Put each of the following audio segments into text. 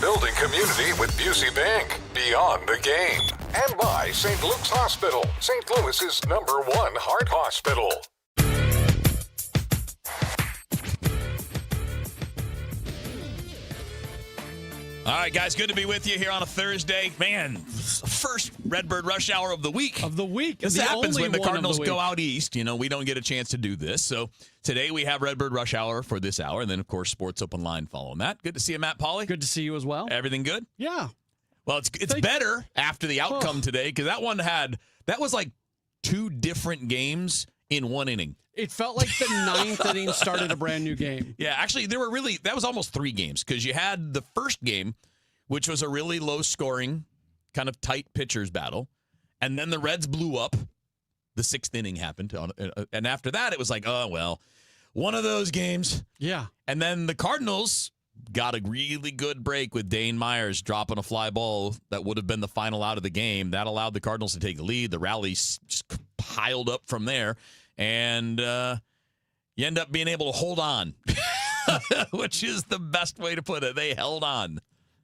Building community with Busey Bank. Beyond the game. And by St. Luke's Hospital. St. Louis's #1 heart hospital. All right, guys, good to be with you here on a Thursday. Man, first Redbird Rush Hour of the week. This happens when the Cardinals go out east. You know, we don't get a chance to do this. So today we have Redbird Rush Hour for this hour. And then, of course, Sports Open Line following that. Good to see you, Matt Pauley. Good to see you as well. Everything good? Yeah. Well, it's better after the outcome today because that was like two different games in one inning. It felt like the ninth inning started a brand new game. Yeah, actually, that was almost three games because you had the first game, which was a really low-scoring, kind of tight pitchers battle, and then the Reds blew up. The sixth inning happened, and after that, it was like, oh, well, one of those games. Yeah. And then the Cardinals got a really good break with Dane Myers dropping a fly ball that would have been the final out of the game. That allowed the Cardinals to take the lead. The rally just piled up from there. And you end up being able to hold on, which is the best way to put it. They held on.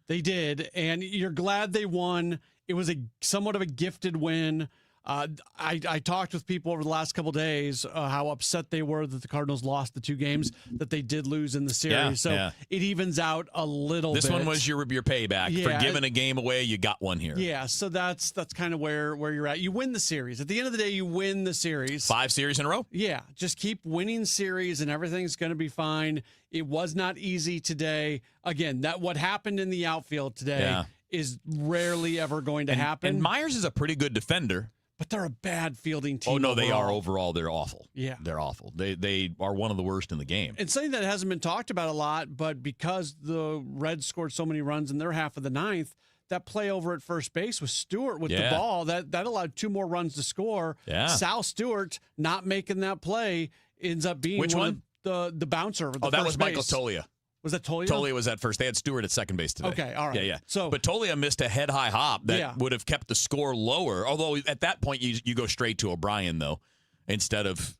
They did, and you're glad they won. It was somewhat of a gifted win. I talked with people over the last couple of days how upset they were that the Cardinals lost the two games that they did lose in the series. It evens out a little bit. This one was your payback for giving a game away. You got one here. Yeah, so that's kind of where you're at. You win the series. At the end of the day, you win the series. 5 series in a row? Yeah, just keep winning series and everything's going to be fine. It was not easy today. Again, what happened in the outfield today is rarely ever going to happen. And Myers is a pretty good defender. But they're a bad fielding team. Oh, no, overall. They are overall. They're awful. Yeah. They're awful. They are one of the worst in the game. And something that hasn't been talked about a lot, but because the Reds scored so many runs in their half of the ninth, that play over at first base with Stewart with the ball, that allowed 2 more runs to score. Yeah. Sal Stewart not making that play ends up being Which one? The bouncer. That was Michael Tolia. Was that Tolia? Tolia was at first. They had Stewart at second base today. Okay, all right. Yeah. So, but Tolia missed a head-high hop that would have kept the score lower. Although at that point you go straight to O'Brien though, instead of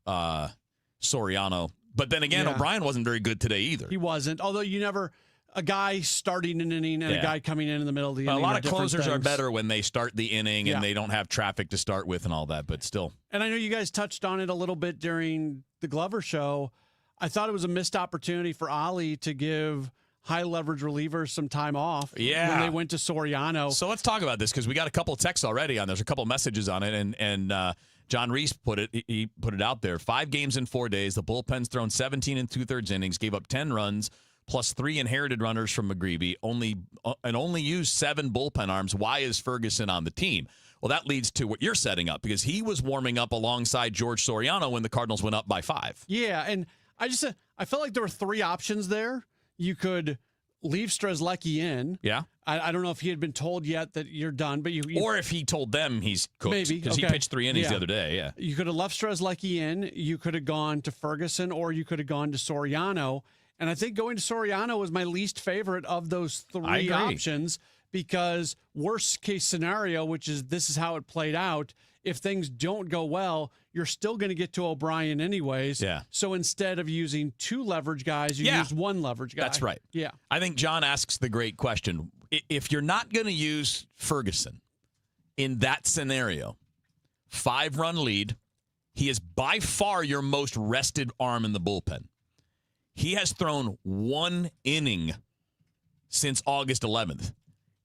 Soriano. But then again, O'Brien wasn't very good today either. He wasn't. Although a guy starting an inning and a guy coming in the middle of the inning. A lot of closers are better when they start the inning and they don't have traffic to start with and all that. But still. And I know you guys touched on it a little bit during the Glover show. I thought it was a missed opportunity for Ollie to give high leverage relievers some time off when they went to Soriano. So let's talk about this because we got a couple of texts already on. There's a couple of messages on it, and John Reese put it out there. 5 games in 4 days. The bullpen's thrown 17 and 2/3 innings, gave up 10 runs plus 3 inherited runners from McGreevy. Only used 7 bullpen arms. Why is Ferguson on the team? Well, that leads to what you're setting up because he was warming up alongside George Soriano when the Cardinals went up by 5. Yeah, and I felt like there were 3 options there. You could leave Strzelecki in. Yeah. I don't know if he had been told yet that you're done, but or if he told them he's cooked. Maybe. Because he pitched 3 innings the other day, yeah. You could have left Strzelecki in. You could have gone to Ferguson, or you could have gone to Soriano. And I think going to Soriano was my least favorite of those 3 options because worst case scenario, this is how it played out, if things don't go well, you're still going to get to O'Brien anyways. Yeah. So instead of using 2 leverage guys, you use 1 leverage guy. That's right. Yeah. I think John asks the great question. If you're not going to use Ferguson in that scenario, 5-run lead, he is by far your most rested arm in the bullpen. He has thrown 1 inning since August 11th.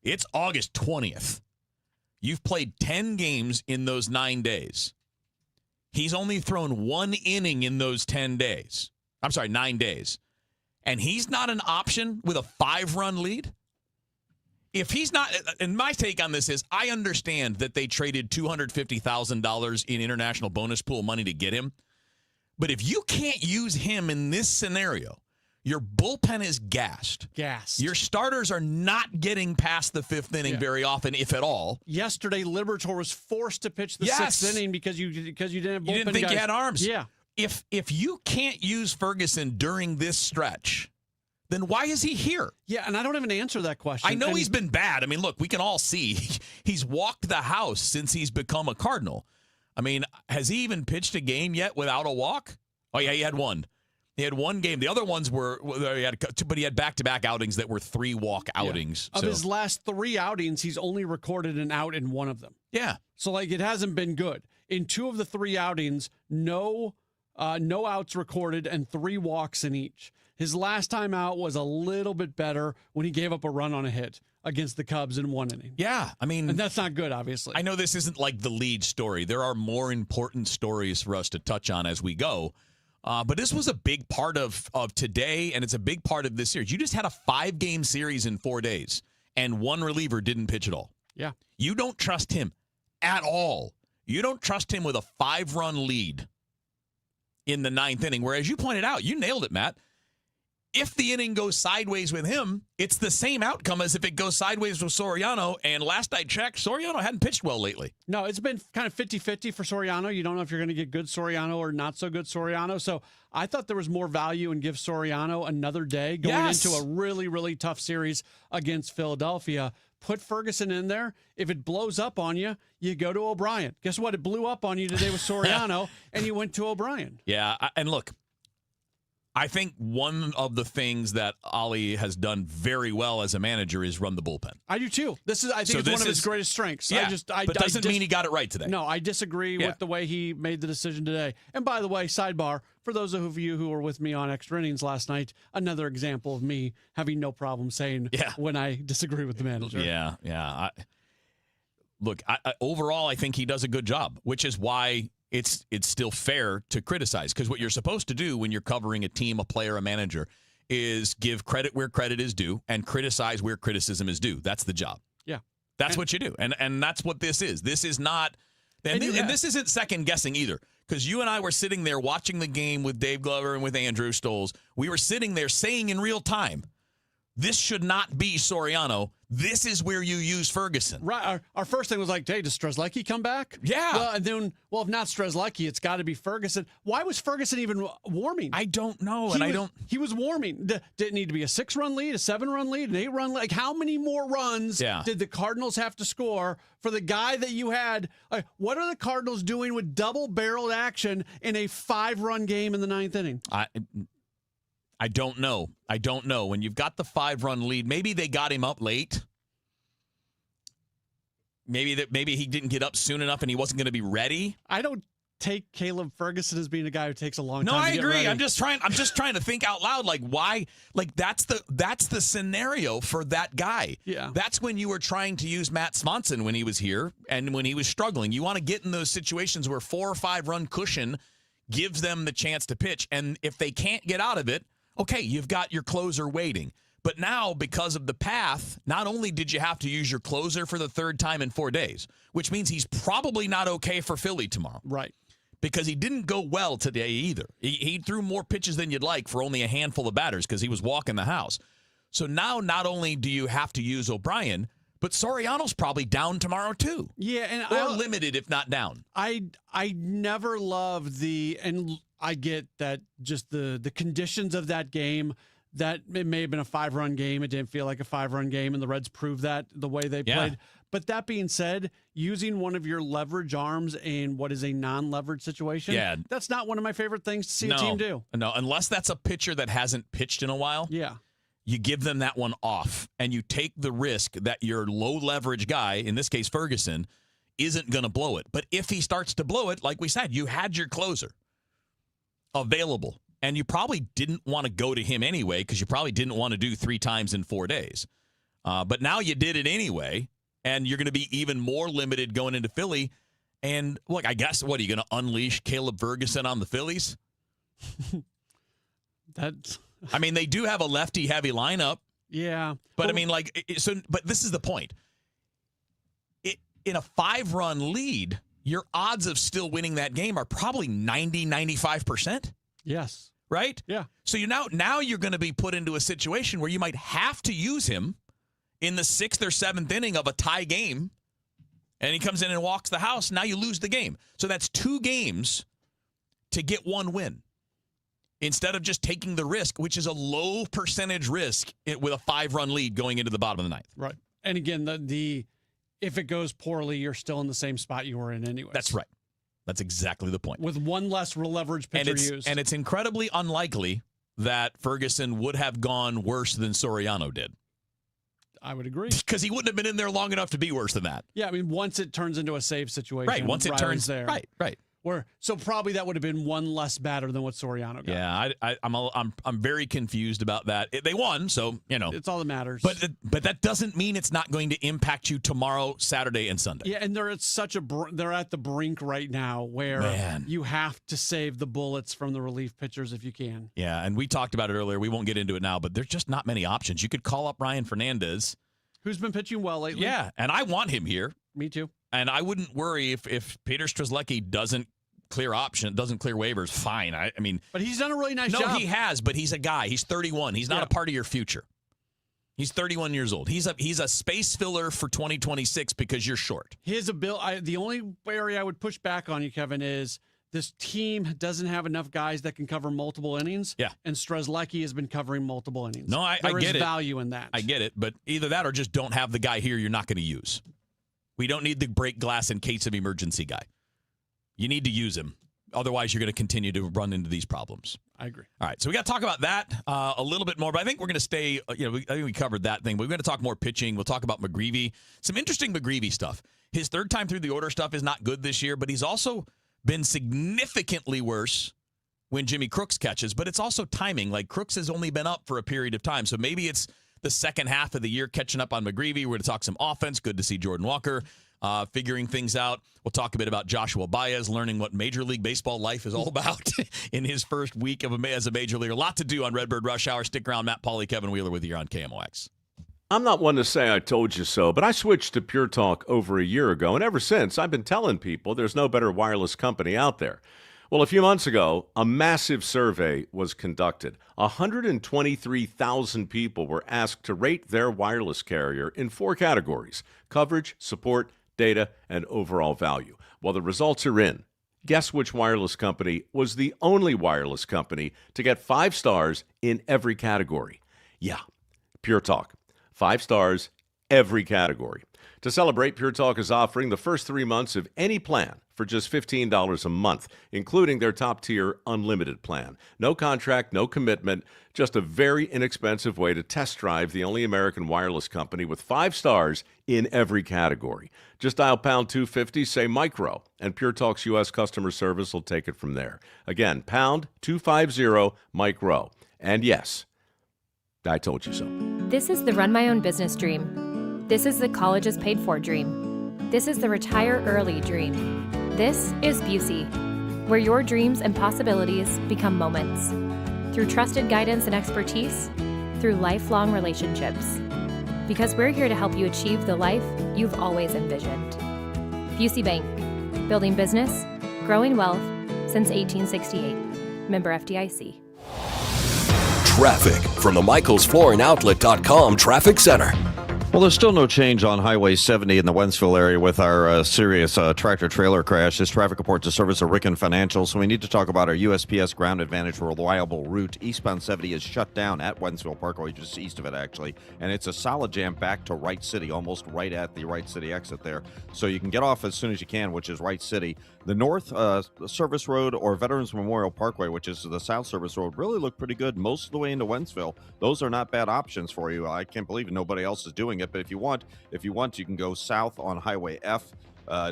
It's August 20th. You've played 10 games in those 9 days. He's only thrown 1 inning in those 9 days. And he's not an option with a 5-run lead? If he's not, and my take on this is, I understand that they traded $250,000 in international bonus pool money to get him. But if you can't use him in this scenario, your bullpen is gassed. Your starters are not getting past the 5th inning very often, if at all. Yesterday, Liberatore was forced to pitch the 6th inning because you didn't have bullpen You didn't think guys. you had arms. Yeah. If you can't use Ferguson during this stretch, then why is he here? Yeah, and I don't have an answer to that question. I know he's been bad. I mean, look, we can all see he's walked the house since he's become a Cardinal. I mean, has he even pitched a game yet without a walk? Oh, yeah, he had one. He had one game. The other ones were, but he had back-to-back outings that were 3-walk outings. Of his last 3 outings, he's only recorded an out in one of them. Yeah. So, it hasn't been good. In 2 of the 3 outings, no outs recorded and 3 walks in each. His last time out was a little bit better when he gave up a run on a hit against the Cubs in 1 inning. Yeah, and that's not good, obviously. I know this isn't like the lead story. There are more important stories for us to touch on as we go. But this was a big part of today, and it's a big part of this series. You just had a 5-game series in 4 days, and one reliever didn't pitch at all. Yeah. You don't trust him at all. You don't trust him with a 5-run lead in the 9th inning, whereas you pointed out, you nailed it, Matt. If the inning goes sideways with him, it's the same outcome as if it goes sideways with Soriano. And last I checked, Soriano hadn't pitched well lately. No, it's been kind of 50-50 for Soriano. You don't know if you're going to get good Soriano or not so good Soriano. So I thought there was more value in give Soriano another day going into a really, really tough series against Philadelphia. Put Ferguson in there. If it blows up on you, you go to O'Brien. Guess what? It blew up on you today with Soriano, and you went to O'Brien. Yeah, and look, I think one of the things that Ollie has done very well as a manager is run the bullpen. I do too. I think it's one of his greatest strengths. Yeah, but doesn't mean he got it right today. No, I disagree with the way he made the decision today. And by the way, sidebar, for those of you who were with me on Extra Innings last night, another example of me having no problem saying when I disagree with the manager. Yeah. Look, overall, I think he does a good job, which is why it's still fair to criticize, because what you're supposed to do when you're covering a team, a player, a manager, is give credit where credit is due and criticize where criticism is due. That's the job. Yeah. That's what you do. And that's what this is. This is not, and this isn't second guessing either, because you and I were sitting there watching the game with Dave Glover and with Andrew Stoles. We were sitting there saying in real time, this should not be Soriano. This is where you use Ferguson. Right. Our first thing was like, hey, does Strzelecki come back? Yeah. Well, and then, if not Strzelecki, it's got to be Ferguson. Why was Ferguson even warming? I don't know, He was warming. Did it need to be a 6-run lead, a 7-run lead, an 8-run lead? Like, how many more runs did the Cardinals have to score for the guy that you had? What are the Cardinals doing with double-barreled action in a 5-run game in the 9th inning? I don't know. When you've got the 5-run lead, maybe they got him up late. Maybe he didn't get up soon enough and he wasn't going to be ready. I don't take Caleb Ferguson as being a guy who takes a long time. No, I to get agree. ready. I'm just trying to think out loud. Like, why? Like, that's the scenario for that guy. Yeah. That's when you were trying to use Matt Swanson when he was here and when he was struggling. You want to get in those situations where 4 or 5-run cushion gives them the chance to pitch, and if they can't get out of it, okay, you've got your closer waiting. But now, because of the path, not only did you have to use your closer for the 3rd time in 4 days, which means he's probably not okay for Philly tomorrow. Right. Because he didn't go well today either. He threw more pitches than you'd like for only a handful of batters because he was walking the house. So now not only do you have to use O'Brien, but Soriano's probably down tomorrow too. Yeah, or limited if not down. I never loved and I get that just the conditions of that game, that it may have been a 5-run game. It didn't feel like a 5-run game, and the Reds proved that the way they played. But that being said, using one of your leverage arms in what is a non-leverage situation, that's not one of my favorite things to see a team do. No, unless that's a pitcher that hasn't pitched in a while. Yeah. You give them that one off, and you take the risk that your low-leverage guy, in this case Ferguson, isn't going to blow it. But if he starts to blow it, like we said, you had your closer available. And you probably didn't want to go to him anyway because you probably didn't want to do 3 times in 4 days. But now you did it anyway, and you're going to be even more limited going into Philly. And, look, I guess, are you going to unleash Caleb Ferguson on the Phillies? I mean, they do have a lefty-heavy lineup. Yeah. But, but this is the point. In a 5-run lead, your odds of still winning that game are probably 90-95%. Yes. Right? Yeah. So now you're going to be put into a situation where you might have to use him in the 6th or 7th inning of a tie game, and he comes in and walks the house. Now you lose the game. So that's 2 games to get 1 win instead of just taking the risk, which is a low percentage risk with a 5-run lead going into the bottom of the 9th. Right. And again, the if it goes poorly, you're still in the same spot you were in anyway. That's right. That's exactly the point. With one less leverage pitcher used. And it's incredibly unlikely that Ferguson would have gone worse than Soriano did. I would agree. Because he wouldn't have been in there long enough to be worse than that. Yeah, I mean, once it turns into a save situation. Right, once it turns there. Right. So probably that would have been one less batter than what Soriano got. Yeah, I'm very confused about that. They won, so, It's all that matters. But that doesn't mean it's not going to impact you tomorrow, Saturday, and Sunday. Yeah, and they're at the brink right now where you have to save the bullets from the relief pitchers if you can. Yeah, and we talked about it earlier. We won't get into it now, but there's just not many options. You could call up Ryan Fernandez, who's been pitching well lately. Yeah, and I want him here. Me too. And I wouldn't worry if Peter Strzelecki doesn't clear waivers. Fine. I mean, but he's done a really nice job. No, he has. But he's a guy. He's 31. He's not a part of your future. He's 31 years old. He's a space filler for 2026 because you're short. His ability. The only area I would push back on you, Kevin, is this team doesn't have enough guys that can cover multiple innings. Yeah. And Strzelecki has been covering multiple innings. No, I get it. There is value in that. I get it. But either that or just don't have the guy here you're not going to use. We don't need the break glass in case of emergency guy. You need to use him. Otherwise, you're going to continue to run into these problems. I agree. All right, so we got to talk about that a little bit more, but I think we're going to stay, I think we covered that thing. We're going to talk more pitching. We'll talk about McGreevy. Some interesting McGreevy stuff. His third time through the order stuff is not good this year, but he's also been significantly worse when Jimmy Crooks catches, but it's also timing. Like, Crooks has only been up for a period of time, so maybe it's the second half of the year catching up on McGreevy. We're going to talk some offense. Good to see Jordan Walker figuring things out. We'll talk a bit about Joshua Baez learning what Major League Baseball life is all about in his first week as a major leaguer. A lot to do on Redbird Rush Hour. Stick around. Matt Pauley, Kevin Wheeler with you here on KMOX. I'm not one to say I told you so, but I switched to Pure Talk over a year ago, and ever since, I've been telling people there's no better wireless company out there. Well, a few months ago, a massive survey was conducted. 123,000 people were asked to rate their wireless carrier in 4 categories: coverage, support, data, and overall value. Well, the results are in. Guess which wireless company was the only wireless company to get 5 stars in every category? Yeah, Pure Talk. 5 stars, every category. To celebrate, Pure Talk is offering the first 3 months of any plan for just $15 a month, including their top-tier unlimited plan. No contract, no commitment, just a very inexpensive way to test drive the only American wireless company with 5 stars in every category. Just dial pound 250, say micro, and Pure Talk's U.S. customer service will take it from there. Again, pound 250 micro. And yes, I told you so. This is the run my own business dream. This is the college is paid for dream. This is the retire early dream. This is Busey, where your dreams and possibilities become moments. Through trusted guidance and expertise, through lifelong relationships. Because we're here to help you achieve the life you've always envisioned. Busey Bank, building business, growing wealth since 1868. Member FDIC. Traffic from the MichaelsFlooringOutlet.com Traffic Center. Well, there's still no change on Highway 70 in the Wentzville area with our serious tractor-trailer crash. This traffic report is a service of Ricken Financial, so we need to talk about our USPS Ground Advantage reliable route. Eastbound 70 is shut down at Wentzville Parkway, just east of it, actually, and it's a solid jam back to Wright City, almost right at the Wright City exit there. So you can get off as soon as you can, which is Wright City. The North Service Road or Veterans Memorial Parkway, which is the South Service Road, really look pretty good most of the way into Wentzville. Those are not bad options for you. I can't believe nobody else is doing it, but if you want, you can go south on Highway F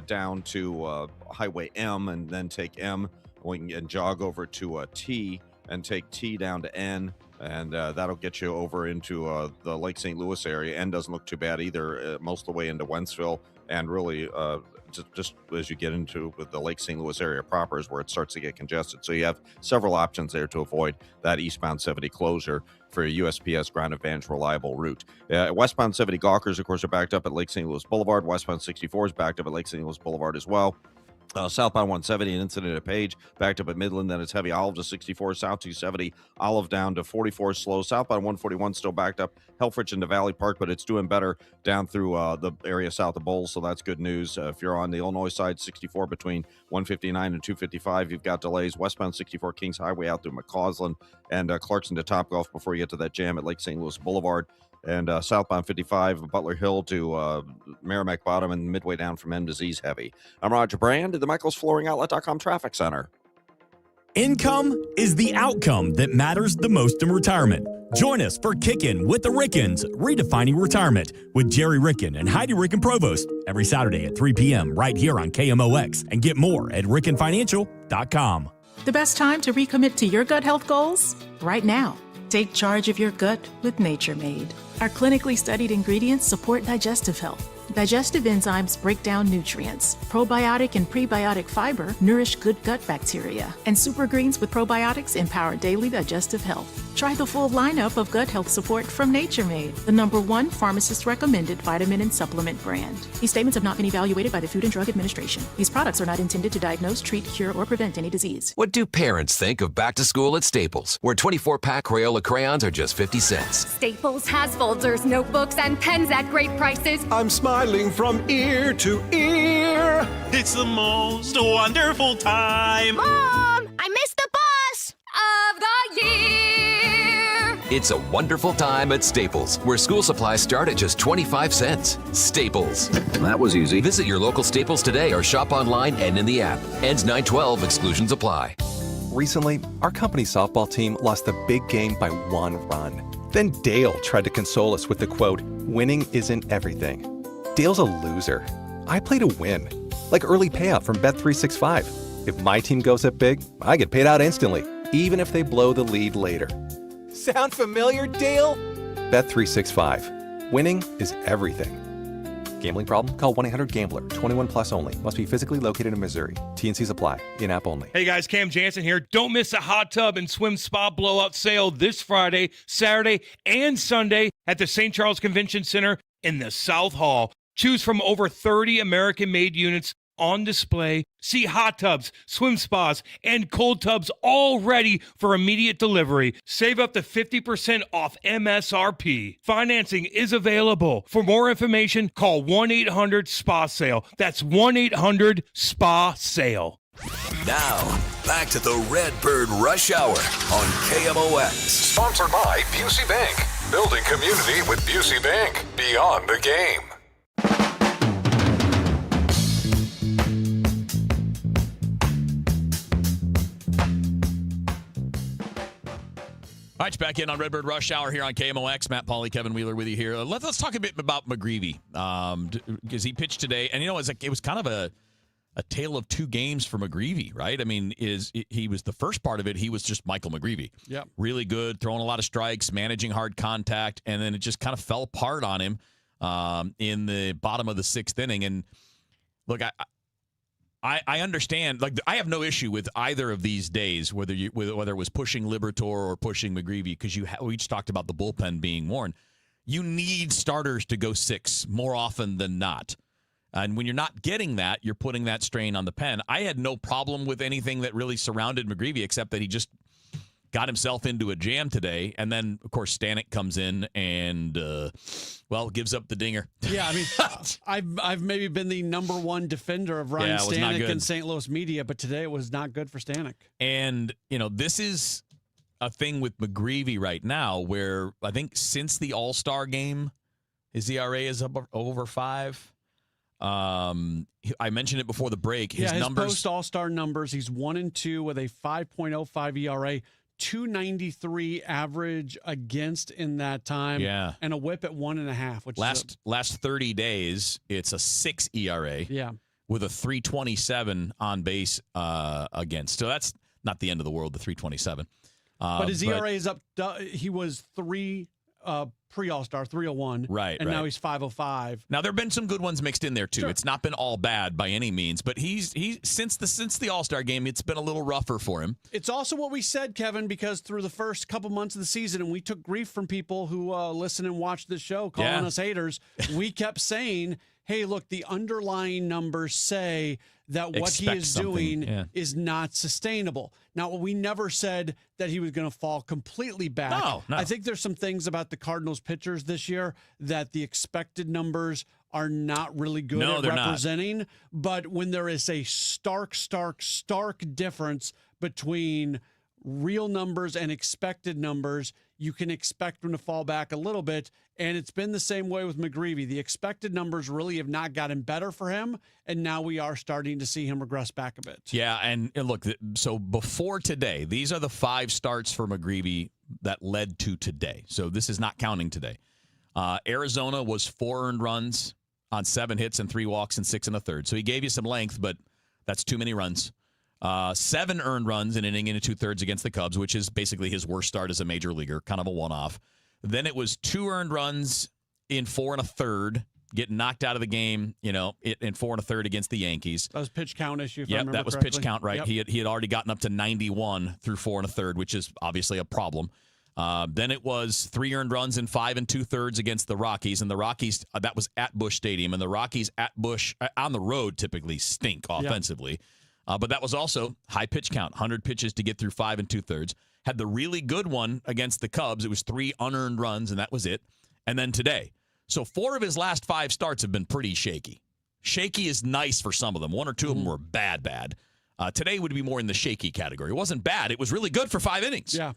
down to Highway M and then take M and jog over to T and take T down to N, and that'll get you over into the Lake St. Louis area. N doesn't look too bad either, most of the way into Wentzville, and really just as you get into the Lake St. Louis area proper is where it starts to get congested. So you have several options there to avoid that eastbound 70 closure for a USPS Ground Advantage reliable route. Westbound 70 Gawkers, of course, are backed up at Lake St. Louis Boulevard. Westbound 64 is backed up at Lake St. Louis Boulevard as well. Southbound 170, an incident at Page, backed up at Midland, then it's heavy Olive to 64, South 270, Olive down to 44, slow. Southbound 141 still backed up, Helfrich into Valley Park, but it's doing better down through the area south of Bowles, so that's good news. If you're on the Illinois side, 64 between 159 and 255, you've got delays. Westbound 64 Kings Highway out through McCausland and Clarkson to Topgolf before you get to that jam at Lake St. Louis Boulevard. And southbound 55, Butler Hill to Merrimack Bottom and midway down from M to Z's heavy. I'm Roger Brand at the MichaelsFlooringOutlet.com Traffic Center. Income is the outcome that matters the most in retirement. Join us for Kickin' with the Rickens, Redefining Retirement with Jerry Ricken and Heidi Ricken Provost every Saturday at 3 p.m. right here on KMOX, and get more at rickenfinancial.com. The best time to recommit to your gut health goals? Right now. Take charge of your gut with Nature Made. Our clinically studied ingredients support digestive health. Digestive enzymes break down nutrients. Probiotic and prebiotic fiber nourish good gut bacteria. And super greens with probiotics empower daily digestive health. Try the full lineup of gut health support from Nature Made, the #1 pharmacist-recommended vitamin and supplement brand. These statements have not been evaluated by the Food and Drug Administration. These products are not intended to diagnose, treat, cure, or prevent any disease. What do parents think of back to school at Staples, where 24-pack Crayola crayons are just 50 cents? Staples has folders, notebooks, and pens at great prices. I'm smiling from ear to ear. It's the most wonderful time. Mom, I missed the bus of the year. It's a wonderful time at Staples, where school supplies start at just 25 cents. Staples. That was easy. Visit your local Staples today or shop online and in the app. Ends 9/12. Exclusions apply. Recently, our company's softball team lost the big game by 1 run. Then Dale tried to console us with the quote, "Winning isn't everything." Dale's a loser. I play to win. Like early payout from Bet365. If my team goes up big, I get paid out instantly, even if they blow the lead later. Sound familiar, Dale? Bet365. Winning is everything. Gambling problem? Call 1-800-GAMBLER. 21 plus only. Must be physically located in Missouri. T&Cs apply. In-app only. Hey guys, Cam Jansen here. Don't miss a hot tub and swim spa blowout sale this Friday, Saturday, and Sunday at the St. Charles Convention Center in the South Hall. Choose from over 30 American-made units on display. See hot tubs, swim spas, and cold tubs all ready for immediate delivery. Save up to 50% off MSRP. Financing is available. For more information, call 1-800-SPA-SALE. That's 1-800-SPA-SALE. Now, back to the Redbird Rush Hour on KMOX. Sponsored by Busey Bank. Building community with Busey Bank. Beyond the game. All right, back in on Redbird Rush Hour here on KMOX. Matt, Pauley, Kevin Wheeler with you here. Let's talk a bit about McGreevy because he pitched today, and it was kind of a tale of two games for McGreevy, right? I mean, he was the first part of it. He was just Michael McGreevy. Yeah, really good, throwing a lot of strikes, managing hard contact, and then it just kind of fell apart on him in the bottom of the 6th inning. And look, I understand. Like, I have no issue with either of these days, whether it was pushing Liberatore or pushing McGreevy, because we each talked about the bullpen being worn. You need starters to go 6 more often than not. And when you're not getting that, you're putting that strain on the pen. I had no problem with anything that really surrounded McGreevy, except that he just got himself into a jam today. And then, of course, Stanek comes in and, gives up the dinger. Yeah, I mean, I've maybe been the #1 defender of Ryan Stanek in St. Louis media, but today it was not good for Stanek. And, this is a thing with McGreevy right now where I think since the All-Star game, his ERA is up over 5. I mentioned it before the break. His numbers, post All-Star numbers, he's 1-2 with a 5.05 ERA, 293 average against in that time, and a whip at 1.5. Which last 30 days, it's a 6 ERA, with a 327 on base against. So that's not the end of the world, the 327. But his ERA is up. He was 3 pre-All-Star, 301. Right. And now he's 505. Now, there have been some good ones mixed in there, too. Sure. It's not been all bad by any means, but he's since the All-Star game, it's been a little rougher for him. It's also what we said, Kevin, because through the first couple months of the season, and we took grief from people who listen and watch this show, calling us haters, we kept saying, hey, look, the underlying numbers say that what he is doing is not sustainable. Now, we never said that he was going to fall completely back. No. I think there's some things about the Cardinals pitchers this year that the expected numbers are not really good at representing. Not. But when there is a stark difference between real numbers and expected numbers, you can expect him to fall back a little bit. And it's been the same way with McGreevy. The expected numbers really have not gotten better for him, and now we are starting to see him regress back a bit. Yeah, and look, so before today, these are the 5 starts for McGreevy that led to today. So this is not counting today. Arizona was 4 earned runs on 7 hits and 3 walks and 6 1/3. So he gave you some length, but that's too many runs. 7 earned runs in an inning and 2/3 against the Cubs, which is basically his worst start as a major leaguer, kind of a one-off. Then it was 2 earned runs in 4 1/3, getting knocked out of the game, in 4 1/3 against the Yankees. That was pitch count issue. Yeah, that was correctly. pitch count, right? Yep. He had already gotten up to 91 through 4 1/3, which is obviously a problem. Then it was 3 earned runs in 5 2/3 against the Rockies, and the Rockies that was at Busch Stadium, and the Rockies at Busch on the road typically stink offensively. But that was also high pitch count, 100 pitches to get through 5 2/3. Had the really good one against the Cubs. It was 3 unearned runs, and that was it. And then today. So 4 of his last 5 starts have been pretty shaky. Shaky is nice for some of them. 1 or 2 of them were bad. Today would be more in the shaky category. It wasn't bad. It was really good for 5 innings. Yeah.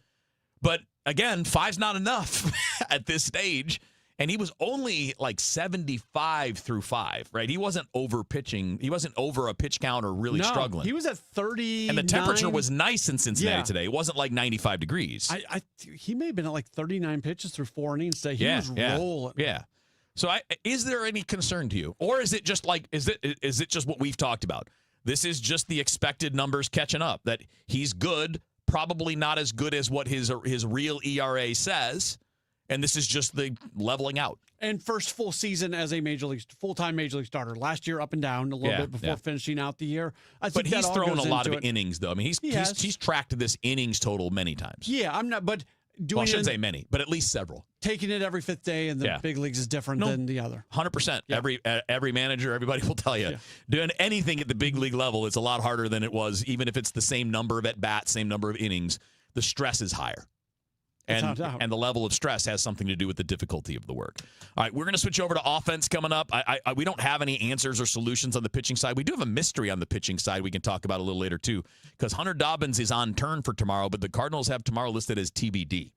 But again, 5's not enough at this stage. And he was only like 75 through 5, right? He wasn't over pitching. He wasn't over a pitch count or really struggling. He was at 30. And the temperature was nice in Cincinnati today. It wasn't like 95 degrees. He may have been at like 39 pitches through 4 innings today. He was rolling. Yeah. So is there any concern to you? Or is it just like, is it just what we've talked about? This is just the expected numbers catching up, that he's good, probably not as good as what his real ERA says. And this is just the leveling out. And first full season as a full-time major league starter. Last year up and down a little bit before finishing out the year. I think but he's thrown a lot of it. innings, though. I mean, he's tracked this innings total many times. Yeah, I'm not, but I shouldn't say many, but at least several. Taking it every 5th day in the big leagues is different than the other. 100%. Yeah. Every manager, everybody will tell you. Yeah. Doing anything at the big league level, it's a lot harder than it was, even if it's the same number of at-bats, same number of innings. The stress is higher. And the level of stress has something to do with the difficulty of the work. All right, we're going to switch over to offense coming up. We don't have any answers or solutions on the pitching side. We do have a mystery on the pitching side we can talk about a little later, too, because Hunter Dobbins is on turn for tomorrow, but the Cardinals have tomorrow listed as TBD.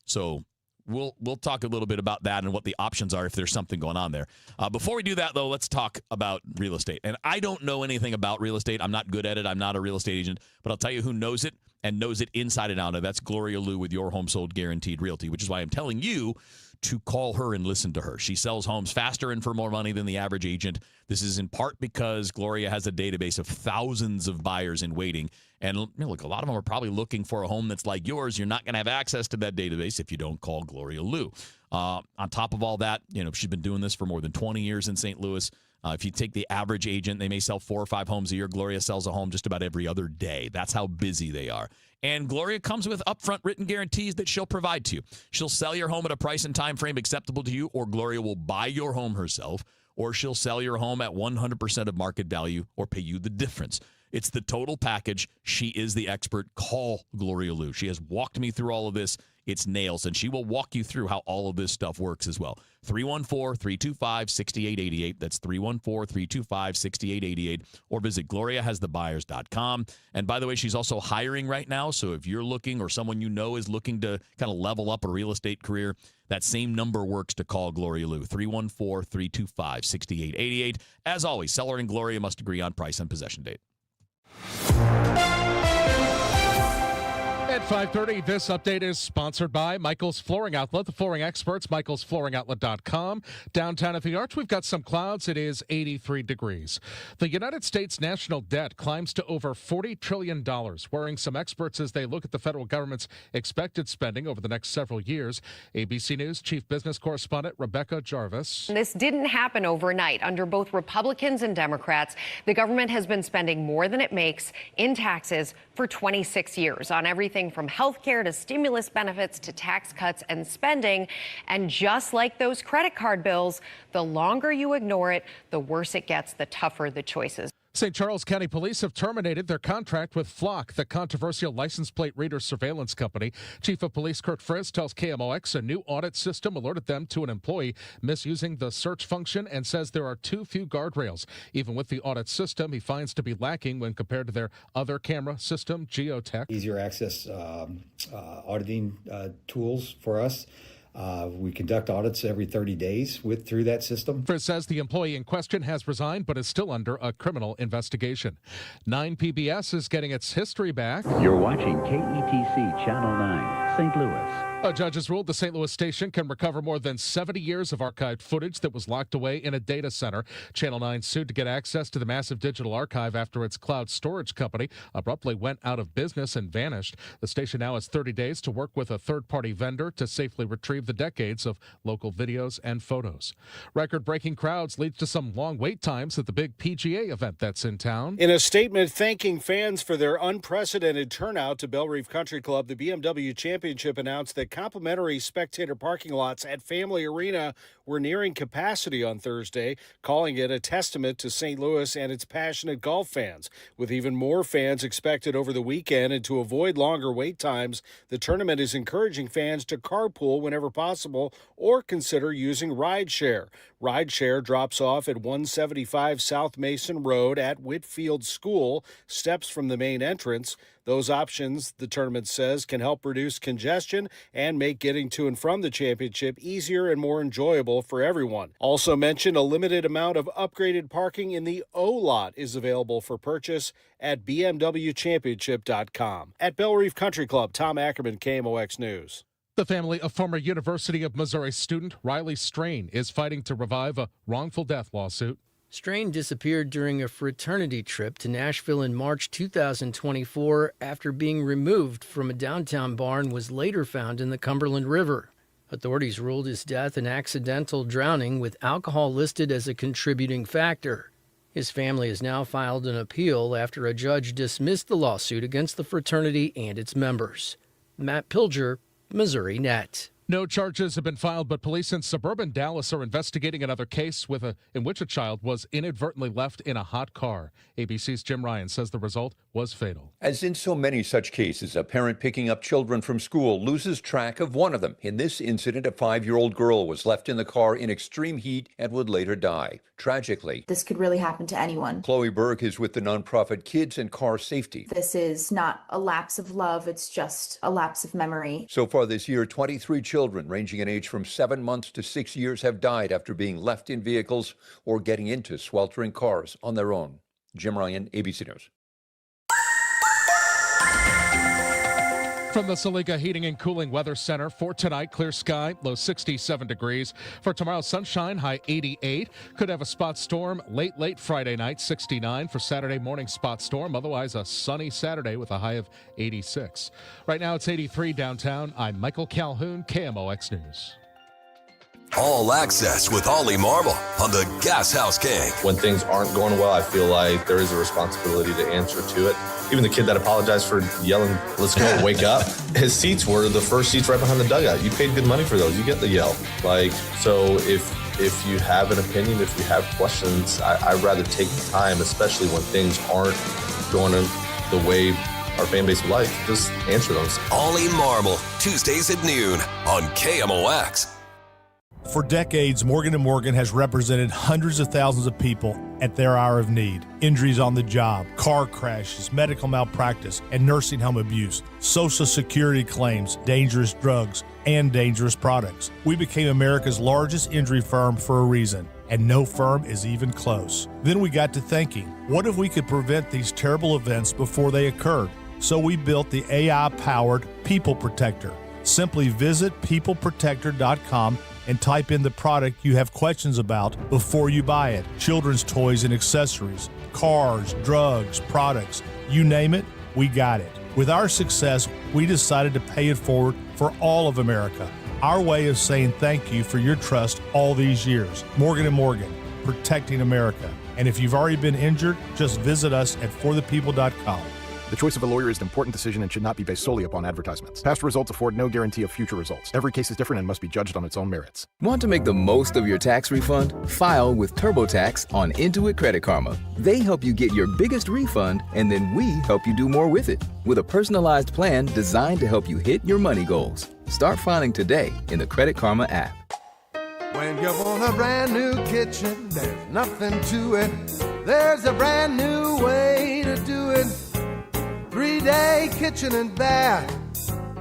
So we'll talk a little bit about that and what the options are if there's something going on there. Before we do that, though, let's talk about real estate. And I don't know anything about real estate. I'm not good at it. I'm not a real estate agent. But I'll tell you who knows it and knows it inside and out. And that's Gloria Liu with Your Home Sold Guaranteed Realty, which is why I'm telling you to call her and listen to her. She sells homes faster and for more money than the average agent. This is in part because Gloria has a database of thousands of buyers in waiting. And look, a lot of them are probably looking for a home that's like yours. You're not going to have access to that database if you don't call Gloria Liu. On top of all that, she's been doing this for more than 20 years in St. Louis. If you take the average agent, they may sell 4 or 5 homes a year. Gloria sells a home just about every other day. That's how busy they are. And Gloria comes with upfront written guarantees that she'll provide to you. She'll sell your home at a price and time frame acceptable to you, or Gloria will buy your home herself, or she'll sell your home at 100% of market value or pay you the difference. It's the total package. She is the expert. Call Gloria Liu. She has walked me through all of this. It's nails, and she will walk you through how all of this stuff works as well. 314-325-6888. That's 314-325-6888. Or visit GloriaHasTheBuyers.com. And by the way, she's also hiring right now, so if you're looking or someone you know is looking to kind of level up a real estate career, that same number works to call Gloria Liu, 314-325-6888. As always, seller and Gloria must agree on price and possession date. At 5:30, this update is sponsored by Michael's Flooring Outlet, the flooring experts, michaelsflooringoutlet.com. Downtown at the Arch, we've got some clouds. It is 83 degrees. The United States national debt climbs to over $40 trillion, worrying some experts as they look at the federal government's expected spending over the next several years. ABC News Chief Business Correspondent Rebecca Jarvis. This didn't happen overnight. Under both Republicans and Democrats, the government has been spending more than it makes in taxes for 26 years on everything from health care to stimulus benefits to tax cuts and spending. And just like those credit card bills, the longer you ignore it, the worse it gets, the tougher the choices. St. Charles County Police have terminated their contract with Flock, the controversial license plate reader surveillance company. Chief of Police Kurt Friz tells KMOX a new audit system alerted them to an employee misusing the search function and says there are too few guardrails. Even with the audit system, he finds to be lacking when compared to their other camera system, Geotech. Easier access auditing tools for us. We conduct audits every 30 days through that system. Friz says the employee in question has resigned but is still under a criminal investigation. 9 PBS is getting its history back. You're watching KETC Channel 9, St. Louis. A judge has ruled the St. Louis station can recover more than 70 years of archived footage that was locked away in a data center. Channel 9 sued to get access to the massive digital archive after its cloud storage company abruptly went out of business and vanished. The station now has 30 days to work with a third-party vendor to safely retrieve the decades of local videos and photos. Record-breaking crowds leads to some long wait times at the big PGA event that's in town. In a statement thanking fans for their unprecedented turnout to Belle Reve Country Club, the BMW Championship announced that complimentary spectator parking lots at Family Arena were nearing capacity on Thursday, calling it a testament to St. Louis and its passionate golf fans. With even more fans expected over the weekend and to avoid longer wait times, the tournament is encouraging fans to carpool whenever possible or consider using rideshare. Rideshare drops off at 175 South Mason Road at Whitfield School, steps from the main entrance. Those options, the tournament says, can help reduce congestion and make getting to and from the championship easier and more enjoyable for everyone. Also mentioned, a limited amount of upgraded parking in the O lot is available for purchase at bmwchampionship.com. At Belle Reve Country Club, Tom Ackerman, KMOX News. The family of former University of Missouri student Riley Strain is fighting to revive a wrongful death lawsuit. Strain disappeared during a fraternity trip to Nashville in March 2024 after being removed from a downtown bar and was later found in the Cumberland River. Authorities ruled his death an accidental drowning with alcohol listed as a contributing factor. His family has now filed an appeal after a judge dismissed the lawsuit against the fraternity and its members. Matt Pilger, Missouri Net. No charges have been filed, but police in suburban Dallas are investigating another case in which a child was inadvertently left in a hot car. ABC's Jim Ryan says the result was fatal. As in so many such cases, a parent picking up children from school loses track of one of them. In this incident, a 5-year-old girl was left in the car in extreme heat and would later die. Tragically, this could really happen to anyone. Chloe Berg is with the nonprofit Kids and Car Safety. This is not a lapse of love, it's just a lapse of memory. So far this year, 23 children ranging in age from 7 months to 6 years have died after being left in vehicles or getting into sweltering cars on their own. Jim Ryan, ABC News. From the Saliga Heating and Cooling Weather Center, for tonight, clear sky, low 67 degrees. For tomorrow, sunshine, high 88. Could have a spot storm late Friday night, 69. For Saturday morning, spot storm. Otherwise, a sunny Saturday with a high of 86. Right now, it's 83 downtown. I'm Michael Calhoun, KMOX News. All Access with Ollie Marble on the Gas House Gang. When things aren't going well, I feel like there is a responsibility to answer to it. Even the kid that apologized for yelling, "Let's go, wake up." His seats were the first seats right behind the dugout. You paid good money for those. You get the yell. So if you have an opinion, if you have questions, I'd rather take the time, especially when things aren't going the way our fan base would like. Just answer those. Ollie Marble, Tuesdays at noon on KMOX. For decades, Morgan & Morgan has represented hundreds of thousands of people at their hour of need. Injuries on the job, car crashes, medical malpractice, and nursing home abuse, Social Security claims, dangerous drugs, and dangerous products. We became America's largest injury firm for a reason, and no firm is even close. Then we got to thinking, what if we could prevent these terrible events before they occurred? So we built the AI-powered People Protector. Simply visit peopleprotector.com and type in the product you have questions about before you buy it. Children's toys and accessories, cars, drugs, products, you name it, we got it. With our success, we decided to pay it forward for all of America. Our way of saying thank you for your trust all these years. Morgan & Morgan, protecting America. And if you've already been injured, just visit us at forthepeople.com. The choice of a lawyer is an important decision and should not be based solely upon advertisements. Past results afford no guarantee of future results. Every case is different and must be judged on its own merits. Want to make the most of your tax refund? File with TurboTax on Intuit Credit Karma. They help you get your biggest refund, and then we help you do more with it. With a personalized plan designed to help you hit your money goals. Start filing today in the Credit Karma app. When you want a brand new kitchen, there's nothing to it. There's a brand new way to do it. 3-day kitchen and bath.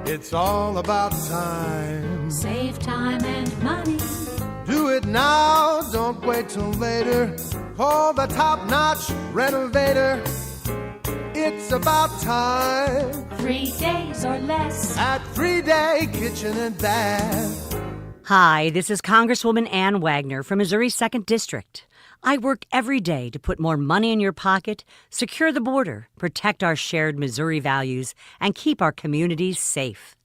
It's all about time. Save time and money. Do it now, don't wait till later. Call the top-notch renovator. It's about time. 3 days or less. At 3-day kitchen and bath. Hi, this is Congresswoman Ann Wagner from Missouri's 2nd District. I work every day to put more money in your pocket, secure the border, protect our shared Missouri values, and keep our communities safe.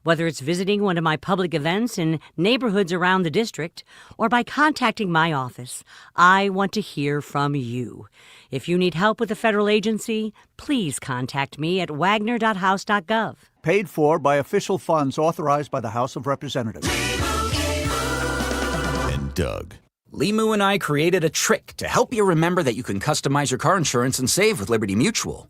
Whether it's visiting one of my public events in neighborhoods around the district or by contacting my office, I want to hear from you. If you need help with a federal agency, please contact me at wagner.house.gov. Paid for by official funds authorized by the House of Representatives. And Doug. Limu and I created a trick to help you remember that you can customize your car insurance and save with Liberty Mutual.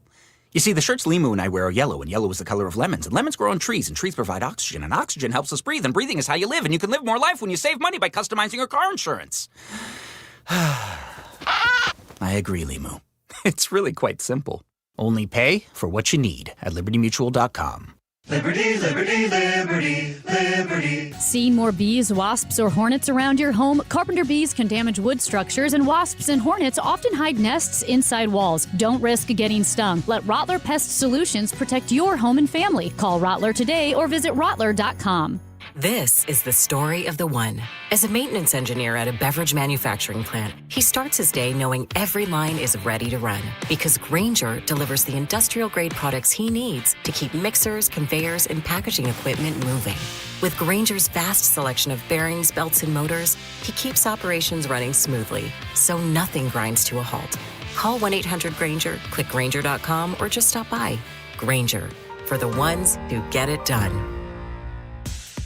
You see, the shirts Limu and I wear are yellow, and yellow is the color of lemons, and lemons grow on trees, and trees provide oxygen, and oxygen helps us breathe, and breathing is how you live, and you can live more life when you save money by customizing your car insurance. I agree, Limu. It's really quite simple. Only pay for what you need at libertymutual.com. Liberty, liberty, liberty, liberty. See more bees, wasps, or hornets around your home? Carpenter bees can damage wood structures, and wasps and hornets often hide nests inside walls. Don't risk getting stung. Let Rottler Pest Solutions protect your home and family. Call Rottler today or visit rottler.com. This is the story of the one. As a maintenance engineer at a beverage manufacturing plant, he starts his day knowing every line is ready to run because Grainger delivers the industrial-grade products he needs to keep mixers, conveyors, and packaging equipment moving. With Grainger's vast selection of bearings, belts, and motors, he keeps operations running smoothly, so nothing grinds to a halt. Call 1-800-GRAINGER, click Grainger.com, or just stop by. Grainger, for the ones who get it done.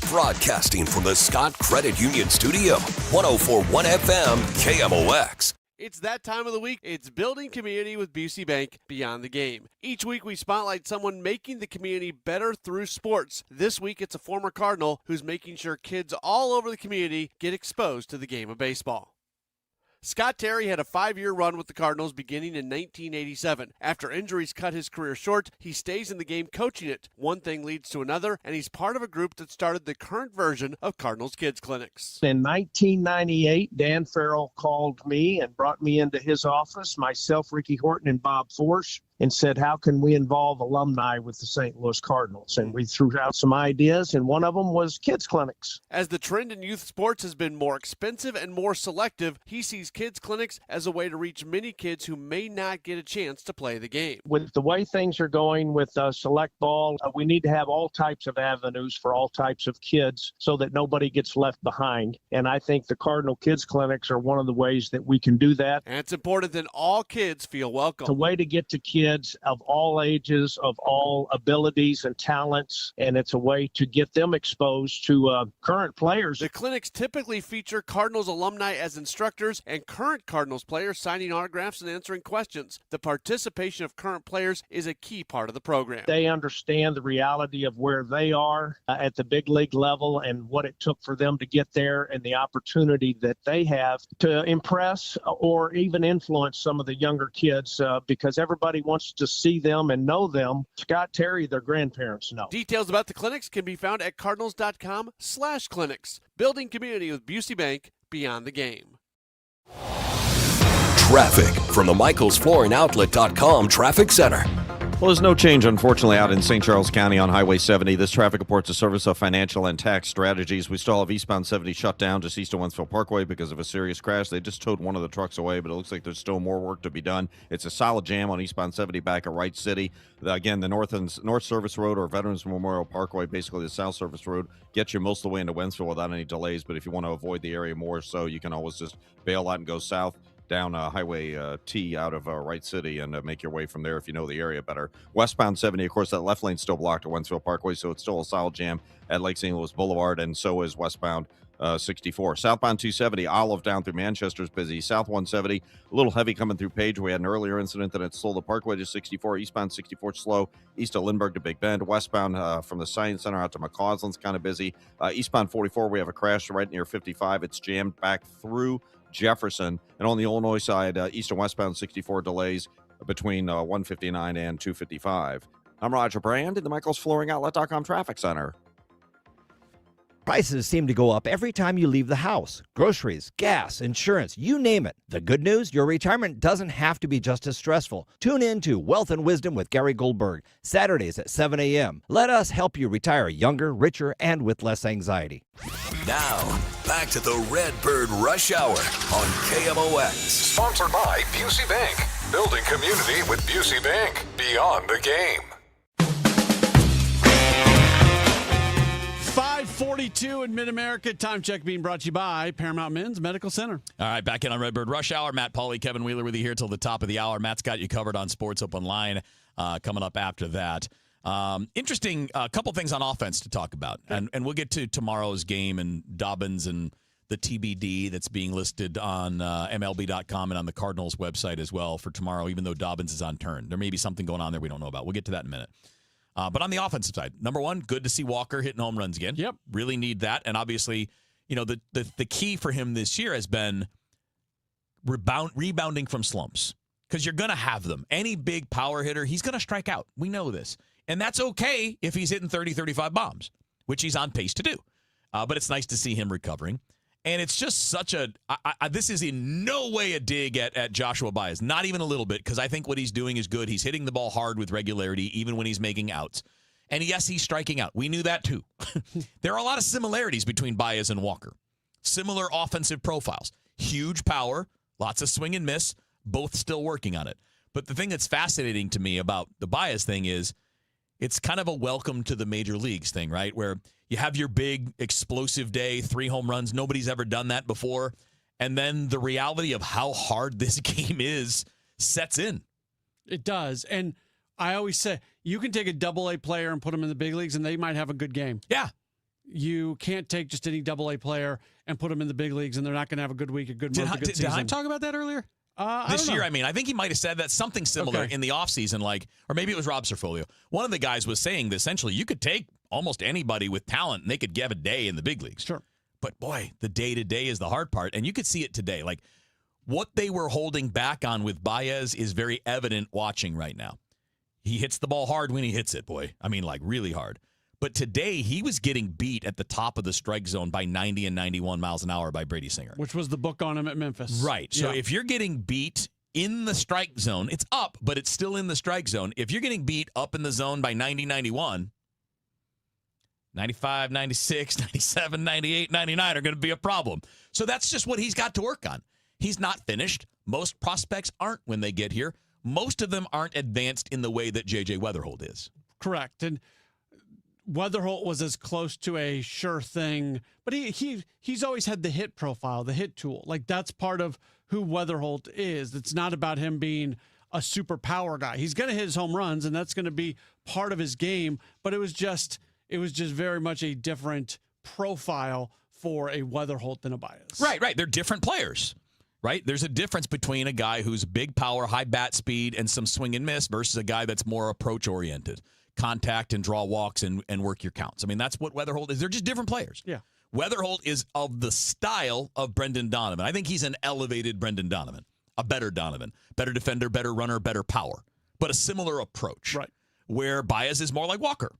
Broadcasting from the Scott Credit Union Studio, 104.1 FM, KMOX. It's that time of the week. It's Building Community with Busey Bank Beyond the Game. Each week we spotlight someone making the community better through sports. This week it's a former Cardinal who's making sure kids all over the community get exposed to the game of baseball. Scott Terry had a 5-year run with the Cardinals beginning in 1987. After injuries cut his career short, he stays in the game coaching it. One thing leads to another, and he's part of a group that started the current version of Cardinals Kids Clinics. In 1998, Dan Farrell called me and brought me into his office, myself, Ricky Horton, and Bob Forsch, and said, how can we involve alumni with the St. Louis Cardinals? And we threw out some ideas, and one of them was kids clinics. As the trend in youth sports has been more expensive and more selective, he sees kids clinics as a way to reach many kids who may not get a chance to play the game. With the way things are going with select ball, we need to have all types of avenues for all types of kids so that nobody gets left behind. And I think the Cardinal Kids Clinics are one of the ways that we can do that. And it's important that all kids feel welcome. It's a way to get to kids of all ages, of all abilities and talents, and it's a way to get them exposed to current players. The clinics typically feature Cardinals alumni as instructors and current Cardinals players signing autographs and answering questions. The participation of current players is a key part of the program. They understand the reality of where they are at the big league level and what it took for them to get there and the opportunity that they have to impress or even influence some of the younger kids because everybody wants to see them and know them. Scott Terry, their grandparents know. Details about the clinics can be found at cardinals.com/clinics. Building community with Busey Bank Beyond the Game. Traffic from the MichaelsFlooringOutlet.com Traffic Center. Well, there's no change, unfortunately, out in St. Charles County on Highway 70. This traffic report's a service of Financial and Tax Strategies. We still have eastbound 70 shut down just east of Wentzville Parkway because of a serious crash. They just towed one of the trucks away, but it looks like there's still more work to be done. It's a solid jam on eastbound 70 back at Wright City. Again, the North Service Road or Veterans Memorial Parkway, basically the South Service Road, gets you most of the way into Wentzville without any delays. But if you want to avoid the area more so, you can always just bail out and go south. down Highway T out of Wright City and make your way from there if you know the area better. Westbound 70, of course, that left lane's still blocked at Wentzville Parkway, so it's still a solid jam at Lake St. Louis Boulevard, and so is westbound 64. Southbound 270, Olive down through Manchester's busy. South 170, a little heavy coming through Page. We had an earlier incident that it slowed the Parkway to 64. Eastbound 64 slow, east of Lindbergh to Big Bend. Westbound from the Science Center out to McCausland's kind of busy. Eastbound 44, we have a crash right near 55. It's jammed back through Jefferson. And on the Illinois side, east and westbound 64 delays between 159 and 255. I'm Roger Brand in the MichaelsFlooringOutlet.com Traffic Center. Prices seem to go up every time you leave the house. Groceries, gas, insurance, you name it. The good news, your retirement doesn't have to be just as stressful. Tune in to Wealth and Wisdom with Gary Goldberg, Saturdays at 7 a.m. Let us help you retire younger, richer, and with less anxiety. Now, back to the Redbird Rush Hour on KMOX. Sponsored by Busey Bank. Building community with Busey Bank. Beyond the game. 5:42 in Mid-America. Time check being brought to you by Paramount Men's Medical Center. All right, back in on Redbird Rush Hour. Matt Pauley, Kevin Wheeler with you here till the top of the hour. Matt's got you covered on Sports Open Line coming up after that. Interesting couple things on offense to talk about. And we'll get to tomorrow's game and Dobbins and the TBD that's being listed on MLB.com and on the Cardinals website as well for tomorrow, even though Dobbins is on turn. There may be something going on there we don't know about. We'll get to that in a minute. But on the offensive side, number one, good to see Walker hitting home runs again. Yep. Really need that. And obviously, you know, the key for him this year has been rebounding from slumps, because you're going to have them. Any big power hitter, he's going to strike out. We know this. And that's okay if he's hitting 30, 35 bombs, which he's on pace to do. But it's nice to see him recovering. And it's just such a this is in no way a dig at Joshua Baez, not even a little bit, because I think what he's doing is good. He's hitting the ball hard with regularity, even when he's making outs. And yes, he's striking out. We knew that too. There are a lot of similarities between Baez and Walker. Similar offensive profiles. Huge power, lots of swing and miss, both still working on it. But the thing that's fascinating to me about the Baez thing is it's kind of a welcome to the major leagues thing, right? Where you have your big explosive day, 3 home runs. Nobody's ever done that before. And then the reality of how hard this game is sets in. It does. And I always say, you can take a double-A player and put them in the big leagues, and they might have a good game. Yeah. You can't take just any double-A player and put them in the big leagues, and they're not going to have a good week, a good month, a good season. Did I talk about that earlier? This year, I mean, I think he might have said that something similar in the offseason, like, or maybe it was Rob Cerfolio. One of the guys was saying that essentially you could take almost anybody with talent and they could give a day in the big leagues. Sure. But boy, the day-to-day is the hard part. And you could see it today. Like, what they were holding back on with Baez is very evident watching right now. He hits the ball hard when he hits it, boy. I mean, like, really hard. But today, he was getting beat at the top of the strike zone by 90 and 91 miles an hour by Brady Singer. Which was the book on him at Memphis. Right. So if you're getting beat in the strike zone, it's up, but it's still in the strike zone. If you're getting beat up in the zone by 90, 91, 95, 96, 97, 98, 99 are going to be a problem. So that's just what he's got to work on. He's not finished. Most prospects aren't when they get here. Most of them aren't advanced in the way that J.J. Weatherholt is. Correct. And Weatherholt was as close to a sure thing, but he's always had the hit profile, the hit tool. Like, that's part of who Weatherholt is. It's not about him being a super power guy. He's going to hit his home runs, and that's going to be part of his game, but it was just very much a different profile for a Weatherholt than a Baez. Right. They're different players, right? There's a difference between a guy who's big power, high bat speed, and some swing and miss versus a guy that's more approach-oriented. Contact and draw walks and work your counts. I mean, that's what Weatherholt is. They're just different players. Yeah. Weatherholt is of the style of Brendan Donovan. I think he's an elevated Brendan Donovan, a better Donovan, better defender, better runner, better power, but a similar approach. Right. Where Baez is more like Walker.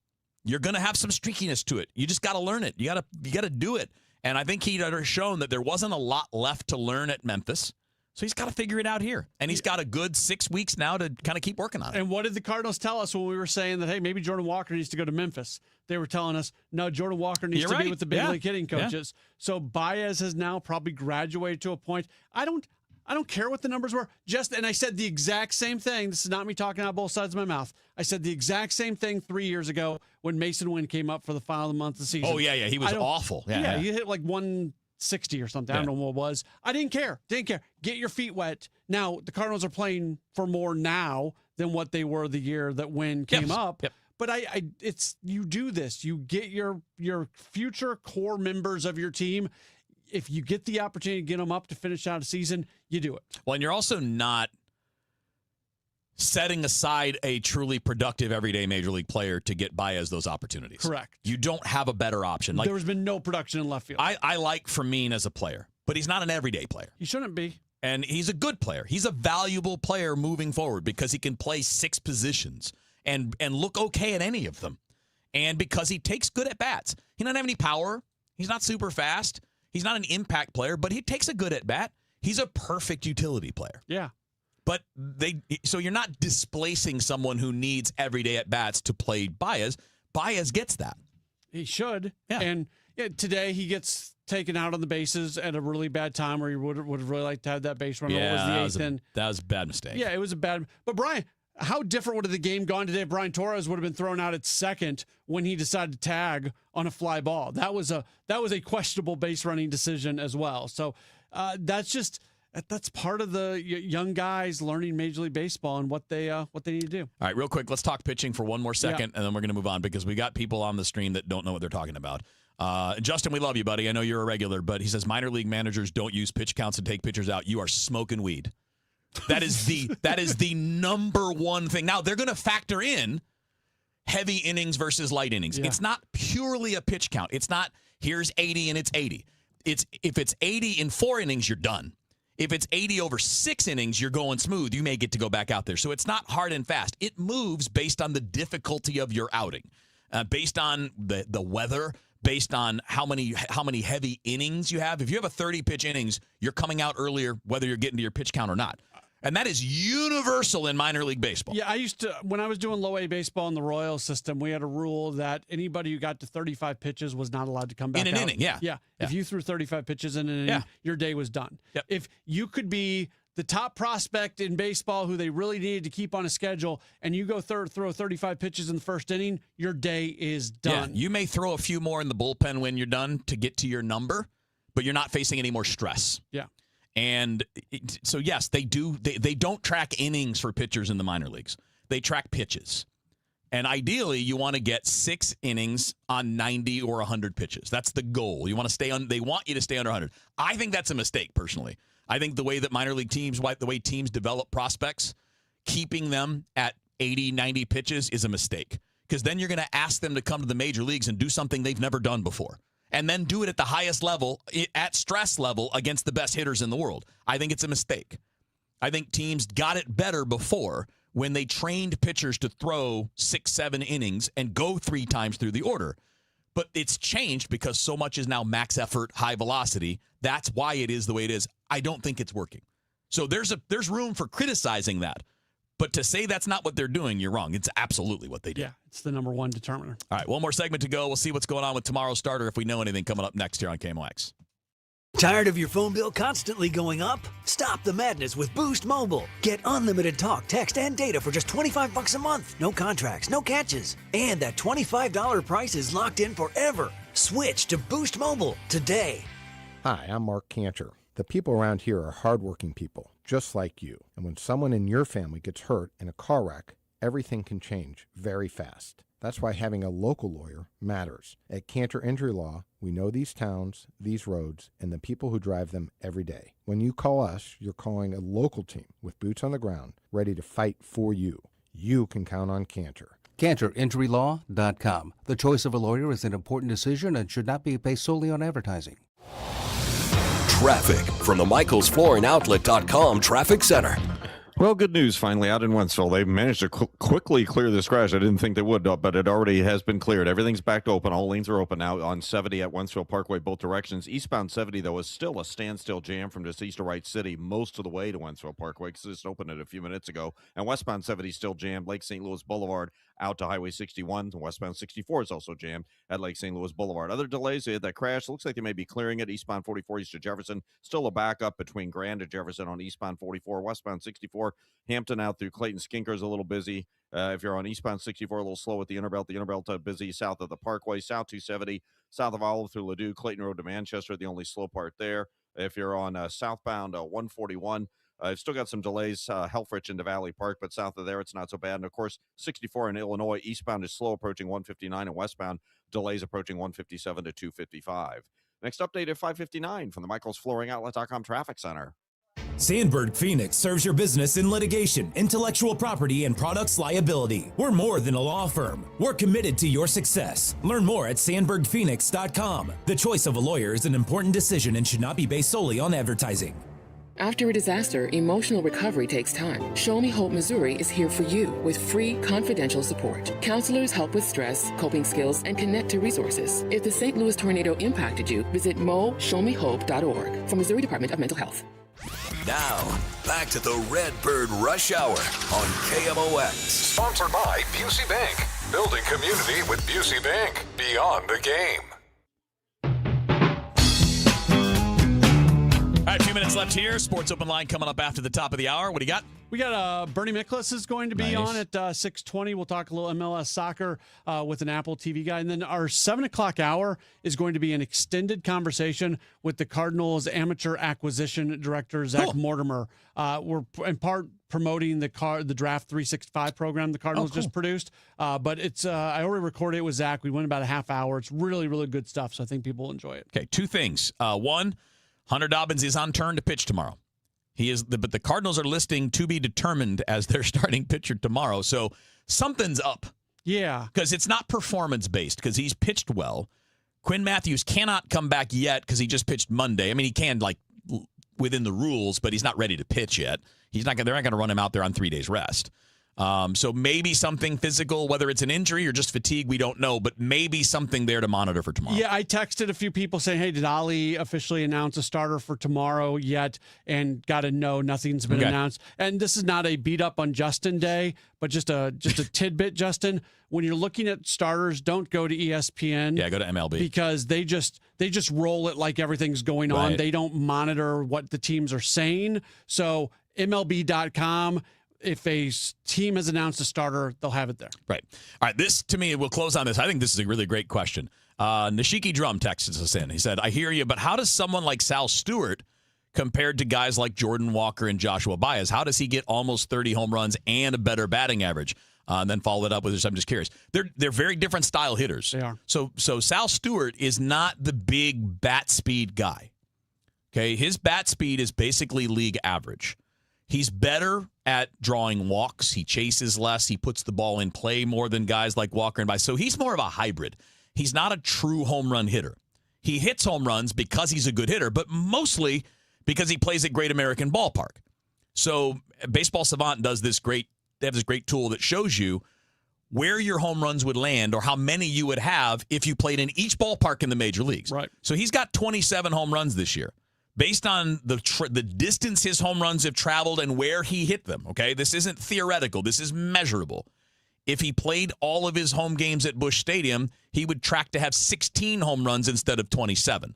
You're going to have some streakiness to it. You just got to learn it. You got to do it. And I think he'd shown that there wasn't a lot left to learn at Memphis. So he's got to figure it out here. And he's got a good 6 weeks now to kind of keep working on it. And what did the Cardinals tell us when we were saying that, hey, maybe Jordan Walker needs to go to Memphis? They were telling us, no, Jordan Walker needs to be with the big league hitting coaches. Yeah. So Baez has now probably graduated to a point. I don't care what the numbers were. And I said the exact same thing. This is not me talking out both sides of my mouth. I said the exact same thing 3 years ago when Mason Wynn came up for the final of the month of the season. Oh, yeah. He was awful. Yeah, he hit like 1 60 or something. I don't know what it was. I didn't care. Didn't care. Get your feet wet. Now, the Cardinals are playing for more now than what they were the year that Wynn came up. Yep. But it's you do this. You get your future core members of your team. If you get the opportunity to get them up to finish out a season, you do it. Well, and you're also not setting aside a truly productive everyday major league player to get Baez those opportunities. Correct. You don't have a better option. There has been no production in left field. I like Fermin as a player, but he's not an everyday player. He shouldn't be. And he's a good player. He's a valuable player moving forward because he can play 6 positions and look okay at any of them. And because he takes good at bats. He doesn't have any power. He's not super fast. He's not an impact player, but he takes a good at bat. He's a perfect utility player. Yeah. But so you're not displacing someone who needs everyday at bats to play Baez. Baez gets that. He should. Yeah. And today he gets taken out on the bases at a really bad time where he would have really liked to have that base runner. Yeah, Was the eighth. that was a bad mistake. Yeah, it was a bad. But Brian, how different would have the game gone today if Brian Torres would have been thrown out at second when he decided to tag on a fly ball? That was a questionable base running decision as well. So that's part of the young guys learning Major League Baseball and what they need to do. All right, real quick, let's talk pitching for one more second, and then we're going to move on because we got people on the stream that don't know what they're talking about. Justin, we love you, buddy. I know you're a regular, but he says minor league managers don't use pitch counts and take pitchers out. You are smoking weed. That is the number one thing. Now, they're going to factor in heavy innings versus light innings. Yeah. It's not purely a pitch count. It's not here's 80 and it's 80. If it's 80 in 4 innings, you're done. If it's 80 over 6 innings, you're going smooth. You may get to go back out there. So it's not hard and fast. It moves based on the difficulty of your outing, based on the weather, based on how many heavy innings you have. If you have a 30-pitch innings, you're coming out earlier whether you're getting to your pitch count or not. And that is universal in minor league baseball. Yeah, when I was doing low A baseball in the Royal system, we had a rule that anybody who got to 35 pitches was not allowed to come back in an out. inning. Yeah. If you threw 35 pitches in an inning, your day was done. Yep. If you could be the top prospect in baseball who they really needed to keep on a schedule, and you go throw 35 pitches in the first inning, your day is done. Yeah, you may throw a few more in the bullpen when you're done to get to your number, but you're not facing any more stress. Yeah. And so, yes, they do. They don't track innings for pitchers in the minor leagues. They track pitches. And ideally, you want to get 6 innings on 90 or 100 pitches. That's the goal. You want to stay on. They want you to stay under 100. I think that's a mistake, personally. I think the way that minor league teams, the way teams develop prospects, keeping them at 80, 90 pitches is a mistake. Because then you're going to ask them to come to the major leagues and do something they've never done before. And then do it at the highest level, at stress level, against the best hitters in the world. I think it's a mistake. I think teams got it better before when they trained pitchers to throw 6, 7 innings and go 3 times through the order. But it's changed because so much is now max effort, high velocity. That's why it is the way it is. I don't think it's working. So there's room for criticizing that. But to say that's not what they're doing, you're wrong. It's absolutely what they do. Yeah, it's the number one determiner. All right, one more segment to go. We'll see what's going on with tomorrow's starter if we know anything coming up next here on KMOX. Tired of your phone bill constantly going up? Stop the madness with Boost Mobile. Get unlimited talk, text, and data for just $25 a month. No contracts, no catches. And that $25 price is locked in forever. Switch to Boost Mobile today. Hi, I'm Mark Cantor. The people around here are hardworking people, just like you. And when someone in your family gets hurt in a car wreck, everything can change very fast. That's why having a local lawyer matters. At Cantor Injury Law, we know these towns, these roads, and the people who drive them every day. When you call us, you're calling a local team with boots on the ground, ready to fight for you. You can count on Cantor. CantorInjuryLaw.com. The choice of a lawyer is an important decision and should not be based solely on advertising. Traffic from the MichaelsFlooringOutlet.com Traffic Center. Well, good news finally out in Wentzville. They managed to quickly clear this crash. I didn't think they would, but it already has been cleared. Everything's back open. All lanes are open now on 70 at Wentzville Parkway, both directions. Eastbound 70, though, is still a standstill jam from just east to Wright City most of the way to Wentzville Parkway because it just opened it a few minutes ago. And westbound 70 is still jammed. Lake St. Louis Boulevard out to Highway 61. The westbound 64 is also jammed at Lake St. Louis Boulevard. Other delays, they had that crash. Looks like they may be clearing it. Eastbound 44 east of Jefferson. Still a backup between Grand and Jefferson on eastbound 44. Westbound 64, Hampton out through Clayton Skinker's a little busy. If you're on eastbound 64, a little slow at the Interbelt busy south of the Parkway. South 270, south of Olive through Ladue, Clayton Road to Manchester, the only slow part there. If you're on southbound 141, I've still got some delays, Helfrich into Valley Park, but south of there, it's not so bad. And, of course, 64 in Illinois, eastbound is slow approaching 159, and westbound delays approaching 157 to 255. Next update at 5:59 from the michaelsflooringoutlet.com Traffic Center. Sandberg Phoenix serves your business in litigation, intellectual property, and products liability. We're more than a law firm. We're committed to your success. Learn more at sandbergphoenix.com. The choice of a lawyer is an important decision and should not be based solely on advertising. After a disaster, emotional recovery takes time. Show Me Hope Missouri is here for you with free, confidential support. Counselors help with stress, coping skills, and connect to resources. If the St. Louis tornado impacted you, visit moshowmehope.org from Missouri Department of Mental Health. Now, back to the Redbird Rush Hour on KMOX. Sponsored by Busey Bank. Building community with Busey Bank. Beyond the game. All right, 2 minutes left here. Sports Open Line coming up after the top of the hour. What do you got? We got Bernie Miklasz is going to be on at 6:20. We'll talk a little MLS soccer with an Apple TV guy. And then our 7 o'clock hour is going to be an extended conversation with the Cardinals amateur acquisition director, Zach Mortimer. We're in part promoting the Draft 365 program the Cardinals just produced. But it's I already recorded it with Zach. We went about a half hour. It's really, really good stuff. So I think people will enjoy it. Okay, two things. One, Hunter Dobbins is on turn to pitch tomorrow. But the Cardinals are listing to be determined as their starting pitcher tomorrow. So something's up. Yeah. Because it's not performance-based because he's pitched well. Quinn Matthews cannot come back yet because he just pitched Monday. I mean, he can, within the rules, but he's not ready to pitch yet. They're not going to run him out there on 3 days rest. So maybe something physical, whether it's an injury or just fatigue, we don't know, but maybe something there to monitor for tomorrow. Yeah, I texted a few people saying, hey, did Ali officially announce a starter for tomorrow yet? And got a no, nothing's been announced. And this is not a beat up on Justin day, but just a tidbit, Justin. When you're looking at starters, don't go to ESPN. Yeah, go to MLB. Because they just roll it like everything's going on. They don't monitor what the teams are saying. So MLB.com. If a team has announced a starter, they'll have it there. Right. All right. This, to me, we'll close on this. I think this is a really great question. Nishiki Drum texted us in. He said, I hear you, but how does someone like Sal Stewart compared to guys like Jordan Walker and Joshua Baez? How does he get almost 30 home runs and a better batting average? And then follow it up with this. I'm just curious. They're very different style hitters. They are. So Sal Stewart is not the big bat speed guy. Okay. His bat speed is basically league average. He's better at drawing walks. He chases less. He puts the ball in play more than guys like Walker and Baez. So he's more of a hybrid. He's not a true home run hitter. He hits home runs because he's a good hitter, but mostly because he plays at Great American Ballpark. So Baseball Savant does this great. They have this great tool that shows you where your home runs would land or how many you would have if you played in each ballpark in the major leagues. Right. So he's got 27 home runs this year. Based on the distance his home runs have traveled and where he hit them, okay? This isn't theoretical. This is measurable. If he played all of his home games at Busch Stadium, he would track to have 16 home runs instead of 27.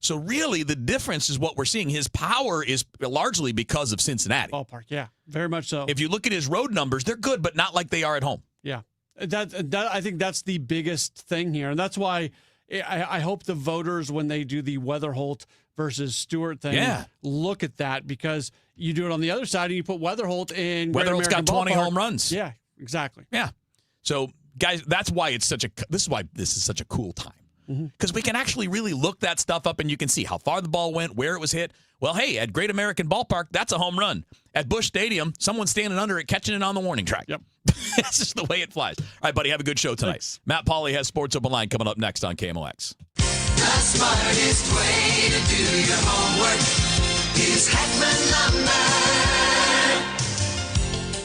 So really, the difference is what we're seeing. His power is largely because of Cincinnati. Ballpark, yeah, very much so. If you look at his road numbers, they're good, but not like they are at home. Yeah, that I think that's the biggest thing here. And that's why I hope the voters, when they do the Weatherholt versus Stewart thing, look at that, because you do it on the other side and you put Weatherholt in. Weatherholt's got 20 home runs. Yeah, exactly. Yeah. So, guys, that's why this is such a cool time. Because we can actually really look that stuff up and you can see how far the ball went, where it was hit. Well, hey, at Great American Ballpark, that's a home run. At Busch Stadium, someone's standing under it, catching it on the warning track. Yep. That's just the way it flies. All right, buddy, have a good show tonight. Thanks. Matt Pauley has Sports Open Line coming up next on KMOX. The smartest way to do your homework is Heckman Lumber.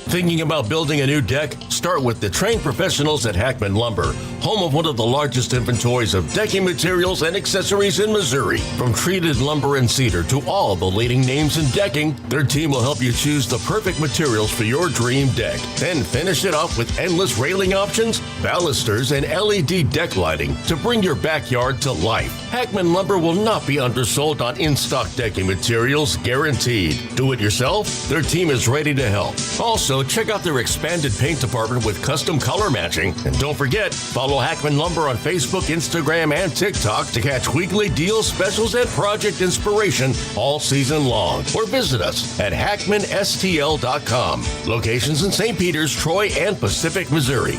Thinking about building a new deck? Start with the trained professionals at Hackman Lumber, home of one of the largest inventories of decking materials and accessories in Missouri. From treated lumber and cedar to all the leading names in decking, their team will help you choose the perfect materials for your dream deck. Then finish it off with endless railing options, balusters, and LED deck lighting to bring your backyard to life. Hackman Lumber will not be undersold on in-stock decking materials, guaranteed. Do it yourself? Their team is ready to help. Also, check out their expanded paint department with custom color matching. And don't forget, follow Hackman Lumber on Facebook, Instagram, and TikTok to catch weekly deals, specials, and project inspiration all season long. Or visit us at hackmanstl.com. Locations in St. Peters, Troy, and Pacific, Missouri.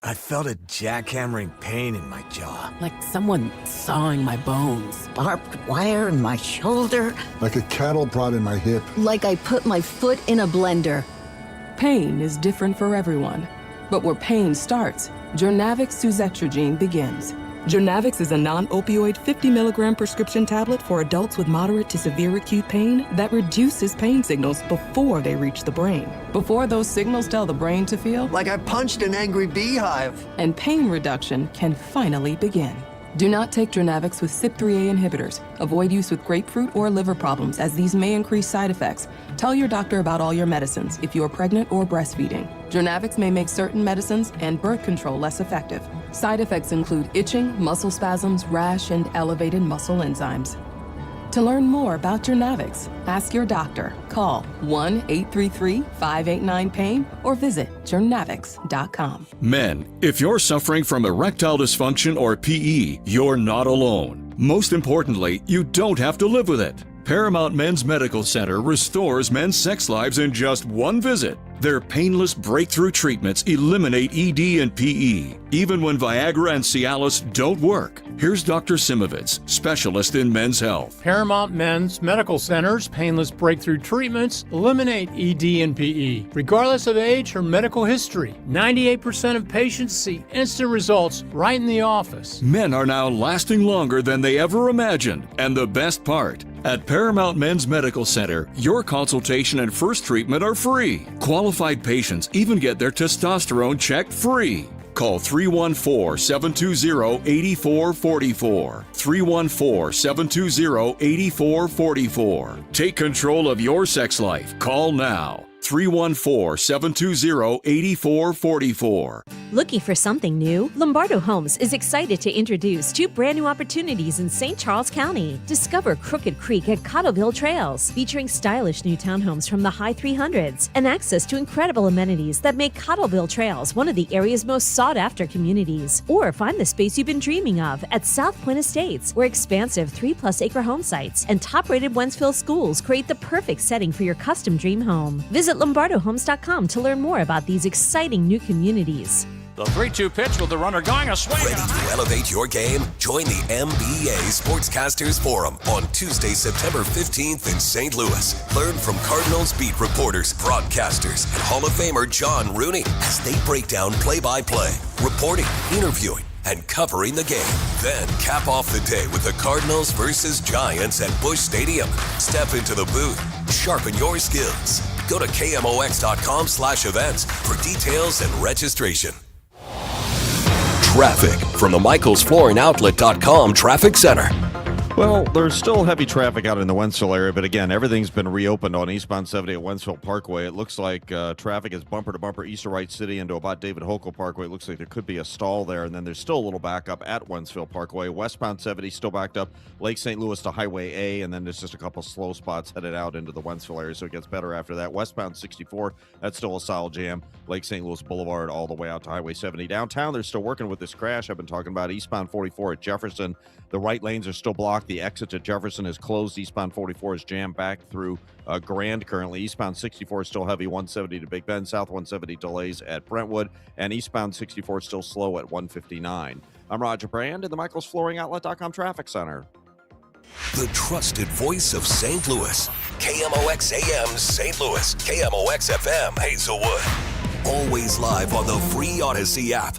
I felt a jackhammering pain in my jaw. Like someone sawing my bones. Barbed wire in my shoulder. Like a cattle prod in my hip. Like I put my foot in a blender. Pain is different for everyone. But where pain starts, Jurnavix suzetrigine begins. Jurnavix is a non-opioid 50-milligram prescription tablet for adults with moderate to severe acute pain that reduces pain signals before they reach the brain. Before those signals tell the brain to feel like I punched an angry beehive. And pain reduction can finally begin. Do not take Jurnavix with CYP3A inhibitors. Avoid use with grapefruit or liver problems, as these may increase side effects. Tell your doctor about all your medicines if you are pregnant or breastfeeding. Jurnavix may make certain medicines and birth control less effective. Side effects include itching, muscle spasms, rash, and elevated muscle enzymes. To learn more about Jurnavix, ask your doctor. Call 1-833-589-PAIN or visit Jurnavix.com. Men, if you're suffering from erectile dysfunction or PE, you're not alone. Most importantly, you don't have to live with it. Paramount Men's Medical Center restores men's sex lives in just one visit. Their painless breakthrough treatments eliminate ED and PE, even when Viagra and Cialis don't work. Here's Dr. Simovitz, specialist in men's health. Paramount Men's Medical Center's painless breakthrough treatments eliminate ED and PE, regardless of age or medical history. 98% of patients see instant results right in the office. Men are now lasting longer than they ever imagined. And the best part, at Paramount Men's Medical Center, your consultation and first treatment are free. Qualified patients even get their testosterone checked free. Call 314-720-8444. 314-720-8444. Take control of your sex life. Call now. 314-720-8444. Looking for something new? Lombardo Homes is excited to introduce 2 brand new opportunities in St. Charles County. Discover Crooked Creek at Cottleville Trails, featuring stylish new townhomes from the high 300s and access to incredible amenities that make Cottleville Trails one of the area's most sought-after communities. Or find the space you've been dreaming of at South Point Estates, where expansive 3+ acre home sites and top-rated Wentzville schools create the perfect setting for your custom dream home. Visit LombardoHomes.com to learn more about these exciting new communities. The 3-2 pitch with the runner going a swing. Ready to elevate your game? Join the MBA Sportscasters Forum on Tuesday, September 15th in St. Louis. Learn from Cardinals beat reporters, broadcasters, and Hall of Famer John Rooney as they break down play-by-play, reporting, interviewing, and covering the game. Then cap off the day with the Cardinals versus Giants at Busch Stadium. Step into the booth. Sharpen your skills. Go to KMOX.com/events for details and registration. Traffic from the MichaelsFlooringOutlet.com Traffic Center. Well, there's still heavy traffic out in the Wentzville area, but again, everything's been reopened on eastbound 70 at Wentzville Parkway. It looks like traffic is bumper to bumper east of Wright City into about David Hochul Parkway. It looks like there could be a stall there, and then there's still a little backup at Wentzville Parkway. Westbound 70 still backed up Lake St. Louis to Highway A, and then there's just a couple slow spots headed out into the Wentzville area, so it gets better after that. Westbound 64, that's still a solid jam. Lake St. Louis Boulevard all the way out to Highway 70. Downtown, they're still working with this crash I've been talking about. Eastbound 44 at Jefferson. The right lanes are still blocked. The exit to Jefferson is closed. Eastbound 44 is jammed back through Grand currently. Eastbound 64 is still heavy, 170 to Big Bend. South 170 delays at Brentwood. And eastbound 64 is still slow at 159. I'm Roger Brand in the MichaelsFlooringOutlet.com Traffic Center. The trusted voice of St. Louis. KMOX AM St. Louis. KMOX FM Hazelwood. Always live on the free Odyssey app.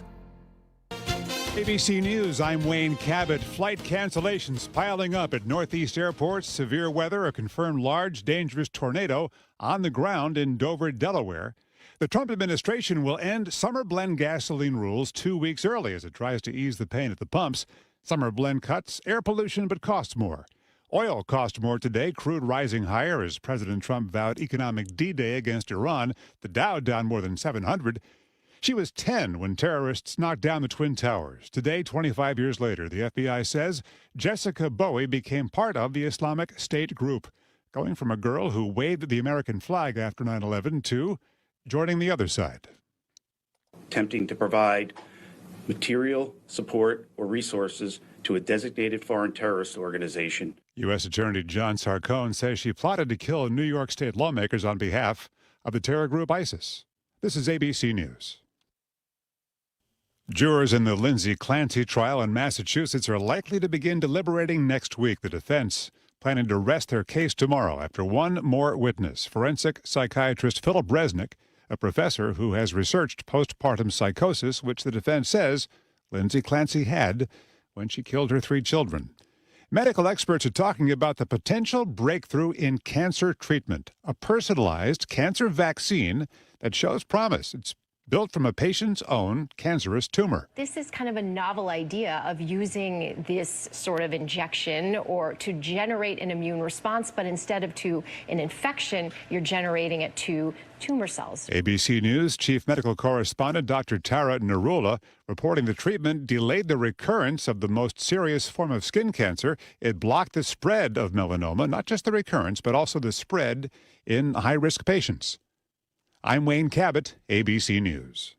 ABC News, I'm Wayne Cabot. Flight cancellations piling up at Northeast airports. Severe weather, a confirmed large, dangerous tornado on the ground in Dover, Delaware. The Trump administration will end summer blend gasoline rules 2 weeks early as it tries to ease the pain at the pumps. Summer blend cuts air pollution but costs more. Oil cost more today, crude rising higher as President Trump vowed economic D-Day against Iran. The Dow down more than 700. She was 10 when terrorists knocked down the Twin Towers. Today, 25 years later, the FBI says Jessica Bowie became part of the Islamic State group, going from a girl who waved the American flag after 9/11 to joining the other side. Attempting to provide material, support, or resources to a designated foreign terrorist organization. U.S. Attorney John Sarcone says she plotted to kill New York State lawmakers on behalf of the terror group ISIS. This is ABC News. Jurors in the Lindsay Clancy trial in Massachusetts are likely to begin deliberating next week. The defense planning to rest their case tomorrow after one more witness, forensic psychiatrist Philip Resnick, a professor who has researched postpartum psychosis, which the defense says Lindsay Clancy had when she killed her 3 children. Medical experts are talking about the potential breakthrough in cancer treatment, a personalized cancer vaccine that shows promise. It's built from a patient's own cancerous tumor. This is kind of a novel idea of using this sort of injection or to generate an immune response, but instead of to an infection, you're generating it to tumor cells. ABC News chief medical correspondent Dr. Tara Narula reporting the treatment delayed the recurrence of the most serious form of skin cancer. It blocked the spread of melanoma, not just the recurrence, but also the spread in high-risk patients. I'm Wayne Cabot, ABC News.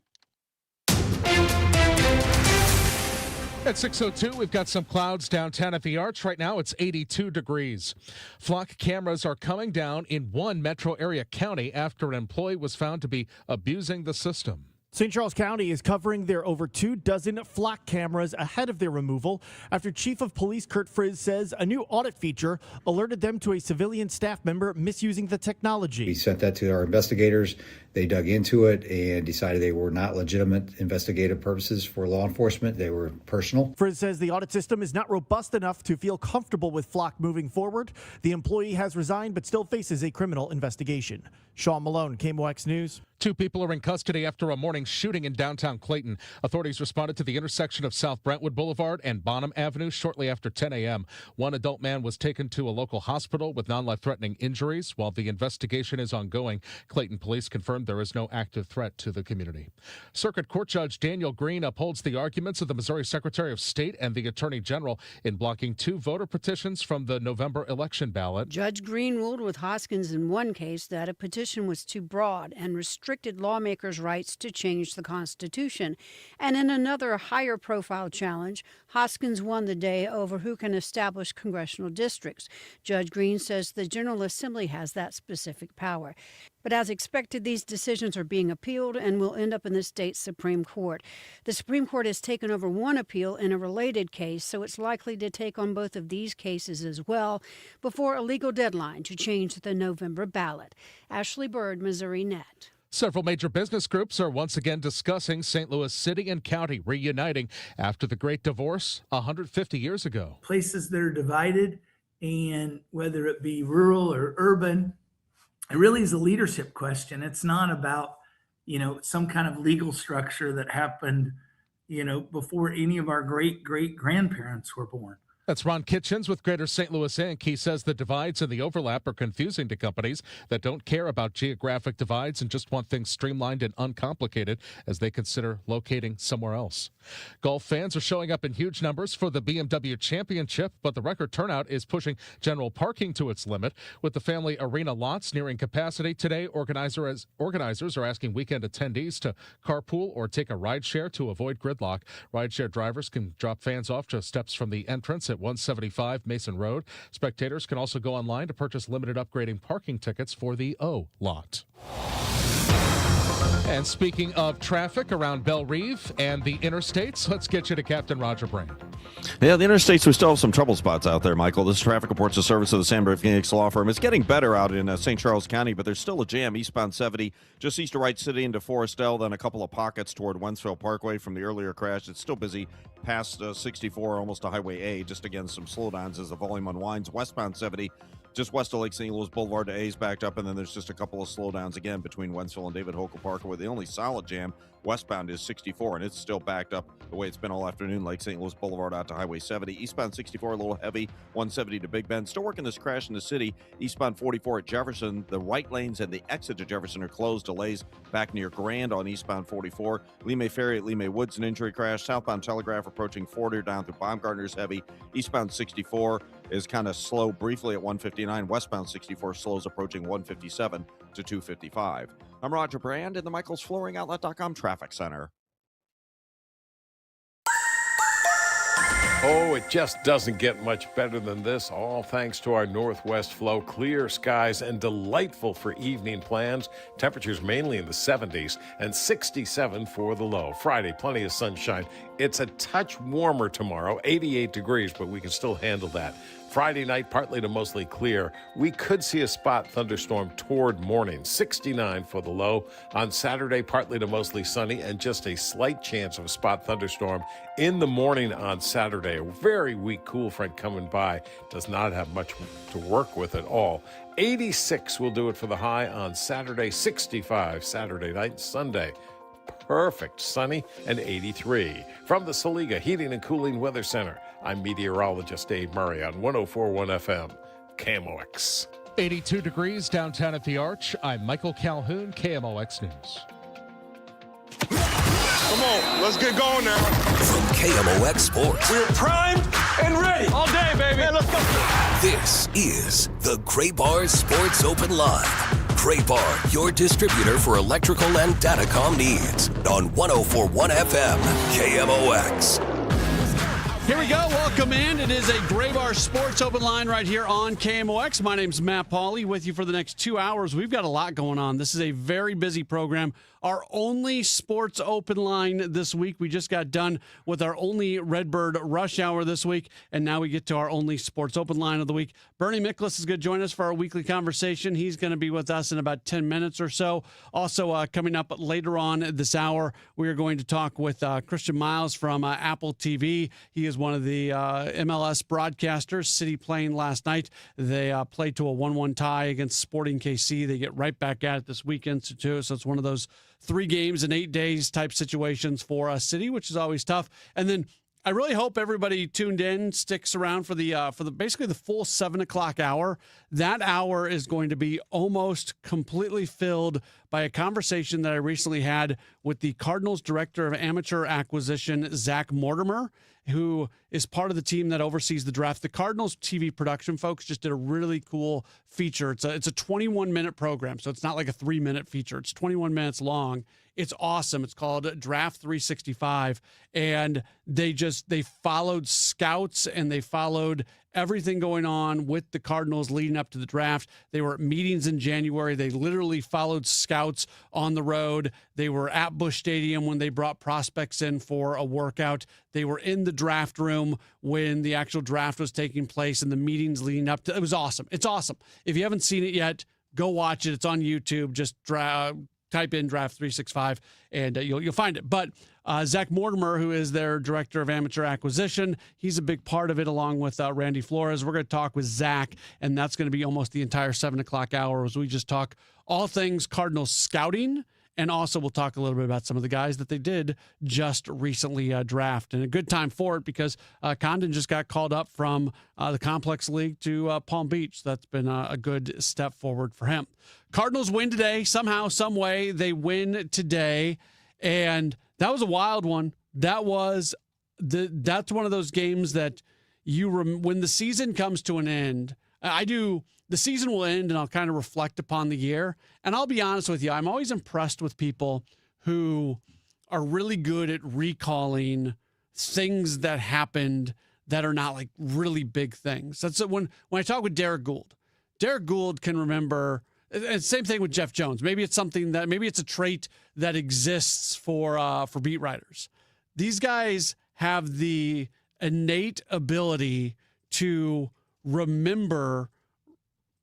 At 6:02, we've got some clouds downtown at the Arch. Right now, it's 82 degrees. Flock cameras are coming down in one metro area county after an employee was found to be abusing the system. St. Charles County is covering their over 24 flock cameras ahead of their removal after Chief of Police Kurt Frizz says a new audit feature alerted them to a civilian staff member misusing the technology. We sent that to our investigators. They dug into it and decided they were not legitimate investigative purposes for law enforcement. They were personal. Frizz says the audit system is not robust enough to feel comfortable with Flock moving forward. The employee has resigned but still faces a criminal investigation. Sean Malone, KMOX News. 2 people are in custody after a morning shooting in downtown Clayton. Authorities responded to the intersection of South Brentwood Boulevard and Bonham Avenue shortly after 10 a.m. One adult man was taken to a local hospital with non-life-threatening injuries. While the investigation is ongoing, Clayton police confirmed there is no active threat to the community. Circuit Court Judge Daniel Green upholds the arguments of the Missouri Secretary of State and the Attorney General in blocking 2 voter petitions from the November election ballot. Judge Green ruled with Hoskins in one case that a petition was too broad and restricted lawmakers' rights to change the Constitution. And in another higher profile challenge, Hoskins won the day over who can establish congressional districts. Judge Green says the General Assembly has that specific power. But as expected, these decisions are being appealed and will end up in the state Supreme Court. The Supreme Court has taken over one appeal in a related case, so it's likely to take on both of these cases as well before a legal deadline to change the November ballot. Ashley Bird, Missouri Net. Several major business groups are once again discussing St. Louis City and County reuniting after the Great Divorce 150 years ago. Places that are divided, and whether it be rural or urban, it really is a leadership question. It's not about, some kind of legal structure that happened, before any of our great-great-grandparents were born. That's Ron Kitchens with Greater St. Louis Inc. He says the divides and the overlap are confusing to companies that don't care about geographic divides and just want things streamlined and uncomplicated as they consider locating somewhere else. Golf fans are showing up in huge numbers for the BMW Championship, but the record turnout is pushing general parking to its limit. With the family arena lots nearing capacity today, organizers are asking weekend attendees to carpool or take a rideshare to avoid gridlock. Rideshare drivers can drop fans off just steps from the entrance at 175 Mason Road. Spectators can also go online to purchase limited upgrading parking tickets for the O lot. And speaking of traffic around Belle Reve and the interstates, let's get you to Captain Roger Brand. Yeah, the interstates, we still have some trouble spots out there, Michael. This traffic reports the service of the Sandberg Phoenix Law Firm. It's getting better out in St. Charles County, but there's still a jam eastbound 70, just east of Wright City into Forestville, then a couple of pockets toward Wentzville Parkway from the earlier crash. It's still busy past 64, almost to Highway A. Just again, some slowdowns as the volume unwinds. Westbound 70, just west of Lake St. Louis Boulevard to A is backed up, and then there's just a couple of slowdowns again between Wentzville and David Hokel Parkway. The only solid jam westbound is 64, and it's still backed up the way it's been all afternoon, Lake St. Louis Boulevard out to Highway 70. Eastbound 64, a little heavy, 170 to Big Bend. Still working this crash in the city. Eastbound 44 at Jefferson. The right lanes and the exit to Jefferson are closed. Delays back near Grand on eastbound 44. Lemay Ferry at Lemay Woods, an injury crash. Southbound Telegraph approaching Forder down through Baumgartner's heavy. Eastbound 64 is kind of slow briefly at 159. Westbound 64 slows approaching 157 to 255. I'm Roger Brand in the MichaelsFlooringOutlet.com Traffic Center. Oh, it just doesn't get much better than this, all thanks to our northwest flow. Clear skies and delightful for evening plans. Temperatures mainly in the 70s and 67 for the low. Friday, plenty of sunshine. It's a touch warmer tomorrow, 88 degrees, but we can still handle that. Friday night, partly to mostly clear. We could see a spot thunderstorm toward morning, 69 for the low. On Saturday, partly to mostly sunny and just a slight chance of a spot thunderstorm in the morning on Saturday. A very weak cool front coming by. Does not have much to work with at all. 86 will do it for the high on Saturday, 65 Saturday night, Sunday. Perfect, sunny, and 83. From the Saliga Heating and Cooling Weather Center, I'm meteorologist Dave Murray on 104.1 FM, KMOX. 82 degrees downtown at the Arch. I'm Michael Calhoun, KMOX News. Come on, let's get going now. From KMOX Sports. We're primed and ready. All day, baby. Man, let's go. This is the Gray Bar Sports Open Line. Gray Bar, your distributor for electrical and datacom needs. On 104.1 FM, KMOX. Here we go. Welcome in. It is a Gray Bar Sports Open Line right here on KMOX. My name's Matt Pauley with you for the next 2 hours. We've got a lot going on. This is a very busy program. Our only sports open line this week. We just got done with our only Redbird Rush Hour this week, and now we get to our only sports open line of the week. Bernie Miklasz is going to join us for our weekly conversation. He's going to be with us in about 10 minutes or so. Also, coming up later on this hour, we are going to talk with Christian Miles from Apple TV. He is one of the MLS broadcasters. City playing last night. They played to a 1-1 tie against Sporting KC. They get right back at it this weekend, too. So it's one of those 3 games in 8 days type situations for City, which is always tough. And then I really hope everybody tuned in, sticks around for the basically the full 7 o'clock hour. That hour is going to be almost completely filled by a conversation that I recently had with the Cardinals director of amateur acquisition, Zach Mortimer, who is part of the team that oversees the draft. The Cardinals TV production folks just did a really cool feature. It's a 21-minute program, so it's not like a 3-minute feature. It's 21 minutes long. It's awesome. It's called Draft 365, and they followed scouts and they followed everything going on with the Cardinals leading up to the draft. They were at meetings in January. They literally followed scouts on the road. They were at Busch Stadium when they brought prospects in for a workout. They were in the draft room when the actual draft was taking place and the meetings leading up to it. Was awesome. It's awesome. If you haven't seen it yet, go watch it. It's on YouTube. Just type in Draft 365 and you'll find it. But Zach Mortimer, who is their director of amateur acquisition, he's a big part of it along with Randy Flores. We're going to talk with Zach, and that's going to be almost the entire 7 o'clock hour as we just talk all things Cardinals scouting. And also we'll talk a little bit about some of the guys that they did just recently draft. And a good time for it because Condon just got called up from the Complex League to Palm Beach. That's been a good step forward for him. Cardinals win today. Somehow, some way, they win today. And that was a wild one. That's one of those games that when the season comes to an end, the season will end and I'll kind of reflect upon the year. And I'll be honest with you, I'm always impressed with people who are really good at recalling things that happened that are not like really big things. That's when I talk with Derek Gould. Derek Gould can remember And same thing with Jeff Jones. Maybe it's a trait that exists for beat writers. These guys have the innate ability to remember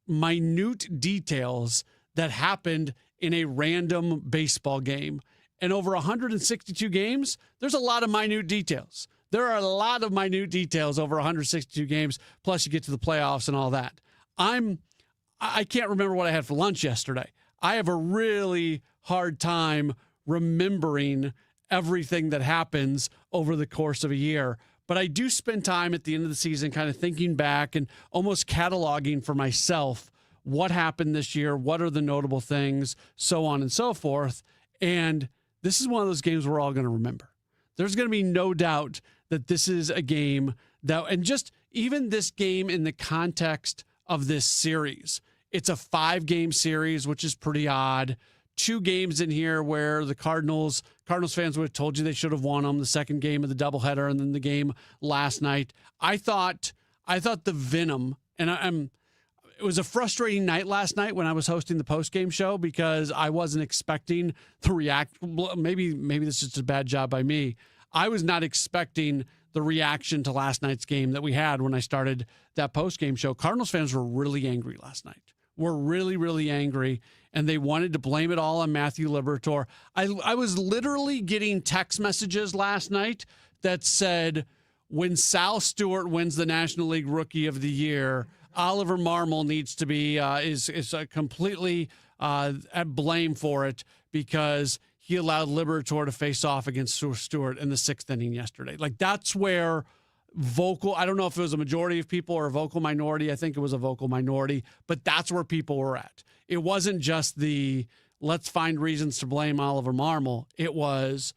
minute details that happened in a random baseball game. And over 162 games, there's a lot of minute details. There are a lot of minute details over 162 games, plus you get to the playoffs and all that. I can't remember what I had for lunch yesterday. I have a really hard time remembering everything that happens over the course of a year. But I do spend time at the end of the season kind of thinking back and almost cataloging for myself what happened this year, what are the notable things, so on and so forth. And this is one of those games we're all going to remember. There's going to be no doubt that this is a game that, and just even this game in the context of this series, it's a 5-game series, which is pretty odd. 2 games in here where the Cardinals fans would have told you they should have won them. The second game of the doubleheader and then the game last night. I thought the venom, and it was a frustrating night last night when I was hosting the post-game show because I wasn't expecting the reaction. Maybe this is just a bad job by me. I was not expecting the reaction to last night's game that we had when I started that post-game show. Cardinals fans were really angry last night. Were really, really angry, and they wanted to blame it all on Matthew Liberatore. I was literally getting text messages last night that said, when Sal Stewart wins the National League Rookie of the Year, Oliver Marmol needs to be is completely at blame for it because he allowed Liberatore to face off against Stewart in the 6th inning yesterday. Like, that's where I don't know if it was a majority of people or a vocal minority. I think it was a vocal minority, but that's where people were at. It wasn't just let's find reasons to blame Oliver Marmol. It was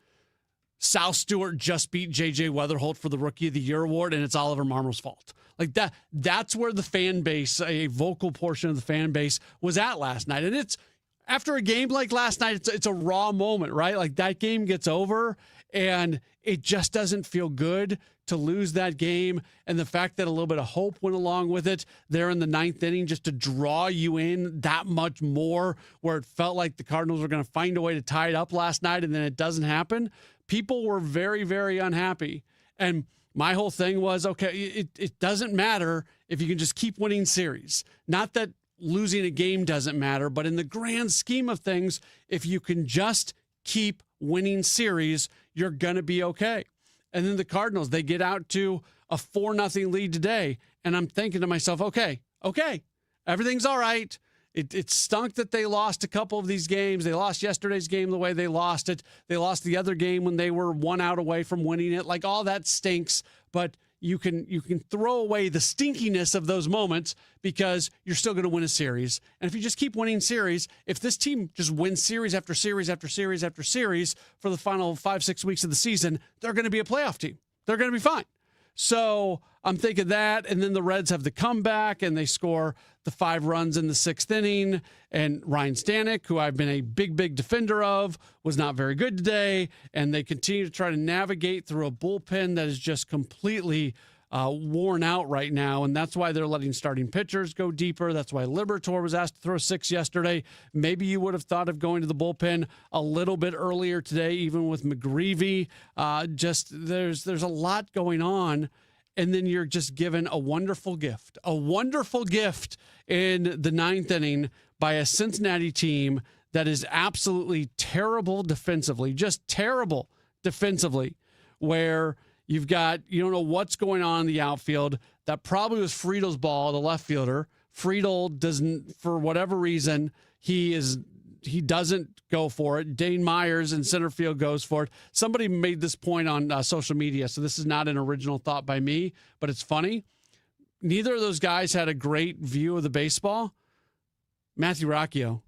Sal Stewart just beat J.J. Weatherholt for the Rookie of the Year award, and it's Oliver Marmol's fault. Like that's where the fan base, a vocal portion of the fan base, was at last night. And it's after a game like last night, it's a raw moment, right? Like, that game gets over, and it just doesn't feel good to lose that game. And the fact that a little bit of hope went along with it there in the 9th inning just to draw you in that much more, where it felt like the Cardinals were going to find a way to tie it up last night, and then it doesn't happen. People were very, very unhappy. And my whole thing was, okay, it doesn't matter if you can just keep winning series. Not that losing a game doesn't matter, but in the grand scheme of things, if you can just keep winning series, you're going to be okay. And then the Cardinals, they get out to a 4-0 lead today. And I'm thinking to myself, okay, everything's all right. It stunk that they lost a couple of these games. They lost yesterday's game the way they lost it. They lost the other game when they were 1 out away from winning it. Like, all that stinks, but you can throw away the stinkiness of those moments because you're still going to win a series. And if you just keep winning series, if this team just wins series after series after series after series for the final 5-6 weeks of the season, they're going to be a playoff team. They're going to be fine. So I'm thinking that, and then the Reds have the comeback, and they score the 5 runs in the 6th inning, and Ryan Stanek, who I've been a big, big defender of, was not very good today, and they continue to try to navigate through a bullpen that is just completely worn out right now, and that's why they're letting starting pitchers go deeper. That's why Liberatore was asked to throw 6 yesterday. Maybe you would have thought of going to the bullpen a little bit earlier today, even with McGreevy. There's a lot going on, and then you're just given a wonderful gift in the 9th inning by a Cincinnati team that is absolutely terrible defensively, just terrible defensively, where you don't know what's going on in the outfield. That probably was Friedel's ball, the left fielder. Friedel doesn't, for whatever reason, he doesn't go for it. Dane Myers in center field goes for it. Somebody made this point on social media, so this is not an original thought by me, but it's funny. Neither of those guys had a great view of the baseball. Matthew Rocchio,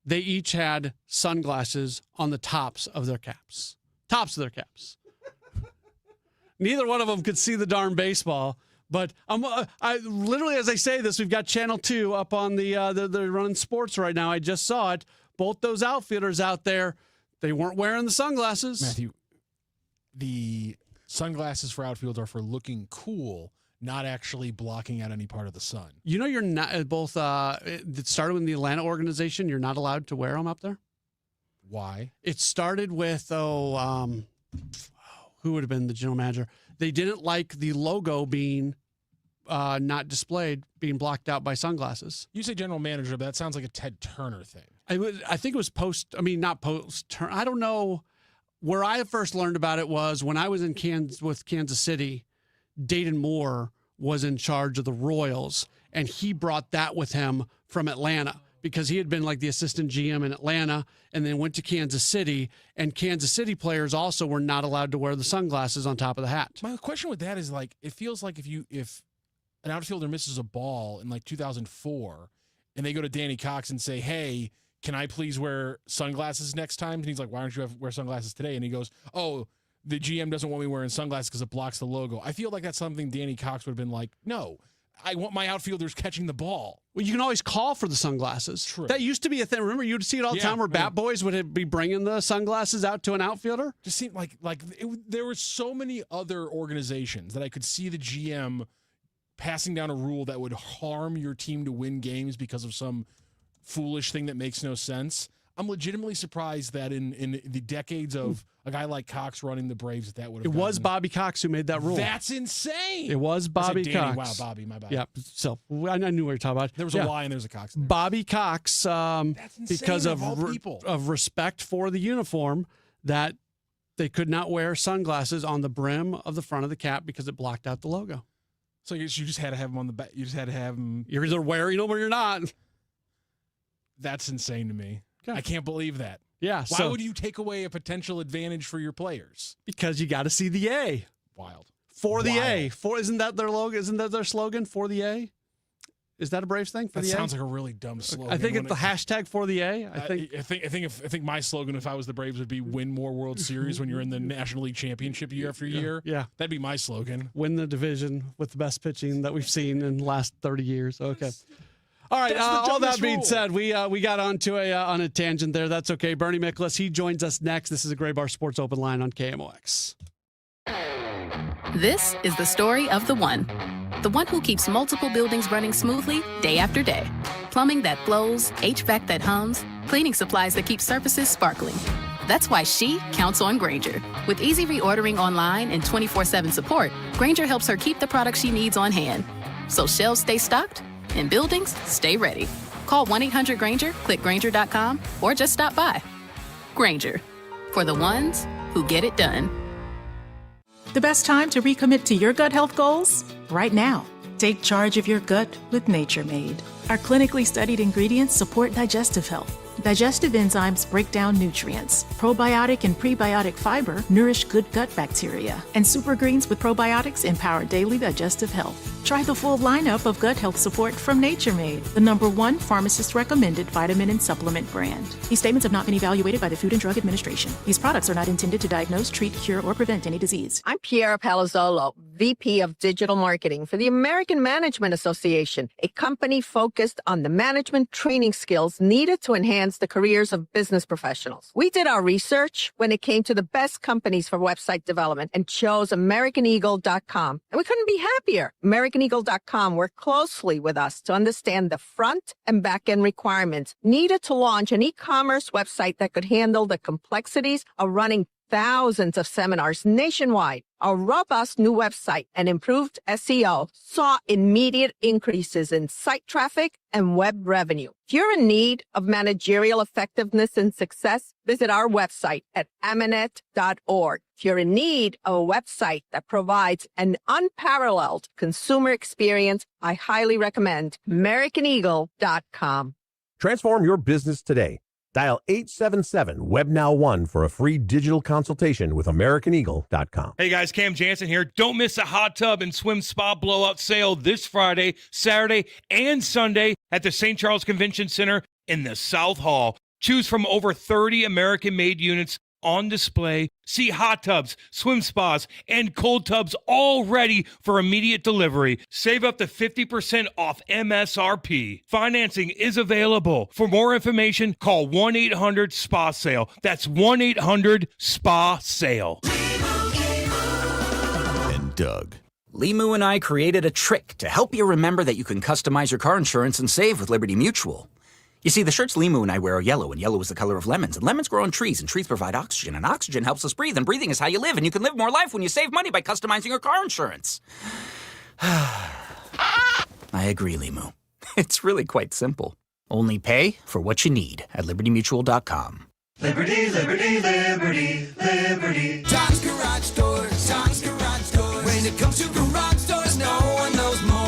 they each had sunglasses on the tops of their caps. Neither one of them could see the darn baseball. But I literally, as I say this, we've got Channel 2 up on they're running sports right now. I just saw it. Both those outfielders out there, they weren't wearing the sunglasses. Matthew, the sunglasses for outfield are for looking cool, not actually blocking out any part of the sun. You know, you're not both. It started in the Atlanta organization. You're not allowed to wear them up there. Why? It started with who would have been the general manager? They didn't like the logo being not displayed, being blocked out by sunglasses. You say general manager, but that sounds like a Ted Turner thing. I think it was not post. I don't know. Where I first learned about it was when I was in Kansas City. Dayton Moore was in charge of the Royals, and he brought that with him from Atlanta because he had been like the assistant GM in Atlanta and then went to Kansas City, and Kansas City players also were not allowed to wear the sunglasses on top of the hat. My question with that is, like, it feels like if an outfielder misses a ball in like 2004 and they go to Danny Cox and say, hey, can I please wear sunglasses next time? And he's like, why don't you wear sunglasses today? And he goes, oh, the GM doesn't want me wearing sunglasses because it blocks the logo. I feel like that's something Danny Cox would have been like, no, I want my outfielders catching the ball. Well, you can always call for the sunglasses. True. That used to be a thing. Remember, you'd see it all the time where bat boys would be bringing the sunglasses out to an outfielder? Just seemed there were so many other organizations that I could see the GM passing down a rule that would harm your team to win games because of some foolish thing that makes no sense. I'm legitimately surprised that in the decades of a guy like Cox running the Braves, that would have. It was Bobby Cox who made that rule. That's insane. It was Bobby Cox. Wow, Bobby, my bad. Yeah, so I knew what you were talking about. There was a Y and there's a Cox there. Bobby Cox, because of respect for the uniform, that they could not wear sunglasses on the brim of the front of the cap because it blocked out the logo. So you just had to have them on the back. You just had to have them. You're either wearing them or you're not. That's insane to me. Okay. I can't believe that. Yeah. Why would you take away a potential advantage for your players? Because you got to see the A. Wild. For the A. Isn't that their logo? Isn't that their slogan? For the A? Is that a Braves thing? For that the sounds A? like a really dumb slogan. I think it's the hashtag for the A. I think my slogan, if I was the Braves, would be win more World Series when you're in the National League Championship year after year. Yeah. That'd be my slogan. Win the division with the best pitching that we've seen in the last 30 years. Okay. All right. All that being said, we got onto on a tangent there. That's okay. Bernie Miklasz, he joins us next. This is a Gray Bar Sports Open Line on KMOX. This is the story of the one who keeps multiple buildings running smoothly day after day. Plumbing that flows, HVAC that hums, cleaning supplies that keep surfaces sparkling. That's why she counts on Grainger. With easy reordering online and 24/7 support, Grainger helps her keep the products she needs on hand. So shelves stay stocked and buildings stay ready. Call 1-800-GRAINGER, click Grainger.com, or just stop by. Grainger, for the ones who get it done. The best time to recommit to your gut health goals? Right now. Take charge of your gut with Nature Made. Our clinically studied ingredients support digestive health. Digestive enzymes break down nutrients. Probiotic and prebiotic fiber nourish good gut bacteria. And super greens with probiotics empower daily digestive health. Try the full lineup of gut health support from Nature Made, the #1 pharmacist-recommended vitamin and supplement brand. These statements have not been evaluated by the Food and Drug Administration. These products are not intended to diagnose, treat, cure, or prevent any disease. I'm Piera Palazzolo, VP of Digital Marketing for the American Management Association, a company focused on the management training skills needed to enhance the careers of business professionals. We did our research when it came to the best companies for website development and chose AmericanEagle.com. And we couldn't be happier. AmericanEagle.com worked closely with us to understand the front and back end requirements needed to launch an e-commerce website that could handle the complexities of running thousands of seminars nationwide. Our robust new website and improved SEO saw immediate increases in site traffic and web revenue. If you're in need of managerial effectiveness and success, visit our website at amanet.org. If you're in need of a website that provides an unparalleled consumer experience, I highly recommend AmericanEagle.com. Transform your business today. Dial 877-WebNow1 for a free digital consultation with AmericanEagle.com. Hey guys, Cam Jansen here. Don't miss a hot tub and swim spa blowout sale this Friday, Saturday, and Sunday at the St. Charles Convention Center in the South Hall. Choose from over 30 American-made units on display. See hot tubs, swim spas, and cold tubs all ready for immediate delivery. Save up to 50% off MSRP. Financing is available. For more information, call 1-800-SPA-SALE. That's 1-800-SPA-SALE. And Doug. Limu and I created a trick to help you remember that you can customize your car insurance and save with Liberty Mutual. You see, the shirts Limu and I wear are yellow, and yellow is the color of lemons, and lemons grow on trees, and trees provide oxygen, and oxygen helps us breathe, and breathing is how you live, and you can live more life when you save money by customizing your car insurance. I agree, Limu. It's really quite simple. Only pay for what you need at libertymutual.com. Liberty, liberty, liberty, liberty. Tom's Garage Doors, Tom's Garage Doors. When it comes to garage doors, no one knows more.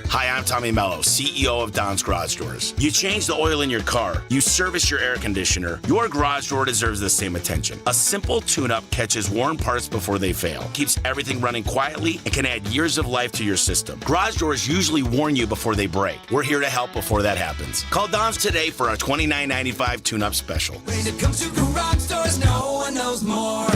Hi, I'm Tommy Mello, CEO of Don's Garage Doors. You change the oil in your car, you service your air conditioner, your garage door deserves the same attention. A simple tune-up catches worn parts before they fail, keeps everything running quietly, and can add years of life to your system. Garage doors usually warn you before they break. We're here to help before that happens. Call Don's today for our $29.95 tune-up special. When it comes to garage doors, no one knows more.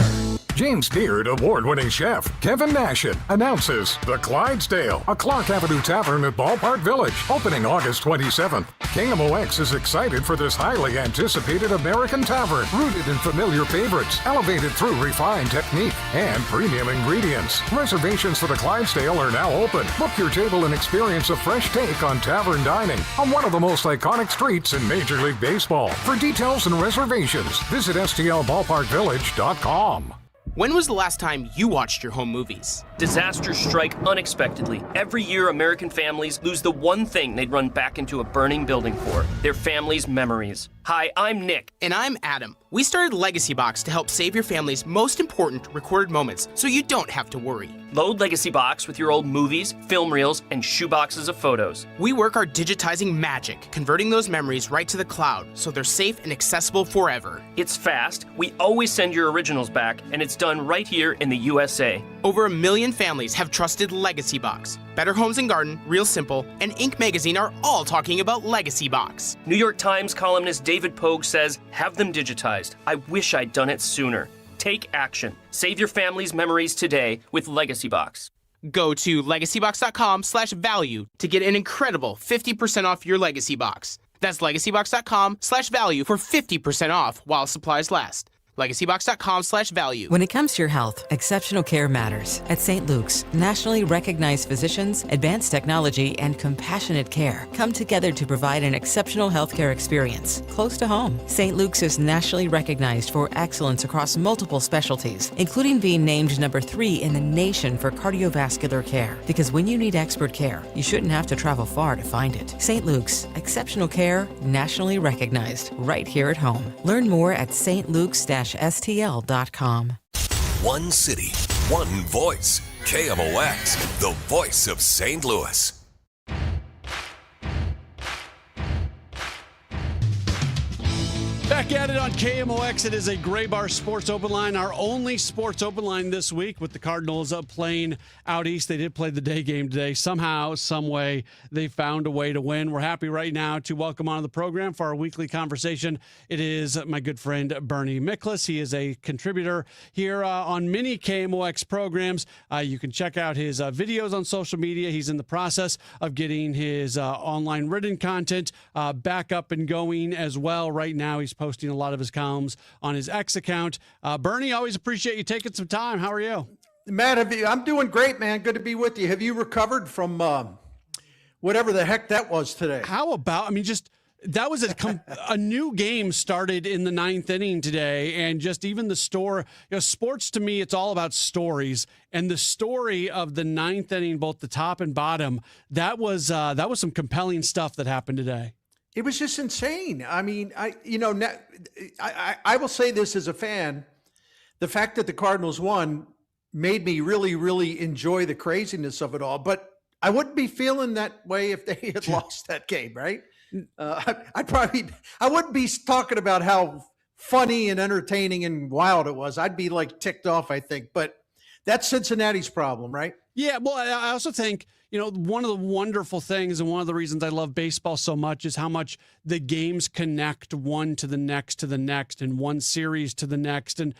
James Beard award-winning chef Kevin Nashin announces The Clydesdale, a Clark Avenue Tavern at Ballpark Village, opening August 27th. KMOX is excited for this highly anticipated American tavern, rooted in familiar favorites, elevated through refined technique and premium ingredients. Reservations for The Clydesdale are now open. Book your table and experience a fresh take on tavern dining on one of the most iconic streets in Major League Baseball. For details and reservations, visit stlballparkvillage.com. When was the last time you watched your home movies? Disasters strike unexpectedly. Every year, American families lose the one thing they'd run back into a burning building for, their family's memories. Hi, I'm Nick. And I'm Adam. We started Legacy Box to help save your family's most important recorded moments so you don't have to worry. Load Legacy Box with your old movies, film reels, and shoeboxes of photos. We work our digitizing magic, converting those memories right to the cloud so they're safe and accessible forever. It's fast, we always send your originals back, and it's done right here in the USA. Over 1 million families have trusted Legacy Box. Better Homes and Garden, Real Simple, and Inc. magazine are all talking about Legacy Box. New York Times columnist David Pogue says, have them digitized. I wish I'd done it sooner. Take action. Save your family's memories today with Legacy Box. Go to legacybox.com/value to get an incredible 50% off your Legacy Box. That's legacybox.com/value for 50% off while supplies last. LegacyBox.com/value. When it comes to your health, exceptional care matters. At St. Luke's, nationally recognized physicians, advanced technology, and compassionate care come together to provide an exceptional healthcare experience close to home. St. Luke's is nationally recognized for excellence across multiple specialties, including being named number 3 in the nation for cardiovascular care. Because when you need expert care, you shouldn't have to travel far to find it. St. Luke's, exceptional care, nationally recognized, right here at home. Learn more at stluke's-stl.com. One city, one voice. KMOX, the voice of St. Louis. Back at it on KMOX. It is a Gray Bar Sports Open Line, our only sports open line this week with the Cardinals playing out east. They did play the day game today. Somehow, some way, they found a way to win. We're happy right now to welcome on the program for our weekly conversation. It is my good friend Bernie Miklasz. He is a contributor here on many KMOX programs. You can check out his videos on social media. He's in the process of getting his online written content back up and going as well. Right now, he's posting a lot of his columns on his X account. Bernie, always appreciate you taking some time. How are you? Matt, I'm doing great, man. Good to be with you. Have you recovered from whatever the heck that was today? How about, that was a new game started in the 9th inning today, and just even the sports to me, it's all about stories, and the story of the 9th inning, both the top and bottom, that was some compelling stuff that happened today. It was just insane. I will say this as a fan, the fact that the Cardinals won made me really, really enjoy the craziness of it all. But I wouldn't be feeling that way if they had lost that game, right? I wouldn't be talking about how funny and entertaining and wild it was. I'd be like ticked off, I think. But that's Cincinnati's problem, right? Yeah, well, I also think, one of the wonderful things and one of the reasons I love baseball so much is how much the games connect one to the next and one series to the next. And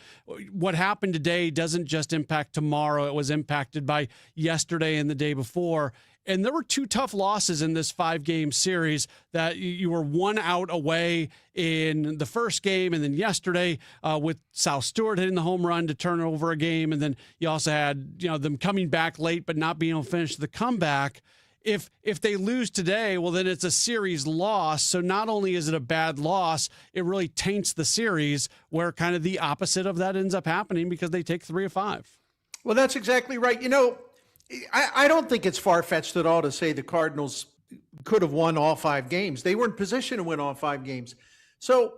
what happened today doesn't just impact tomorrow. It was impacted by yesterday and the day before. And there were 2 tough losses in this 5-game series that you were 1 out away in the first game. And then yesterday with South Stewart hitting the home run to turn over a game. And then you also had, them coming back late, but not being able to finish the comeback. If they lose today, well, then it's a series loss. So not only is it a bad loss, it really taints the series, where kind of the opposite of that ends up happening because they take 3 of 5. Well, that's exactly right. I don't think it's far-fetched at all to say the Cardinals could have won all 5 games. They were in position to win all 5 games. So,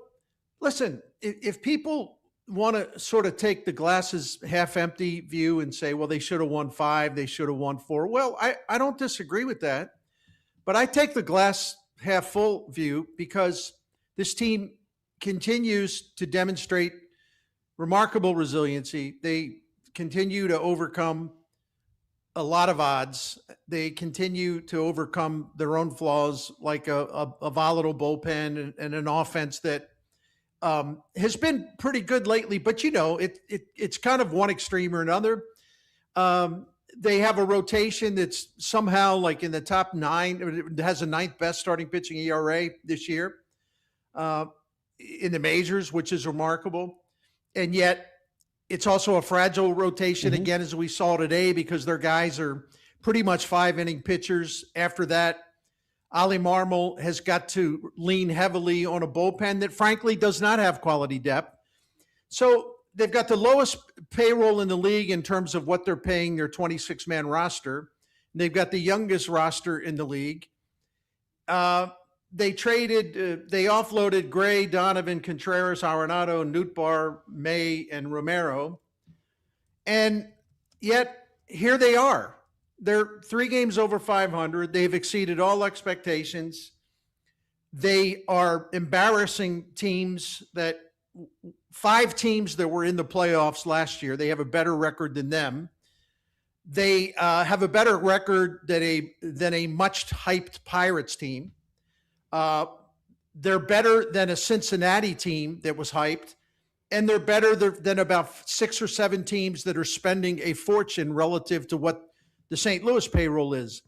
listen, if people want to sort of take the glasses half empty view and say, well, they should have won 5, they should have won 4. Well, I don't disagree with that. But I take the glass half full view because this team continues to demonstrate remarkable resiliency. They continue to overcome a lot of odds. They continue to overcome their own flaws, like a volatile bullpen and an offense that has been pretty good lately. But it's kind of one extreme or another. They have a rotation that's somehow like in the top 9. It has the 9th best starting pitching ERA this year in the majors, which is remarkable. And yet, it's also a fragile rotation, again, as we saw today, because their guys are pretty much 5-inning pitchers. After that, Ali Marmol has got to lean heavily on a bullpen that, frankly, does not have quality depth. So they've got the lowest payroll in the league in terms of what they're paying their 26-man roster. They've got the youngest roster in the league. They offloaded Gray, Donovan, Contreras, Arenado, Nootbaar, May, and Romero. And yet, here they are. They're 3 games over 500. They've exceeded all expectations. They are embarrassing teams 5 teams that were in the playoffs last year. They have a better record than them. They have a better record than a much-hyped Pirates team. They're better than a Cincinnati team that was hyped, and they're better than about 6 or 7 teams that are spending a fortune relative to what the St. Louis payroll is.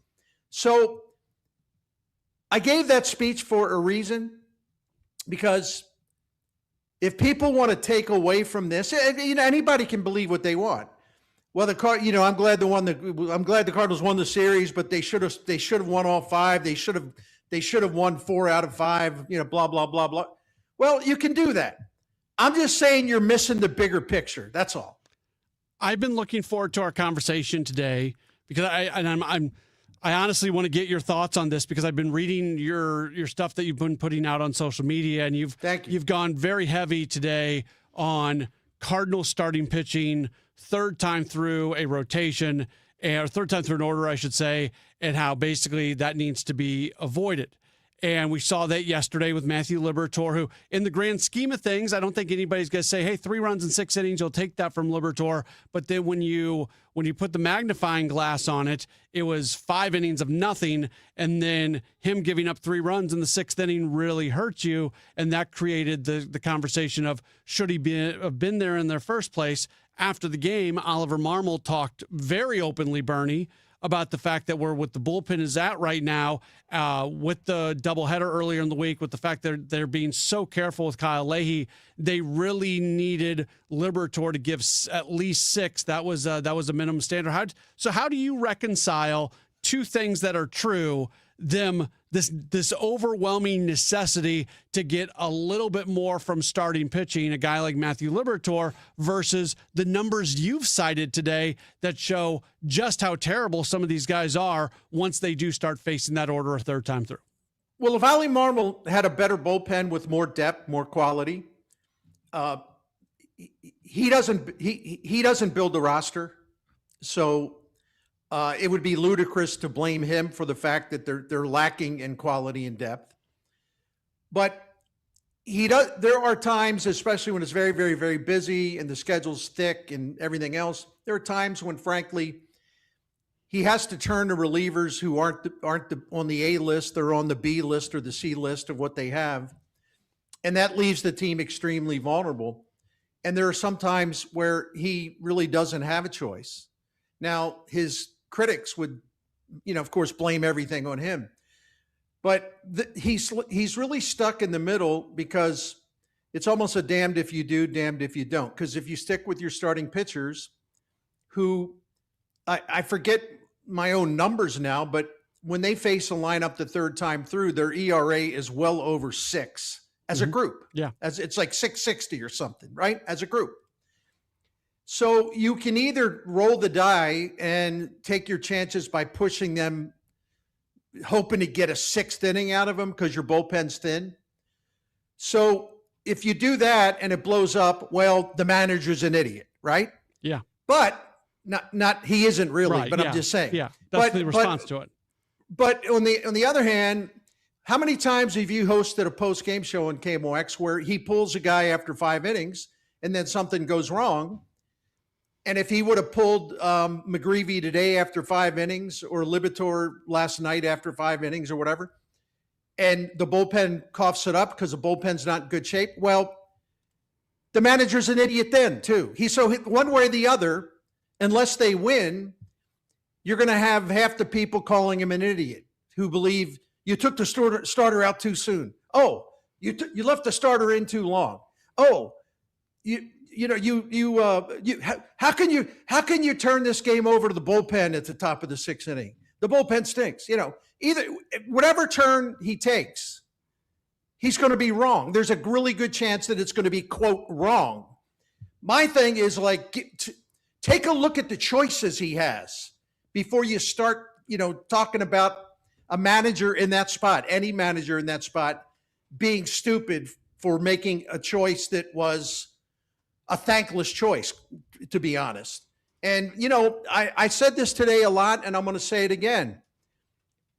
So I gave that speech for a reason, because if people want to take away from this, anybody can believe what they want. Well, I'm glad the Cardinals won the series, but they should have won all 5. They should have won 4 out of 5, blah, blah, blah, blah. Well, you can do that. I'm just saying you're missing the bigger picture. That's all. I've been looking forward to our conversation today because I honestly want to get your thoughts on this, because I've been reading your stuff that you've been putting out on social media, and you've gone very heavy today on Cardinals starting pitching, third time through a rotation, or third time through an order, I should say, and how basically that needs to be avoided. And we saw that yesterday with Matthew Liberatore, who, in the grand scheme of things, I don't think anybody's going to say, hey, 3 runs in 6 innings, you'll take that from Liberatore. But then when you put the magnifying glass on it, it was 5 innings of nothing. And then him giving up 3 runs in the 6th inning really hurt you. And that created the conversation of, should he have been there in their first place? After the game, Oliver Marmol talked very openly, Bernie, about the fact that where what the bullpen is at right now, with the doubleheader earlier in the week, with the fact that they're being so careful with Kyle Leahy, they really needed Liberatore to give at least 6. That was a minimum standard. How do you reconcile 2 things that are true? This overwhelming necessity to get a little bit more from starting pitching, a guy like Matthew Liberatore, versus the numbers you've cited today that show just how terrible some of these guys are once they do start facing that order a third time through. Well, if Ali Marmol had a better bullpen with more depth, more quality, he doesn't build the roster. So it would be ludicrous to blame him for the fact that they're lacking in quality and depth. But there are times, especially when it's very, very, very busy and the schedule's thick and everything else, there are times when, frankly, he has to turn to relievers who aren't on the A list, they're on the B list or the C list of what they have. And that leaves the team extremely vulnerable. And there are some times where he really doesn't have a choice. Now, his critics would of course, blame everything on him. But he's really stuck in the middle because it's almost a damned if you do, damned if you don't. Because if you stick with your starting pitchers, who I forget my own numbers now, but when they face a lineup the third time through, their ERA is well over 6 as a group. Yeah. As it's like 660 or something, right? As a group. So you can either roll the die and take your chances by pushing them, hoping to get a 6th inning out of them because your bullpen's thin. So if you do that and it blows up, well, the manager's an idiot, right? Yeah. But not he isn't really, Right, but yeah. I'm just saying. Yeah, that's the response to it. But on the other hand, how many times have you hosted a post-game show on KMOX where he pulls a guy after 5 innings and then something goes wrong? And if he would have pulled McGreevy today after 5 innings or Libator last night after 5 innings or whatever, and the bullpen coughs it up because the bullpen's not in good shape, well, the manager's an idiot then too. So one way or the other, unless they win, you're going to have half the people calling him an idiot who believe you took the starter out too soon. Oh, you left the starter in too long. Oh, how can you turn this game over to the bullpen at the top of the 6th inning? The bullpen stinks. Either whatever turn he takes, he's going to be wrong. There's a really good chance that it's going to be, quote, wrong. My thing is take a look at the choices he has before you start, talking about a manager in that spot, any manager in that spot being stupid for making a choice that was a thankless choice, to be honest. And, I said this today a lot, and I'm going to say it again.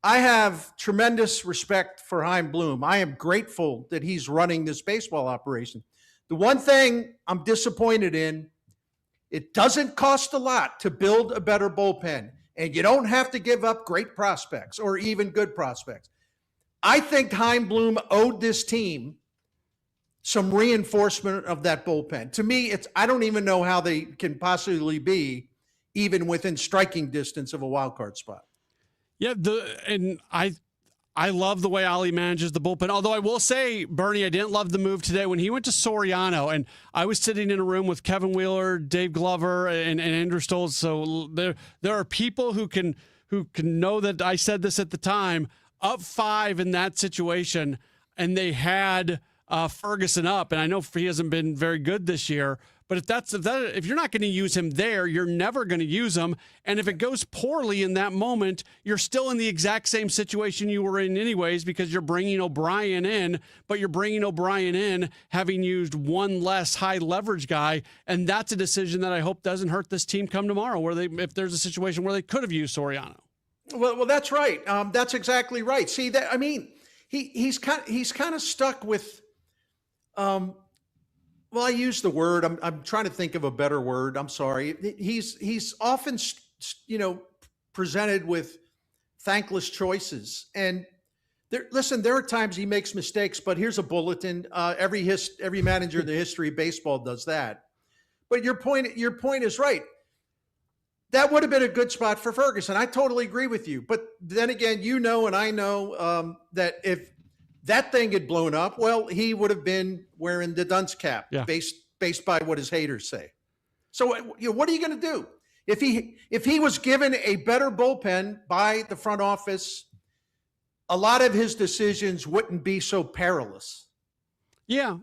I have tremendous respect for Chaim Bloom. I am grateful that he's running this baseball operation. The one thing I'm disappointed in, it doesn't cost a lot to build a better bullpen, and you don't have to give up great prospects or even good prospects. I think Chaim Bloom owed this team some reinforcement of that bullpen. To me, I don't even know how they can possibly be even within striking distance of a wild card spot. Yeah, and I love the way Ollie manages the bullpen. Although I will say, Bernie, I didn't love the move today when he went to Soriano, and I was sitting in a room with Kevin Wheeler, Dave Glover, and Andrew Stoltz. So there are people who can know that I said this at the time. Up 5 in that situation, and they had Ferguson up, and I know he hasn't been very good this year. But if you're not going to use him there, you're never going to use him. And if it goes poorly in that moment, you're still in the exact same situation you were in anyways, because you're bringing O'Brien in, but you're bringing O'Brien in having used one less high leverage guy. And that's a decision that I hope doesn't hurt this team come tomorrow, if there's a situation where they could have used Soriano. Well, that's right. That's exactly right. See that? I mean, he's kind of stuck with. Well, I use the word. I'm trying to think of a better word. I'm sorry. He's often, presented with thankless choices. And there are times he makes mistakes. But here's a bulletin. Every manager in the history of baseball does that. But your point is right. That would have been a good spot for Ferguson. I totally agree with you. But then again, and I know that if that thing had blown up, well, he would have been wearing the dunce cap, based by what his haters say. So, what are you going to do if he was given a better bullpen by the front office? A lot of his decisions wouldn't be so perilous. Yeah,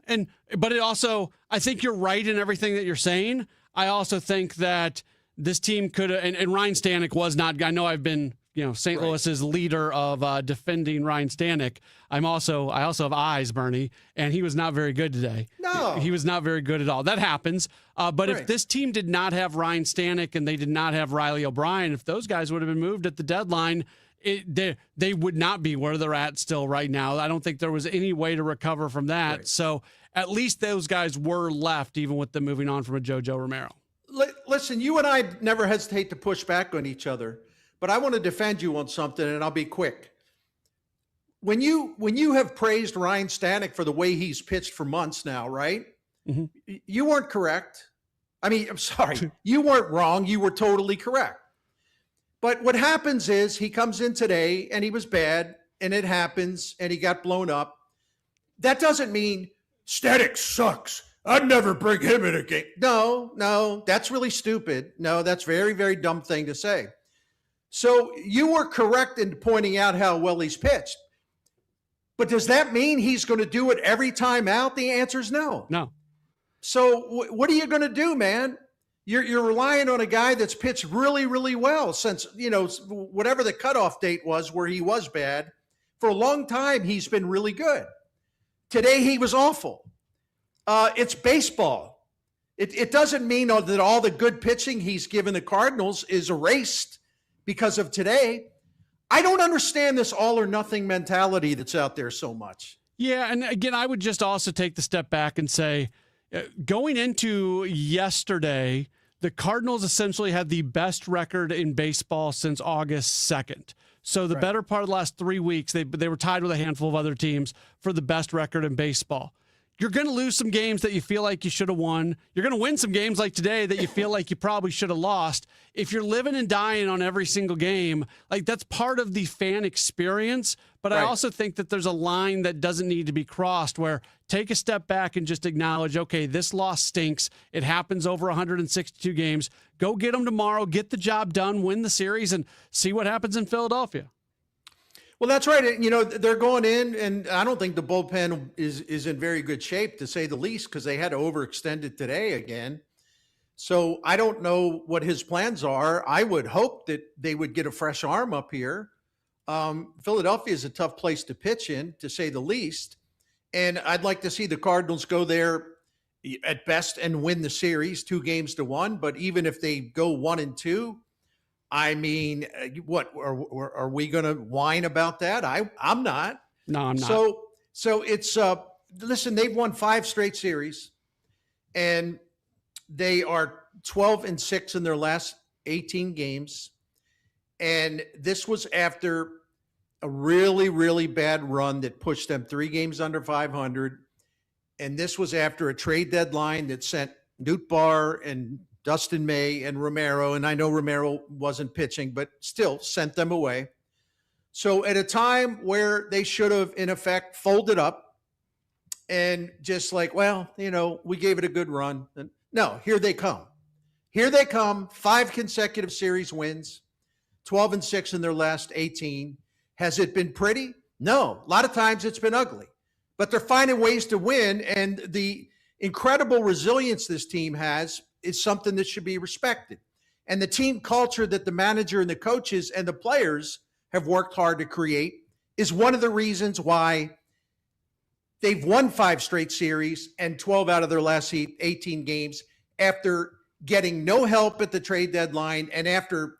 but it also, I think you're right in everything that you're saying. I also think that this team could have, and Ryan Stanek was not. I know I've been. St. Louis's leader of defending Ryan Stanek. I also have eyes, Bernie, and he was not very good today. No. He was not very good at all. That happens. But if this team did not have Ryan Stanek and they did not have Riley O'Brien, if those guys would have been moved at the deadline, they would not be where they're at still right now. I don't think there was any way to recover from that. Right. So at least those guys were left, even with them moving on from a JoJo Romero. Listen, you and I never hesitate to push back on each other. But I want to defend you on something, and I'll be quick. When you have praised Ryan Stanek for the way he's pitched for months now, right? Mm-hmm. You weren't correct. I mean, I'm sorry. You weren't wrong. You were totally correct. But what happens is he comes in today and he was bad, and it happens, and he got blown up. That doesn't mean Static sucks. I'd never bring him in a game. No, that's really stupid. No, that's very, very dumb thing to say. So you were correct in pointing out how well he's pitched. But does that mean he's going to do it every time out? The answer is no. No. So what are you going to do, man? You're relying on a guy that's pitched really, really well since, whatever the cutoff date was where he was bad. For a long time, he's been really good. Today, he was awful. It's baseball. It doesn't mean that all the good pitching he's given the Cardinals is erased because of today. I don't understand this all or nothing mentality that's out there so much. Yeah, and again, I would just also take the step back and say, going into yesterday, the Cardinals essentially had the best record in baseball since August 2nd. So the better part of the last 3 weeks, they were tied with a handful of other teams for the best record in baseball. You're going to lose some games that you feel like you should have won. You're going to win some games like today that you feel like you probably should have lost. If you're living and dying on every single game, like that's part of the fan experience. But I also think that there's a line that doesn't need to be crossed where take a step back and just acknowledge, okay, this loss stinks. It happens over 162 games. Go get them tomorrow, get the job done, win the series, and see what happens in Philadelphia. Well, that's right. They're going in, and I don't think the bullpen is in very good shape, to say the least, because they had to overextend it today again. So I don't know what his plans are. I would hope that they would get a fresh arm up here. Philadelphia is a tough place to pitch in, to say the least. And I'd like to see the Cardinals go there at best and win the series 2-1. But even if they go 1-2, I mean, what are we going to whine about that? I'm not. No, I'm not. So it's listen. They've won 5 straight series, and they are 12-6 in their last 18 games. And this was after a really, really bad run that pushed them 3 games under 500. And this was after a trade deadline that sent Nootbaar and Dustin May and Romero, and I know Romero wasn't pitching, but still sent them away. So at a time where they should have, in effect, folded up and just like, well, we gave it a good run. And no, here they come. Here they come, 5 consecutive series wins, 12-6 in their last 18. Has it been pretty? No. A lot of times it's been ugly. But they're finding ways to win, and the incredible resilience this team has is something that should be respected. And the team culture that the manager and the coaches and the players have worked hard to create is one of the reasons why they've won 5 straight series and 12 out of their last 18 games after getting no help at the trade deadline and after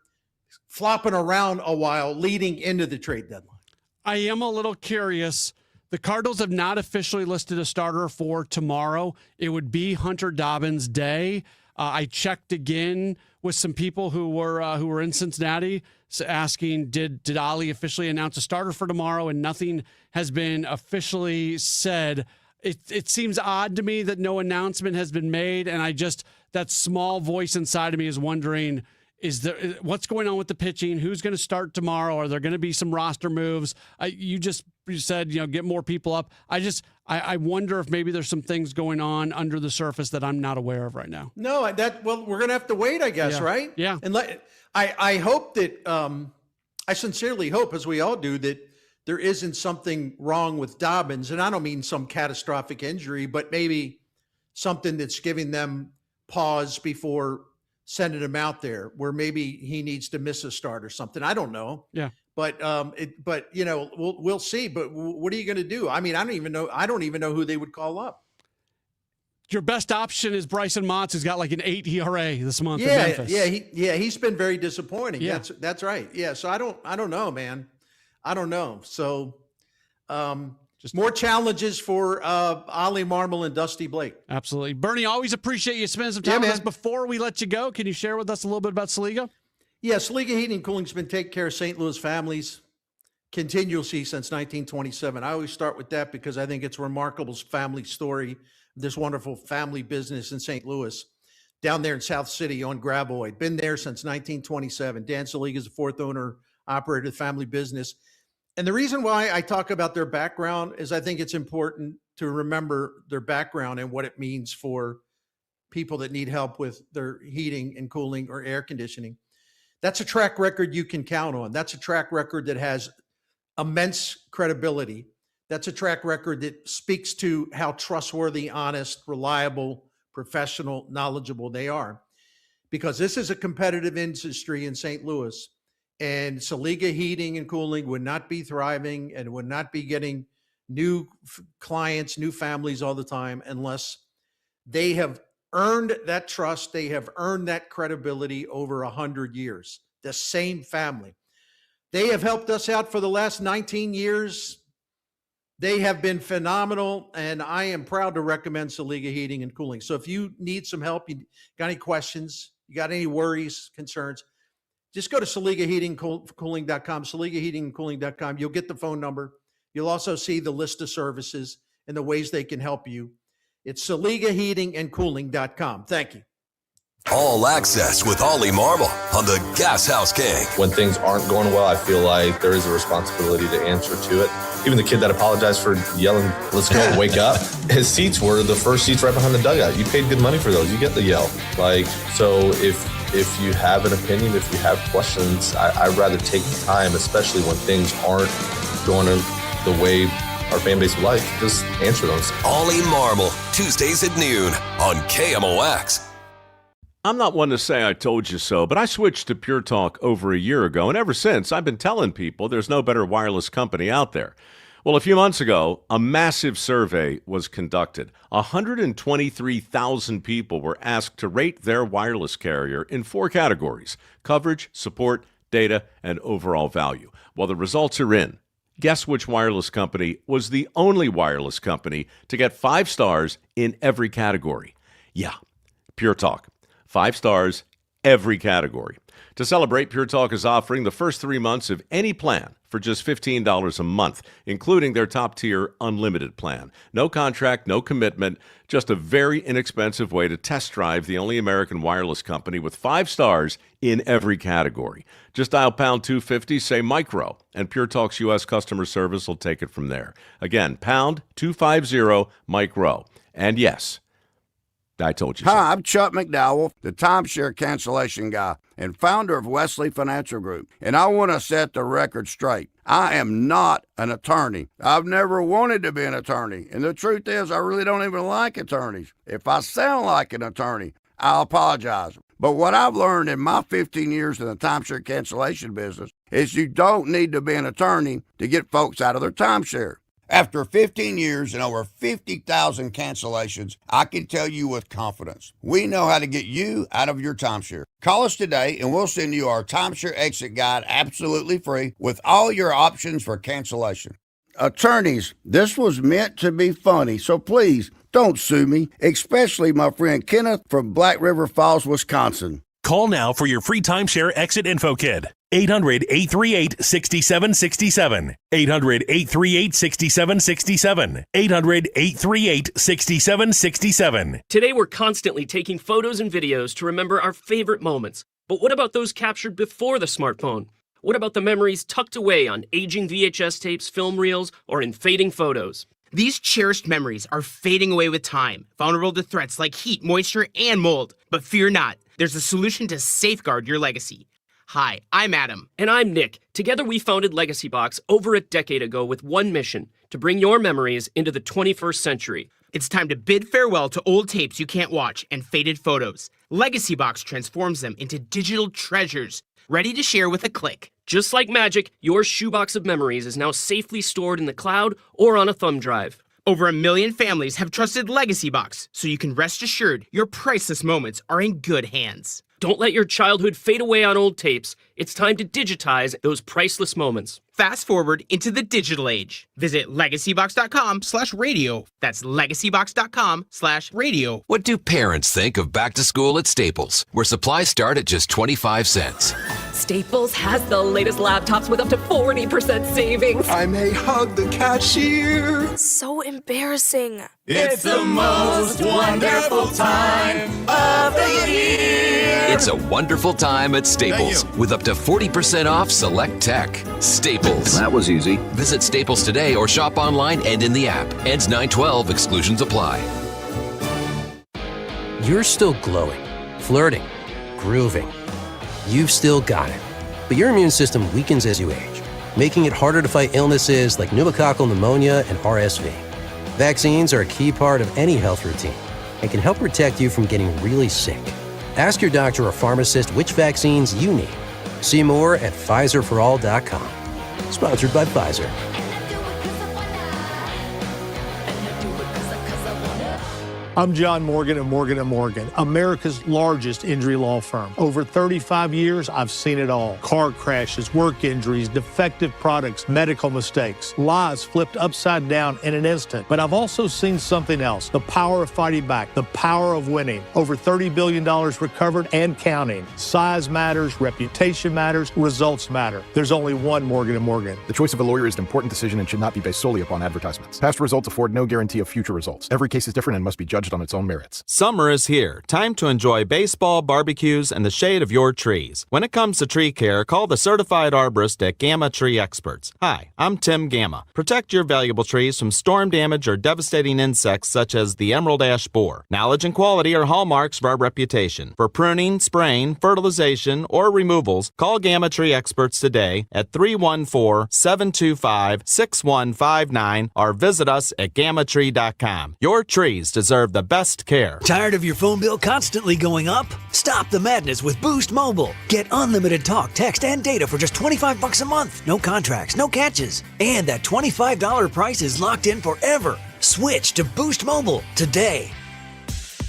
flopping around a while leading into the trade deadline. I am a little curious. The Cardinals have not officially listed a starter for tomorrow. It would be Hunter Dobbins' day. I checked again with some people who were in Cincinnati asking, did Ali officially announce a starter for tomorrow? And nothing has been officially said. It seems odd to me that no announcement has been made. And that small voice inside of me is wondering, what's going on with the pitching? Who's going to start tomorrow? Are there going to be some roster moves? You said, get more people up. I wonder if maybe there's some things going on under the surface that I'm not aware of right now. No, we're going to have to wait, I guess, right? Yeah. And I hope that, I sincerely hope, as we all do, that there isn't something wrong with Dobbins. And I don't mean some catastrophic injury, but maybe something that's giving them pause before sending him out there, where maybe he needs to miss a start or something. I don't know. Yeah. But we'll see. But what are you going to do? I mean, I don't even know who they would call up. Your best option is Bryson Motts, who's got like an 8 ERA this month in Yeah, Memphis. he's been very disappointing. Yeah. That's right. Yeah, so I don't know, man. I don't know. So just more challenges for Ali Marmol and Dusty Blake. Absolutely. Bernie, always appreciate you spending some time with us. Before we let you go, can you share with us a little bit about Saliga? Yeah, Saliga Heating and Cooling has been taking care of St. Louis families continuously since 1927. I always start with that because I think it's a remarkable family story, this wonderful family business in St. Louis. down there in South City on Gravois. Been there since 1927. Dan Saliga is the fourth owner, operator of the family business. And the reason why I talk about their background is I think it's important to remember their background and what it means for people that need help with their heating and cooling or air conditioning. That's a track record you can count on. That's a track record that has immense credibility. That's a track record that speaks to how trustworthy, honest, reliable, professional, knowledgeable they are. Because this is a competitive industry in St. Louis, and Saliga Heating and Cooling would not be thriving and would not be getting new clients, new families all the time unless they have earned that trust. They have earned that credibility over 100 years. The same family. They have helped us out for the last 19 years. They have been phenomenal, and I am proud to recommend Saliga Heating and Cooling. So if you need some help, you got any questions, you got any worries, concerns, just go to SaligaHeatingCooling.com, SaligaHeatingCooling.com. You'll get the phone number. You'll also see the list of services and the ways they can help you. It's SaligaHeatingandCooling.com. Thank you. All Access with Ollie Marble on the Gas House Gang. When things aren't going well, I feel like there is a responsibility to answer to it. Even the kid that apologized for yelling, "Let's go, wake up." His seats were the first seats right behind the dugout. You paid good money for those. You get the yell. So if you have an opinion, if you have questions, I'd rather take the time, especially when things aren't going the way our fan base would like, just answer those. Ollie Marble, Tuesdays at noon on KMOX. I'm not one to say I told you so, but I switched to Pure Talk over a year ago, and ever since, I've been telling people there's no better wireless company out there. Well, a few months ago, a massive survey was conducted. 123,000 people were asked to rate their wireless carrier in 4 categories: coverage, support, data, and overall value. Well, the results are in. Guess which wireless company was the only wireless company to get 5 stars in every category? Yeah, Pure Talk. 5 stars, every category. To celebrate, Pure Talk is offering the first 3 months of any plan for just $15 a month, including their top-tier unlimited plan. No contract, no commitment, just a very inexpensive way to test drive the only American wireless company with 5 stars in every category. Just dial pound 250, say micro, and Pure Talk's U.S. customer service will take it from there. Again, pound 250 micro. And yes, I told you so. Hi, I'm Chuck McDowell, the timeshare cancellation guy and founder of Wesley Financial Group. And I want to set the record straight. I am not an attorney. I've never wanted to be an attorney. And the truth is, I really don't even like attorneys. If I sound like an attorney, I'll apologize. But what I've learned in my 15 years in the timeshare cancellation business is you don't need to be an attorney to get folks out of their timeshare. After 15 years and over 50,000 cancellations, I can tell you with confidence, we know how to get you out of your timeshare. Call us today and we'll send you our timeshare exit guide absolutely free with all your options for cancellation. Attorneys, this was meant to be funny, so please don't sue me, especially my friend Kenneth from Black River Falls, Wisconsin. Call now for your free timeshare exit info kit. 800-838-6767. 800-838-6767. 800-838-6767. Today we're constantly taking photos and videos to remember our favorite moments. But what about those captured before the smartphone? What about the memories tucked away on aging VHS tapes, film reels, or in fading photos? These cherished memories are fading away with time, vulnerable to threats like heat, moisture, and mold. But fear not, there's a solution to safeguard your legacy. Hi, I'm Adam. And I'm Nick. Together we founded Legacy Box over a decade ago with one mission: to bring your memories into the 21st century. It's time to bid farewell to old tapes you can't watch and faded photos. Legacy Box transforms them into digital treasures, ready to share with a click. Just like magic, your shoebox of memories is now safely stored in the cloud or on a thumb drive. Over 1 million families have trusted Legacy Box, so you can rest assured your priceless moments are in good hands. Don't let your childhood fade away on old tapes. It's time to digitize those priceless moments. Fast forward into the digital age. Visit legacybox.com/radio. That's legacybox.com/radio. What do parents think of back to school at Staples, where supplies start at just 25 cents? Staples has the latest laptops with up to 40% savings. I may hug the cashier. So embarrassing. It's the most wonderful time of the year. It's a wonderful time at Staples with up to 40% off select tech. Staples. That was easy. Visit Staples today or shop online and in the app. Ends 9/12. Exclusions apply. You're still glowing, flirting, grooving. You've still got it. But your immune system weakens as you age, making it harder to fight illnesses like pneumococcal pneumonia and RSV. Vaccines are a key part of any health routine and can help protect you from getting really sick. Ask your doctor or pharmacist which vaccines you need. See more at PfizerForAll.com. Sponsored by Pfizer. I'm John Morgan of Morgan & Morgan, America's largest injury law firm. Over 35 years, I've seen it all. Car crashes, work injuries, defective products, medical mistakes, lives flipped upside down in an instant. But I've also seen something else, the power of fighting back, the power of winning. Over $30 billion recovered and counting. Size matters, reputation matters, results matter. There's only one Morgan & Morgan. The choice of a lawyer is an important decision and should not be based solely upon advertisements. Past results afford no guarantee of future results. Every case is different and must be judged on its own merits. Summer is here. Time to enjoy baseball, barbecues, and the shade of your trees. When it comes to tree care, call the certified arborist at Gamma Tree Experts. Hi, I'm Tim Gamma. Protect your valuable trees from storm damage or devastating insects such as the emerald ash borer. Knowledge and quality are hallmarks of our reputation. For pruning, spraying, fertilization, or removals, call Gamma Tree Experts today at 314-725-6159 or visit us at gammatree.com. Your trees deserve the best care. Tired of your phone bill constantly going up? Stop the madness with Boost Mobile. Get unlimited talk, text, and data for just $25 a month. No contracts, no catches. And that $25 price is locked in forever. Switch to Boost Mobile today.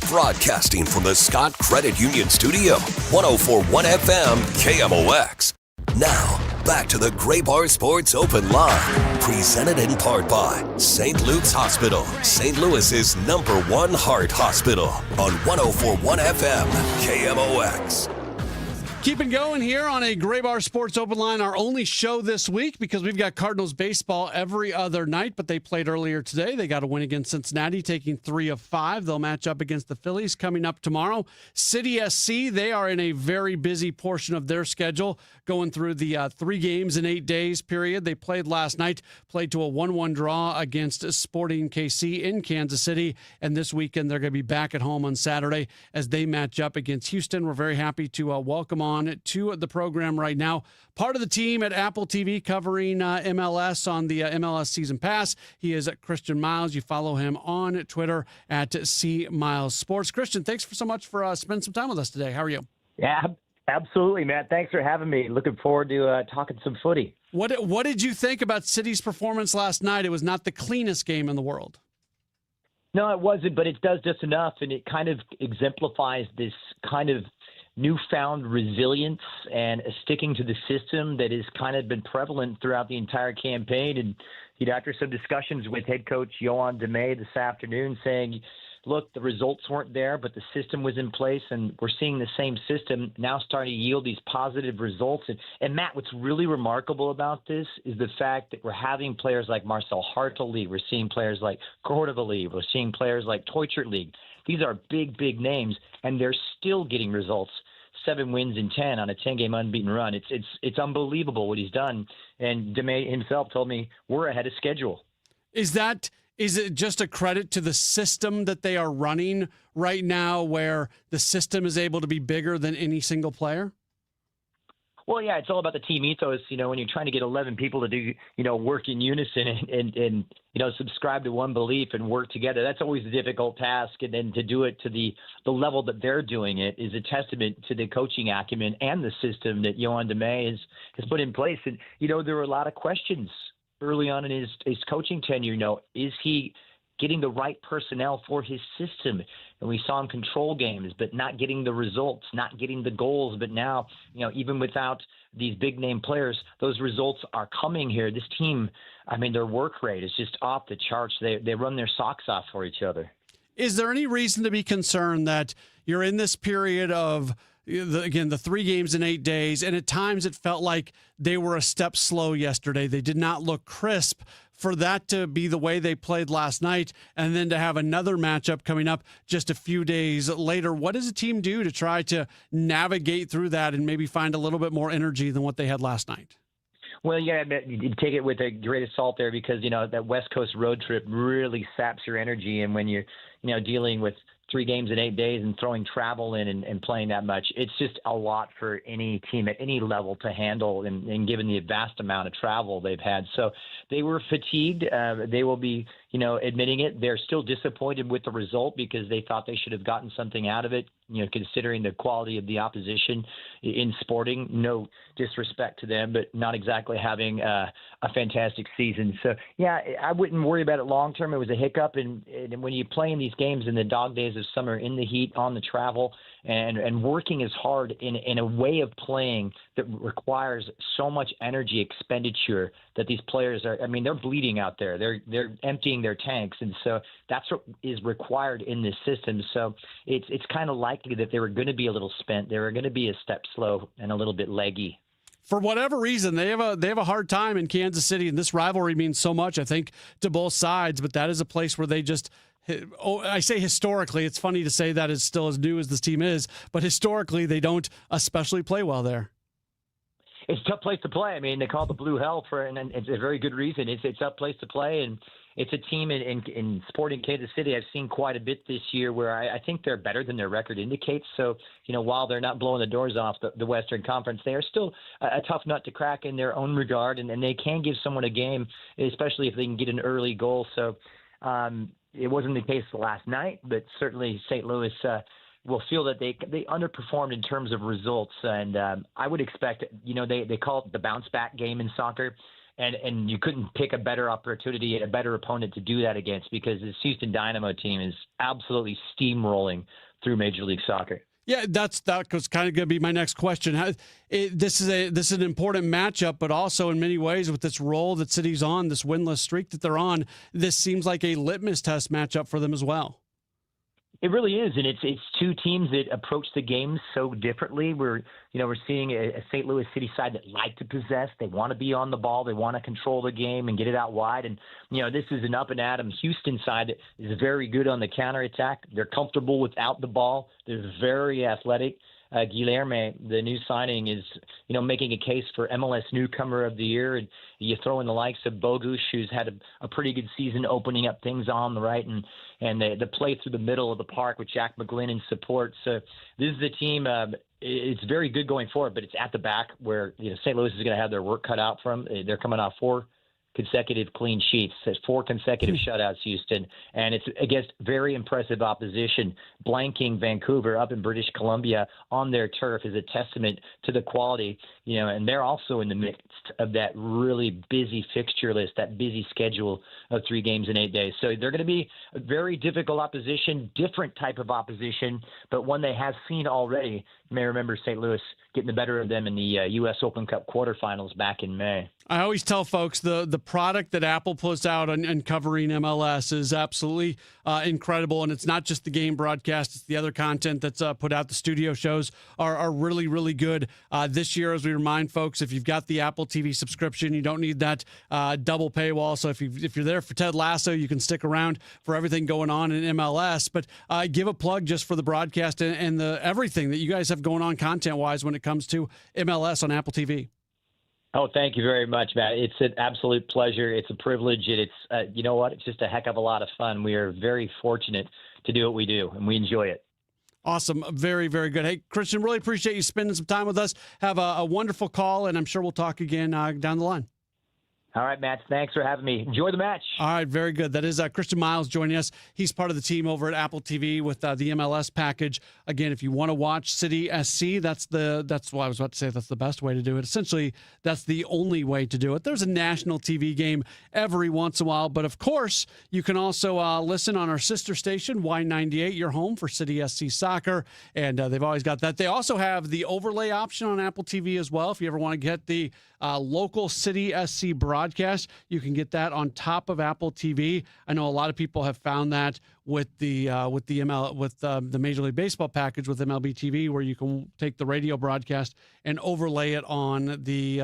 Broadcasting from the Scott Credit Union Studio, 104.1 FM KMOX. Now, back to the Gray Bar Sports Open Line, presented in part by St. Luke's Hospital, St. Louis's #1 heart hospital, on 104.1 FM KMOX. Keeping going here on a Gray Bar Sports Open Line, our only show this week because we've got Cardinals baseball every other night, but they played earlier today. They got a win against Cincinnati, taking 3 of 5. They'll match up against the Phillies coming up tomorrow. City SC, they are in a very busy portion of their schedule, going through the 3 games in 8 days period. They played last night, played to a 1-1 draw against Sporting KC in Kansas City, and this weekend they're going to be back at home on Saturday as they match up against Houston. We're very happy to welcome on to the program right now. Part of the team at Apple TV covering MLS on the MLS Season Pass. He is Christian Miles. You follow him on Twitter at C Miles Sports. Christian, thanks so much for spending some time with us today. How are you? Yeah, absolutely, Matt. Thanks for having me. Looking forward to talking some footy. What did you think about City's performance last night? It was not the cleanest game in the world. No, it wasn't, but it does just enough, and it kind of exemplifies this kind of newfound resilience and sticking to the system that has kind of been prevalent throughout the entire campaign. And after some discussions with head coach Yohan DeMay this afternoon, saying, look, the results weren't there, but the system was in place, and we're seeing the same system now starting to yield these positive results. And Matt, what's really remarkable about this is the fact that we're having players like Marcel Hartley, we're seeing players like Cordova, we're seeing players like Teutschert League. These are big, big names, and they're still getting results. 7 wins in 10 on a 10-game unbeaten run. It's unbelievable what he's done. And DeMay himself told me we're ahead of schedule. Is it just a credit to the system that they are running right now, where the system is able to be bigger than any single player? Well, yeah, it's all about the team ethos. When you're trying to get 11 people to do, work in unison and subscribe to one belief and work together, that's always a difficult task. And then to do it to the level that they're doing it is a testament to the coaching acumen and the system that Yohan DeMay has put in place. And, there were a lot of questions early on in his coaching tenure. Is he getting the right personnel for his system. And we saw him control games, but not getting the results, not getting the goals. But now, even without these big name players, those results are coming here. This team, their work rate is just off the charts. They run their socks off for each other. Is there any reason to be concerned that you're in this period of, the 3 games in 8 days, and at times it felt like they were a step slow yesterday? They did not look crisp. For that to be the way they played last night, and then to have another matchup coming up just a few days later, what does a team do to try to navigate through that and maybe find a little bit more energy than what they had last night? Well, you take it with a grain of salt there, because that West Coast road trip really saps your energy, and when you're dealing with 3 games in 8 days and throwing travel in and playing that much, it's just a lot for any team at any level to handle, and given the vast amount of travel they've had. So they were fatigued. They will be, admitting it. They're still disappointed with the result because they thought they should have gotten something out of it, considering the quality of the opposition in Sporting. No disrespect to them, but not exactly having a fantastic season. So, yeah, I wouldn't worry about it long term. It was a hiccup. And when you play in these games in the dog days of summer, in the heat, on the travel, and working as hard in a way of playing that requires so much energy expenditure that these players are, they're bleeding out there. They're emptying their tanks. And so that's what is required in this system. So it's kind of likely that they were going to be a little spent. They were going to be a step slow and a little bit leggy. For whatever reason, they have a hard time in Kansas City, and this rivalry means so much, I think, to both sides. But that is a place where they just, I say historically, it's funny to say that it's still as new as this team is, but historically they don't especially play well there. It's a tough place to play. They call it the Blue Hell and it's a very good reason. It's a tough place to play, and it's a team in Sporting Kansas City I've seen quite a bit this year where I think they're better than their record indicates. So, while they're not blowing the doors off the Western Conference, they are still a tough nut to crack in their own regard, and they can give someone a game, especially if they can get an early goal. So it wasn't the case last night, but certainly St. Louis will feel that they underperformed in terms of results. And I would expect, they call it the bounce back game in soccer. And you couldn't pick a better opportunity and a better opponent to do that against, because this Houston Dynamo team is absolutely steamrolling through Major League Soccer. Yeah, that was kind of going to be my next question. This is an important matchup, but also in many ways with this roll that City's on, this winless streak that they're on, this seems like a litmus test matchup for them as well. It really is, and it's 2 teams that approach the game so differently. We're seeing a St. Louis City side that like to possess. They want to be on the ball. They want to control the game and get it out wide. And this is an up and at 'em Houston side that is very good on the counterattack. They're comfortable without the ball. They're very athletic. Guilherme, the new signing, is making a case for MLS Newcomer of the Year. And you throw in the likes of Bogusz, who's had a pretty good season opening up things on the right, and the play through the middle of the park with Jack McGlynn in support. So this is a team. It's very good going forward, but it's at the back where St. Louis is going to have their work cut out from. They're coming off 4 consecutive clean sheets, 4 consecutive shutouts, Houston, and it's against very impressive opposition. Blanking Vancouver up in British Columbia on their turf is a testament to the quality, and they're also in the midst of that really busy fixture list, that busy schedule of 3 games in 8 days. So they're going to be a very difficult opposition, different type of opposition, but one they have seen already. You may remember St. Louis getting the better of them in the U.S. Open Cup quarterfinals back in May. I always tell folks the product that Apple puts out on covering MLS is absolutely incredible, and it's not just the game broadcast; it's the other content that's put out. The studio shows are really, really good. This year, as we remind folks, if you've got the Apple TV subscription, you don't need that double paywall. So if you're there for Ted Lasso, you can stick around for everything going on in MLS. But give a plug just for the broadcast and the everything that you guys have going on content-wise when it comes to MLS on Apple TV. Oh, thank you very much, Matt. It's an absolute pleasure. It's a privilege. And it's, you know what? It's just a heck of a lot of fun. We are very fortunate to do what we do, and we enjoy it. Awesome. Very, very good. Hey, Christian, really appreciate you spending some time with us. Have a wonderful call, and I'm sure we'll talk again down the line. All right, Matt. Thanks for having me. Enjoy the match. All right, very good. That is Christian Miles joining us. He's part of the team over at Apple TV with the MLS package. Again, if you want to watch City SC, that's what I was about to say. That's the best way to do it. Essentially, that's the only way to do it. There's a national TV game every once in a while, but of course, you can also listen on our sister station, Y98, your home for City SC Soccer, and they've always got that. They also have the overlay option on Apple TV as well. If you ever want to get the local City SC broadcast, you can get that on top of Apple TV. I know a lot of people have found that with the Major League Baseball package with MLB TV, where you can take the radio broadcast and overlay it on the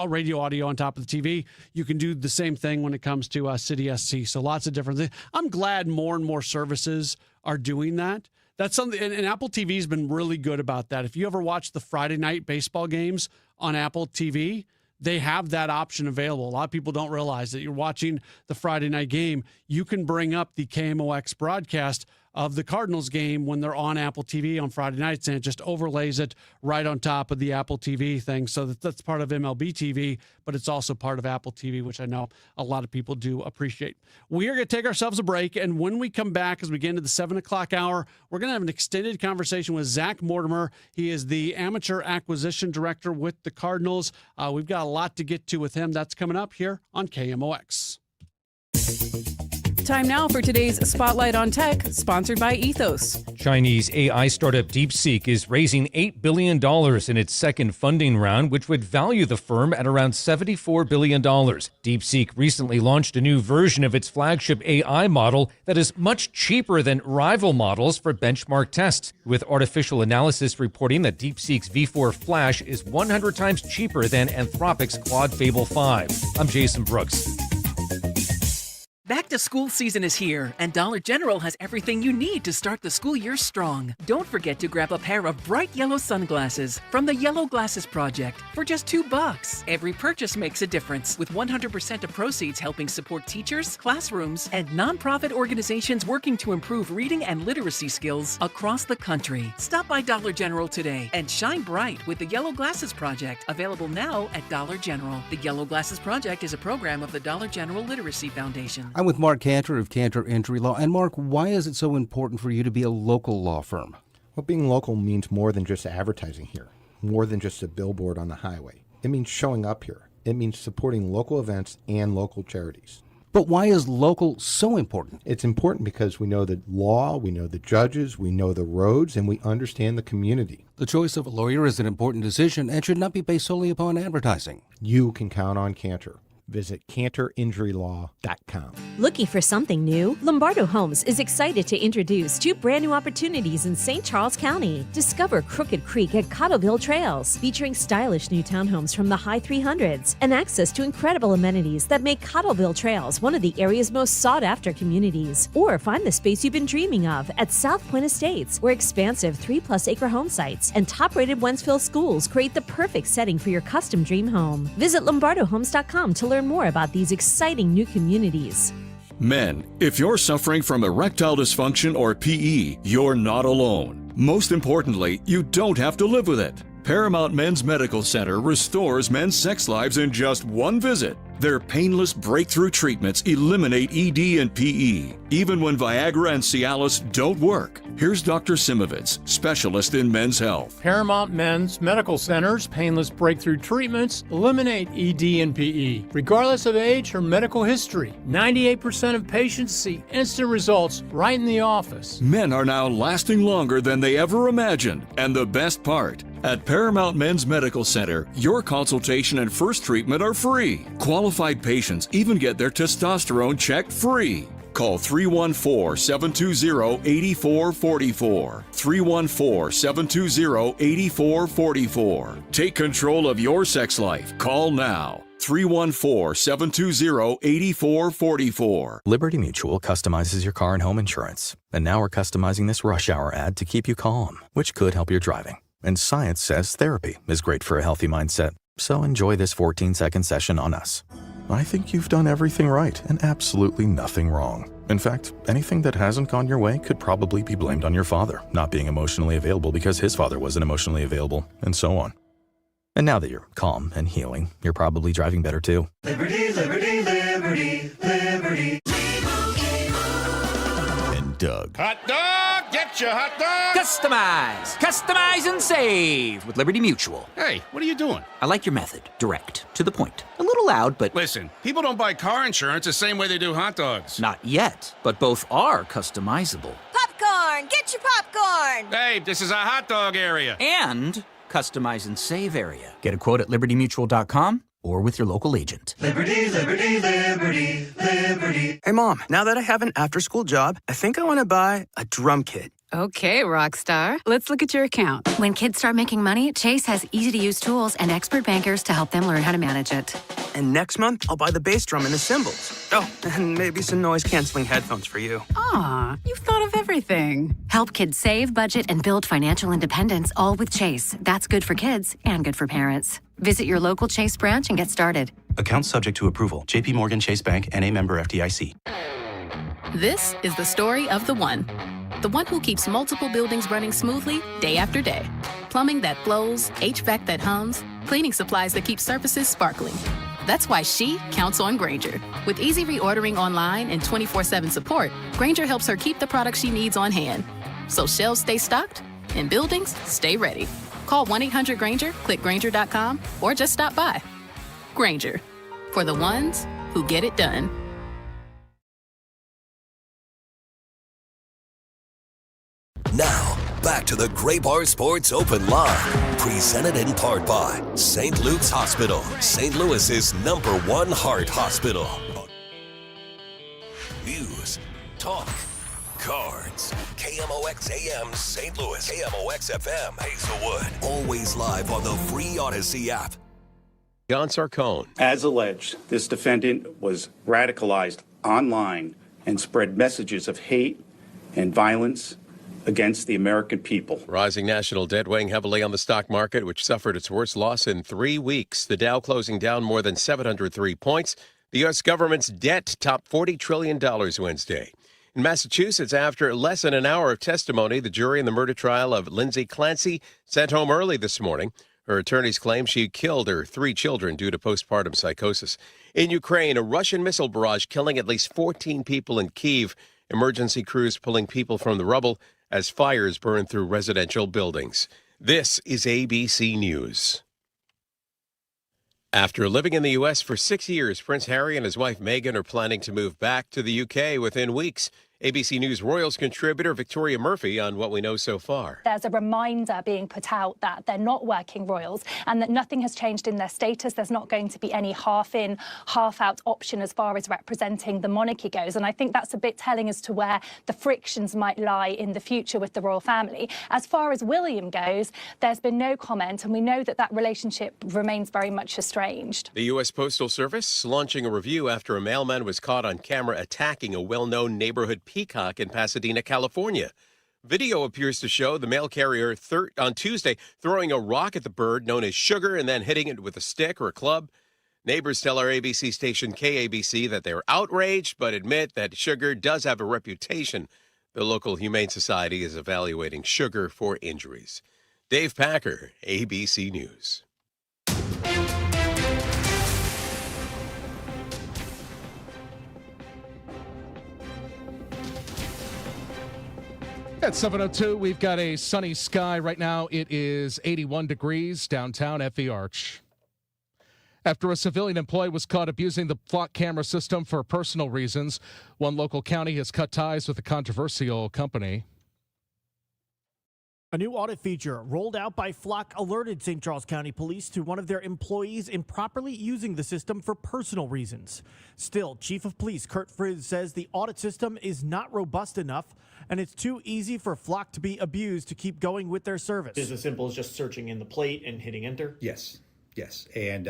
radio audio on top of the TV. You can do the same thing when it comes to City SC. So lots of different things. I'm glad more and more services are doing that. That's something, and Apple TV has been really good about that. If you ever watch the Friday night baseball games on Apple TV, they have that option available. A lot of people don't realize that you're watching the Friday night game. You can bring up the KMOX broadcast of the Cardinals game when they're on Apple TV on Friday nights, and it just overlays it right on top of the Apple TV thing. So that's part of MLB TV, but it's also part of Apple TV, which I know a lot of people do appreciate. We are going to take ourselves a break, and when we come back, as we get into the 7 o'clock hour, we're going to have an extended conversation with Zach Mortimer. He is the amateur acquisition director with the Cardinals. We've got a lot to get to with him. That's coming up here on KMOX. Time now for today's Spotlight on Tech, sponsored by Ethos. Chinese AI startup DeepSeek is raising $8 billion in its second funding round, which would value the firm at around $74 billion. DeepSeek recently launched a new version of its flagship AI model that is much cheaper than rival models for benchmark tests, with artificial analysis reporting that DeepSeek's V4 Flash is 100 times cheaper than Anthropic's Claude Fable 5. I'm Jason Brooks. Back to school season is here, and Dollar General has everything you need to start the school year strong. Don't forget to grab a pair of bright yellow sunglasses from the Yellow Glasses Project for just $2. Every purchase makes a difference, with 100% of proceeds helping support teachers, classrooms, and nonprofit organizations working to improve reading and literacy skills across the country. Stop by Dollar General today and shine bright with the Yellow Glasses Project, available now at Dollar General. The Yellow Glasses Project is a program of the Dollar General Literacy Foundation. I'm with Mark Cantor of Cantor Injury Law. And Mark, why is it so important for you to be a local law firm? Well, being local means more than just advertising here, more than just a billboard on the highway. It means showing up here. It means supporting local events and local charities. But why is local so important? It's important because we know the law, we know the judges, we know the roads, and we understand the community. The choice of a lawyer is an important decision and should not be based solely upon advertising. You can count on Cantor. Visit CantorInjuryLaw.com. Looking for something new? Lombardo Homes is excited to introduce 2 brand new opportunities in St. Charles County. Discover Crooked Creek at Cottleville Trails, featuring stylish new townhomes from the high 300s and access to incredible amenities that make Cottleville Trails one of the area's most sought-after communities. Or find the space you've been dreaming of at South Point Estates, where expansive 3+ acre home sites and top-rated Wentzville schools create the perfect setting for your custom dream home. Visit LombardoHomes.com to learn more about these exciting new communities. Men, if you're suffering from erectile dysfunction or PE, you're not alone. Most importantly, you don't have to live with it. Paramount Men's Medical Center restores men's sex lives in just one visit. Their painless breakthrough treatments eliminate ED and PE, even when Viagra and Cialis don't work. Here's Dr. Simovitz, specialist in men's health. Paramount Men's Medical Center's painless breakthrough treatments eliminate ED and PE, regardless of age or medical history. 98% of patients see instant results right in the office. Men are now lasting longer than they ever imagined. And the best part, at Paramount Men's Medical Center, your consultation and first treatment are free. Qualified patients even get their testosterone checked free. Call 314-720-8444. 314-720-8444. Take control of your sex life. Call now. 314-720-8444. Liberty Mutual customizes your car and home insurance. And now we're customizing this rush hour ad to keep you calm, which could help your driving. And science says therapy is great for a healthy mindset. So enjoy this 14-second session on us. I think you've done everything right and absolutely nothing wrong. In fact, anything that hasn't gone your way could probably be blamed on your father not being emotionally available because his father wasn't emotionally available, and so on. And now that you're calm and healing, you're probably driving better too. Liberty, liberty, liberty, liberty. And Doug. Hot dog! Get your hot dog! Customize! Customize and save with Liberty Mutual. Hey, what are you doing? I like your method. Direct. To the point. A little loud, but... Listen, people don't buy car insurance the same way they do hot dogs. Not yet, but both are customizable. Popcorn! Get your popcorn! Hey, this is a hot dog area. And customize and save area. Get a quote at libertymutual.com or with your local agent. Liberty, liberty, liberty, liberty. Hey, Mom, now that I have an after-school job, I think I want to buy a drum kit. Okay, Rockstar. Let's look at your account. When kids start making money, Chase has easy-to-use tools and expert bankers to help them learn how to manage it. And next month, I'll buy the bass drum and the cymbals. Oh, and maybe some noise-canceling headphones for you. Aw, you've thought of everything. Help kids save, budget, and build financial independence, all with Chase. That's good for kids and good for parents. Visit your local Chase branch and get started. Account subject to approval. J.P. Morgan Chase Bank, N.A. member FDIC. This is the story of the one. The one who keeps multiple buildings running smoothly day after day. Plumbing that flows, HVAC that hums, cleaning supplies that keep surfaces sparkling. That's why she counts on Grainger. With easy reordering online and 24/7 support, Grainger helps her keep the products she needs on hand. So shelves stay stocked and buildings stay ready. Call 1-800-GRAINGER, click Grainger.com, or just stop by. Grainger, for the ones who get it done. Now, back to the Gray Bar Sports Open Line, presented in part by St. Luke's Hospital, St. Louis's #1 heart hospital. News, talk, cards. KMOX AM St. Louis, KMOX FM Hazelwood. Always live on the free Odyssey app. John Sarcone. As alleged, this defendant was radicalized online and spread messages of hate and violence against the American people. Rising national debt weighing heavily on the stock market, which suffered its worst loss in 3 weeks. The Dow closing down more than 703 points. The U.S. government's debt topped $40 trillion Wednesday. In Massachusetts, after less than an hour of testimony, the jury in the murder trial of Lindsay Clancy sent home early this morning. Her attorneys claim she killed her 3 children due to postpartum psychosis. In Ukraine, a Russian missile barrage killing at least 14 people in Kyiv. Emergency crews pulling people from the rubble as fires burn through residential buildings. This is ABC News. After living in the U.S. for 6 years, Prince Harry and his wife Meghan are planning to move back to the U.K. within weeks. ABC News Royals contributor Victoria Murphy on what we know so far. There's a reminder being put out that they're not working royals and that nothing has changed in their status. There's not going to be any half-in, half-out option as far as representing the monarchy goes. And I think that's a bit telling as to where the frictions might lie in the future with the royal family. As far as William goes, there's been no comment, and we know that that relationship remains very much estranged. The U.S. Postal Service launching a review after a mailman was caught on camera attacking a well-known neighborhood peacock in Pasadena, California. Video appears to show the mail carrier on Tuesday throwing a rock at the bird known as Sugar and then hitting it with a stick or a club. Neighbors tell our ABC station KABC that they're outraged but admit that Sugar does have a reputation. The local Humane Society is evaluating Sugar for injuries. Dave Packer, ABC News. At 7:02, we've got a sunny sky. Right now, it is 81 degrees downtown at the Arch. After a civilian employee was caught abusing the Flock camera system for personal reasons, one local county has cut ties with the controversial company. A new audit feature rolled out by Flock alerted St. Charles County Police to one of their employees improperly using the system for personal reasons. Still, Chief of Police Kurt Frizz says the audit system is not robust enough and it's too easy for Flock to be abused to keep going with their service. Is it as simple as just searching in the plate and hitting enter? Yes. And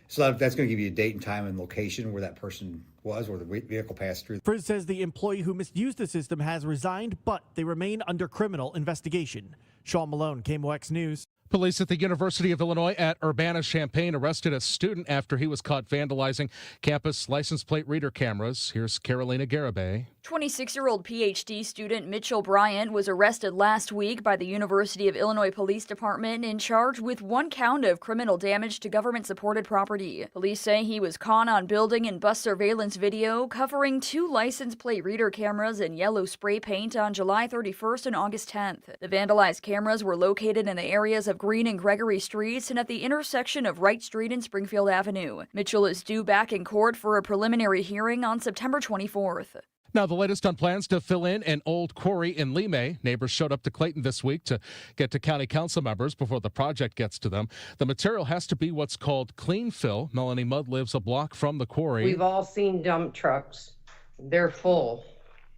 so that's going to give you a date and time and location where that person was or the vehicle passed through. Frizz says the employee who misused the system has resigned, but they remain under criminal investigation. Sean Malone, KMOX News. Police at the University of Illinois at Urbana-Champaign arrested a student after he was caught vandalizing campus license plate reader cameras. Here's Carolina Garibay. 26-year-old PhD student Mitchell Bryant was arrested last week by the University of Illinois Police Department and charged with 1 count of criminal damage to government-supported property. Police say he was caught on building and bus surveillance video covering 2 license plate reader cameras and yellow spray paint on July 31st and August 10th. The vandalized cameras were located in the areas of Green and Gregory Streets and at the intersection of Wright Street and Springfield Avenue. Mitchell is due back in court for a preliminary hearing on September 24th. Now, the latest on plans to fill in an old quarry in Lee. Neighbors showed up to Clayton this week to get to county council members before the project gets to them. The material has to be what's called clean fill. Melanie Mudd lives a block from the quarry. We've all seen dump trucks. They're full,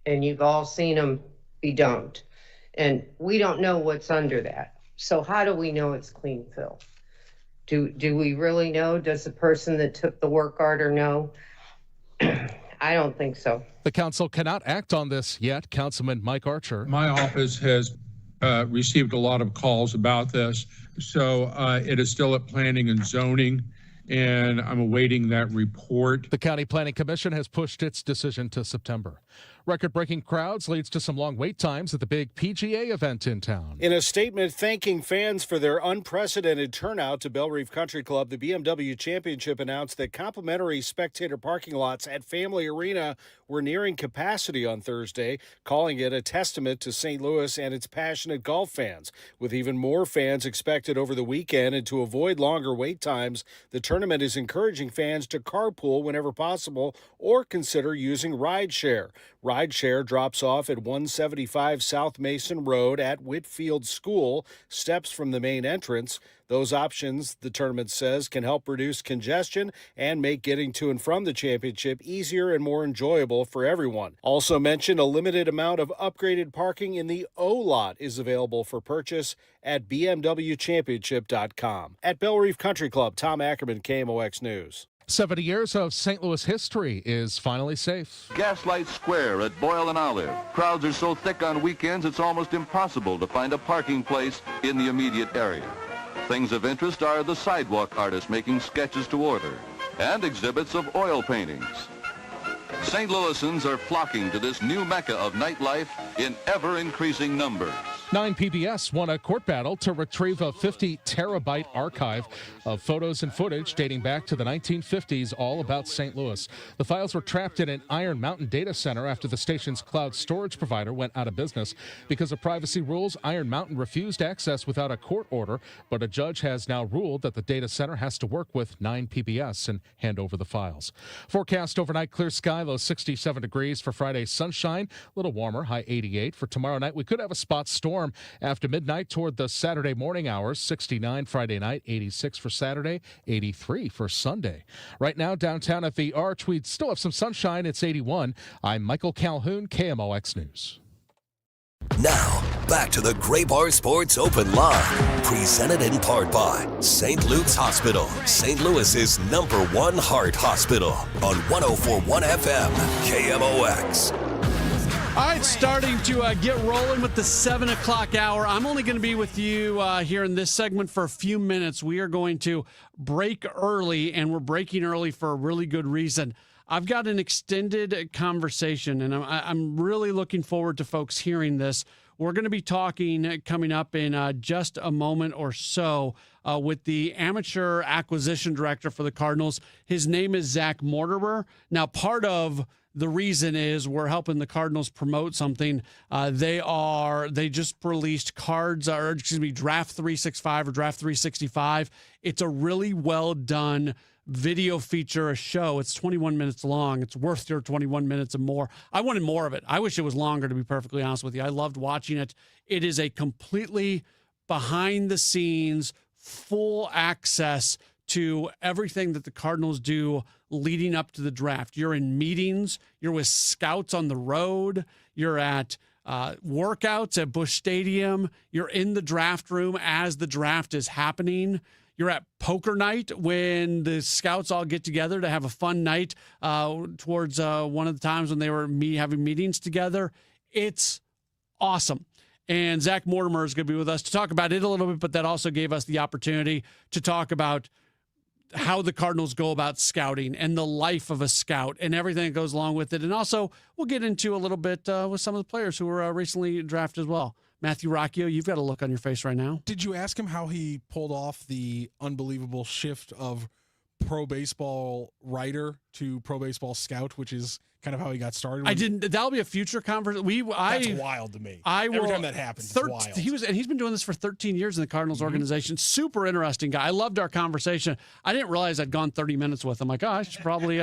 and you've all seen them be dumped. And we don't know what's under that. So how do we know it's clean fill? Do we really know? Does the person that took the work order know? I don't think so. The council cannot act on this yet. Councilman Mike Archer. My office has received a lot of calls about this, so it is still at planning and zoning, and I'm awaiting that report. The County Planning Commission has pushed its decision to September. Record-breaking crowds leads to some long wait times at the big PGA event in town. In a statement thanking fans for their unprecedented turnout to Belle Reve Country Club, the BMW Championship announced that complimentary spectator parking lots at Family Arena were nearing capacity on Thursday, calling it a testament to St. Louis and its passionate golf fans. With even more fans expected over the weekend and to avoid longer wait times, the tournament is encouraging fans to carpool whenever possible or consider using rideshare. Rideshare drops off at 175 South Mason Road at Whitfield School, steps from the main entrance. Those options, the tournament says, can help reduce congestion and make getting to and from the championship easier and more enjoyable for everyone. Also mentioned, a limited amount of upgraded parking in the O lot is available for purchase at bmwchampionship.com. At Belle Reve Country Club, Tom Ackerman, KMOX News. 70 years of St. Louis history is finally safe. Gaslight Square at Boyle and Olive. Crowds are so thick on weekends it's almost impossible to find a parking place in the immediate area. Things of interest are the sidewalk artists making sketches to order and exhibits of oil paintings. St. Louisans are flocking to this new mecca of nightlife in ever-increasing numbers. 9 PBS won a court battle to retrieve a 50-terabyte archive of photos and footage dating back to the 1950s, all about St. Louis. The files were trapped in an Iron Mountain data center after the station's cloud storage provider went out of business. Because of privacy rules, Iron Mountain refused access without a court order, but a judge has now ruled that the data center has to work with 9 PBS and hand over the files. Forecast overnight, clear sky, low 67 degrees for Friday, sunshine, a little warmer, high 88. For tomorrow night, we could have a spot storm after midnight toward the Saturday morning hours. 69 Friday night, 86 for Saturday, 83 for Sunday. Right now, downtown at the Arch, we'd still have some sunshine. It's 81. I'm Michael Calhoun, KMOX News. Now, back to the Gray Bar Sports Open Line, presented in part by St. Luke's Hospital, St. Louis's #1 heart hospital on 104.1 FM, KMOX. All right, starting to get rolling with the 7 o'clock hour. I'm only going to be with you here in this segment for a few minutes. We are going to break early, and we're breaking early for a really good reason. I've got an extended conversation, and I'm really looking forward to folks hearing this. We're going to be talking coming up in just a moment or so with the amateur acquisition director for the Cardinals. His name is Zach Mortimer. Now, part of the reason is we're helping the Cardinals promote something. They just released Draft 365 or Draft 365. It's a really well done video feature, a show. It's 21 minutes long. It's worth your 21 minutes and more. I wanted more of it. I wish it was longer, to be perfectly honest with you. I loved watching it. It is a completely behind the scenes, full access to everything that the Cardinals do leading up to the draft. You're in meetings. You're with scouts on the road. You're at workouts at Busch Stadium. You're in the draft room as the draft is happening. You're at poker night when the scouts all get together to have a fun night towards one of the times when they were having meetings together. It's awesome. And Zach Mortimer is going to be with us to talk about it a little bit, but that also gave us the opportunity to talk about how the Cardinals go about scouting and the life of a scout and everything that goes along with it. And also, we'll get into a little bit with some of the players who were recently drafted as well. Matthew Rocchio, you've got a look on your face right now. Did you ask him how he pulled off the unbelievable shift of pro baseball writer to pro baseball scout, which is kind of how he got started? I didn't. That'll be a future conversation. That's wild to me. Every time that happens, it's wild. He's been doing this for 13 years in the Cardinals organization. Super interesting guy. I loved our conversation. I didn't realize I'd gone 30 minutes with him. Like, I should probably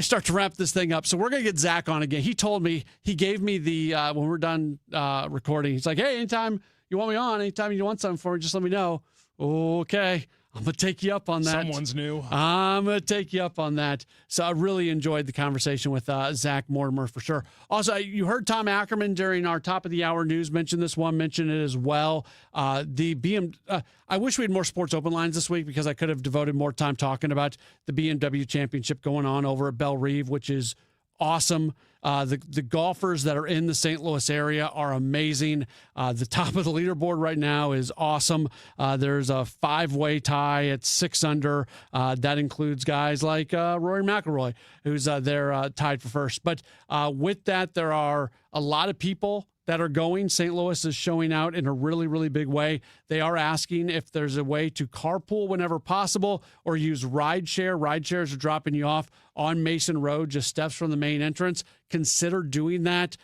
start to wrap this thing up. So we're gonna get Zach on again. He told me, he gave me the when we're done recording. He's like, hey, anytime you want me on, anytime you want something for me, just let me know. Okay. I'm going to take you up on that. Someone's new. I'm going to take you up on that. So I really enjoyed the conversation with Zach Mortimer for sure. Also, you heard Tom Ackerman during our top of the hour news mention it as well. I wish we had more sports open lines this week because I could have devoted more time talking about the BMW Championship going on over at Belle Reve, which is awesome. The golfers that are in the St. Louis area are amazing. The top of the leaderboard right now is awesome. There's a 5-way tie at 6 under. That includes guys like Rory McIlroy, who's there tied for first. But with that, there are a lot of people that are going. St. Louis is showing out in a really, really big way. They are asking if there's a way to carpool whenever possible or use rideshare. Rideshares are dropping you off on Mason Road, just steps from the main entrance. Consider doing that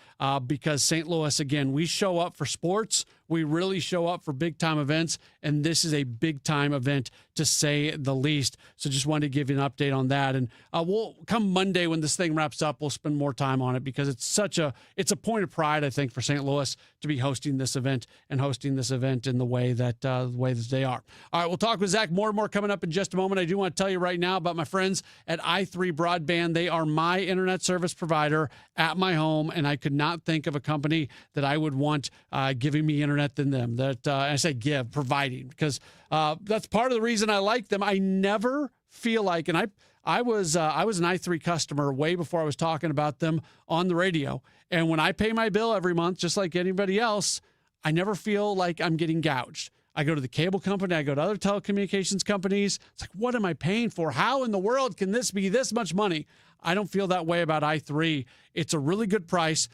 because St. Louis, again, we show up for sports. We really show up for big-time events, and this is a big-time event, to say the least. So just wanted to give you an update on that. And we'll come Monday when this thing wraps up, we'll spend more time on it because it's a point of pride, I think, for St. Louis to be hosting this event and hosting this event in the way that they are. All right, we'll talk with Zach Mortimer coming up in just a moment. I do want to tell you right now about my friends at i3 Broadband. They are my internet service provider at my home, and I could not think of a company that I would want giving me internet than them. That I say providing, because that's part of the reason I like them. I never feel like, and I was an i3 customer way before I was talking about them on the radio. And when I pay my bill every month, just like anybody else, I never feel like I'm getting gouged. I go to the cable company, I go to other telecommunications companies. It's like, what am I paying for? How in the world can this be this much money? I don't feel that way about i3. It's a really good price.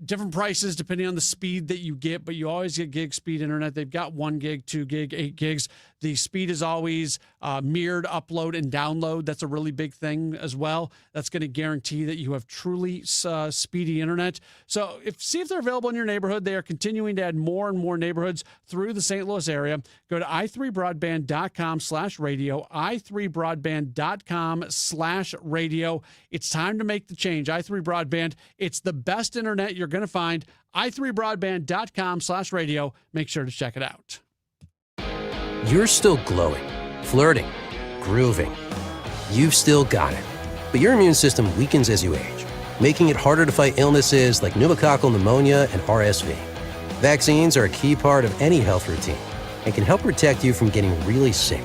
Different prices depending on the speed that you get, but you always get gig speed internet. They've got 1 gig, 2 gig, 8 gigs. The speed is always mirrored upload and download. That's a really big thing as well. That's going to guarantee that you have truly speedy internet. So see if they're available in your neighborhood. They are continuing to add more and more neighborhoods through the St. Louis area. Go to i3broadband.com/radio, i3broadband.com/radio. It's time to make the change. i3 Broadband, it's the best internet you're going to find. i3broadband.com/radio. Make sure to check it out. You're still glowing, flirting, grooving. You've still got it. But your immune system weakens as you age, making it harder to fight illnesses like pneumococcal pneumonia and RSV. Vaccines are a key part of any health routine and can help protect you from getting really sick.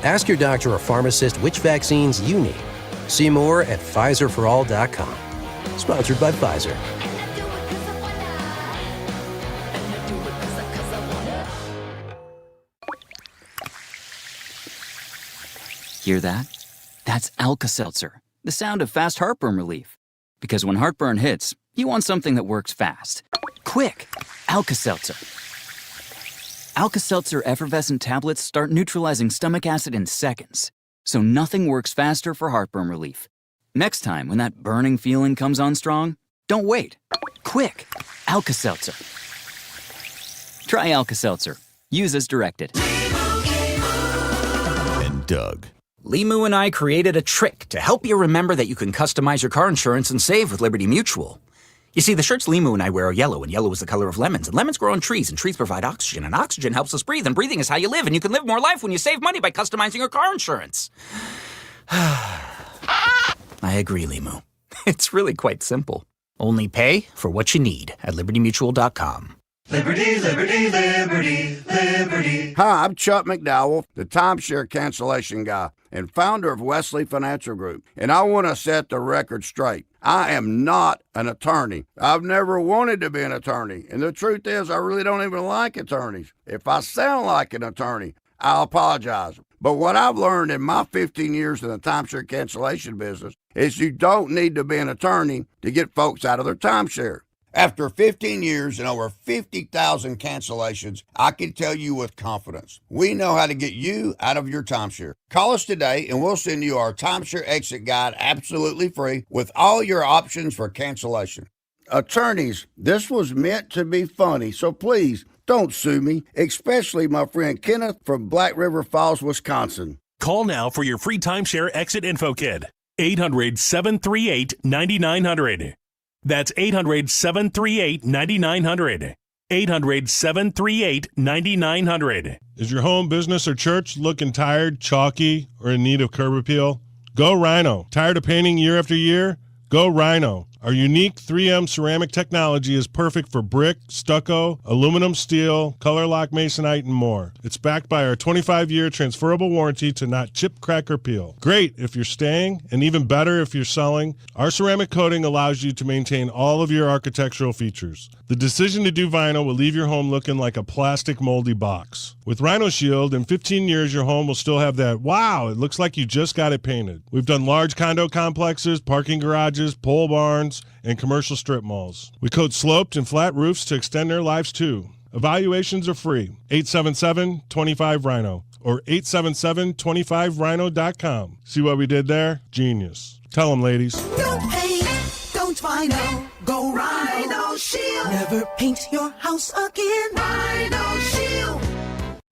Ask your doctor or pharmacist which vaccines you need. See more at PfizerForAll.com. Sponsored by Pfizer. Hear that? That's Alka-Seltzer, the sound of fast heartburn relief. Because when heartburn hits, you want something that works fast. Quick! Alka-Seltzer. Alka-Seltzer effervescent tablets start neutralizing stomach acid in seconds. So nothing works faster for heartburn relief. Next time when that burning feeling comes on strong, don't wait. Quick! Alka-Seltzer. Try Alka-Seltzer. Use as directed. And Doug. Limu and I created a trick to help you remember that you can customize your car insurance and save with Liberty Mutual. You see, the shirts Limu and I wear are yellow, and yellow is the color of lemons, and lemons grow on trees, and trees provide oxygen, and oxygen helps us breathe, and breathing is how you live, and you can live more life when you save money by customizing your car insurance. I agree, Limu. It's really quite simple. Only pay for what you need at libertymutual.com. Liberty, liberty, liberty, liberty. Hi, I'm Chuck McDowell, the timeshare cancellation guy and founder of Wesley Financial Group, and I want to set the record straight. I am not an attorney. I've never wanted to be an attorney, and the truth is I really don't even like attorneys. If I sound like an attorney, I apologize. But what I've learned in my 15 years in the timeshare cancellation business is you don't need to be an attorney to get folks out of their timeshare. After 15 years and over 50,000 cancellations, I can tell you with confidence, we know how to get you out of your timeshare. Call us today and we'll send you our timeshare exit guide absolutely free with all your options for cancellation. Attorneys, this was meant to be funny, so please don't sue me, especially my friend Kenneth from Black River Falls, Wisconsin. Call now for your free timeshare exit info kit. 800-738-9900. That's 800-738-9900. 800-738-9900. Is your home, business, or church looking tired, chalky, or in need of curb appeal? Go Rhino. Tired of painting year after year? Go Rhino. Our unique 3M ceramic technology is perfect for brick, stucco, aluminum, steel, color lock masonite, and more. It's backed by our 25-year transferable warranty to not chip, crack, or peel. Great if you're staying, and even better if you're selling. Our ceramic coating allows you to maintain all of your architectural features. The decision to do vinyl will leave your home looking like a plastic moldy box. With Rhino Shield, in 15 years, your home will still have that, wow, it looks like you just got it painted. We've done large condo complexes, parking garages, pole barns, and commercial strip malls. We coat sloped and flat roofs to extend their lives too. Evaluations are free. 877-25-RHINO or 877-25rhino.com. See what we did there? Genius. Tell them, ladies. Don't paint, don't vinyl, go Rhino Shield. Never paint your house again. Rhino Shield.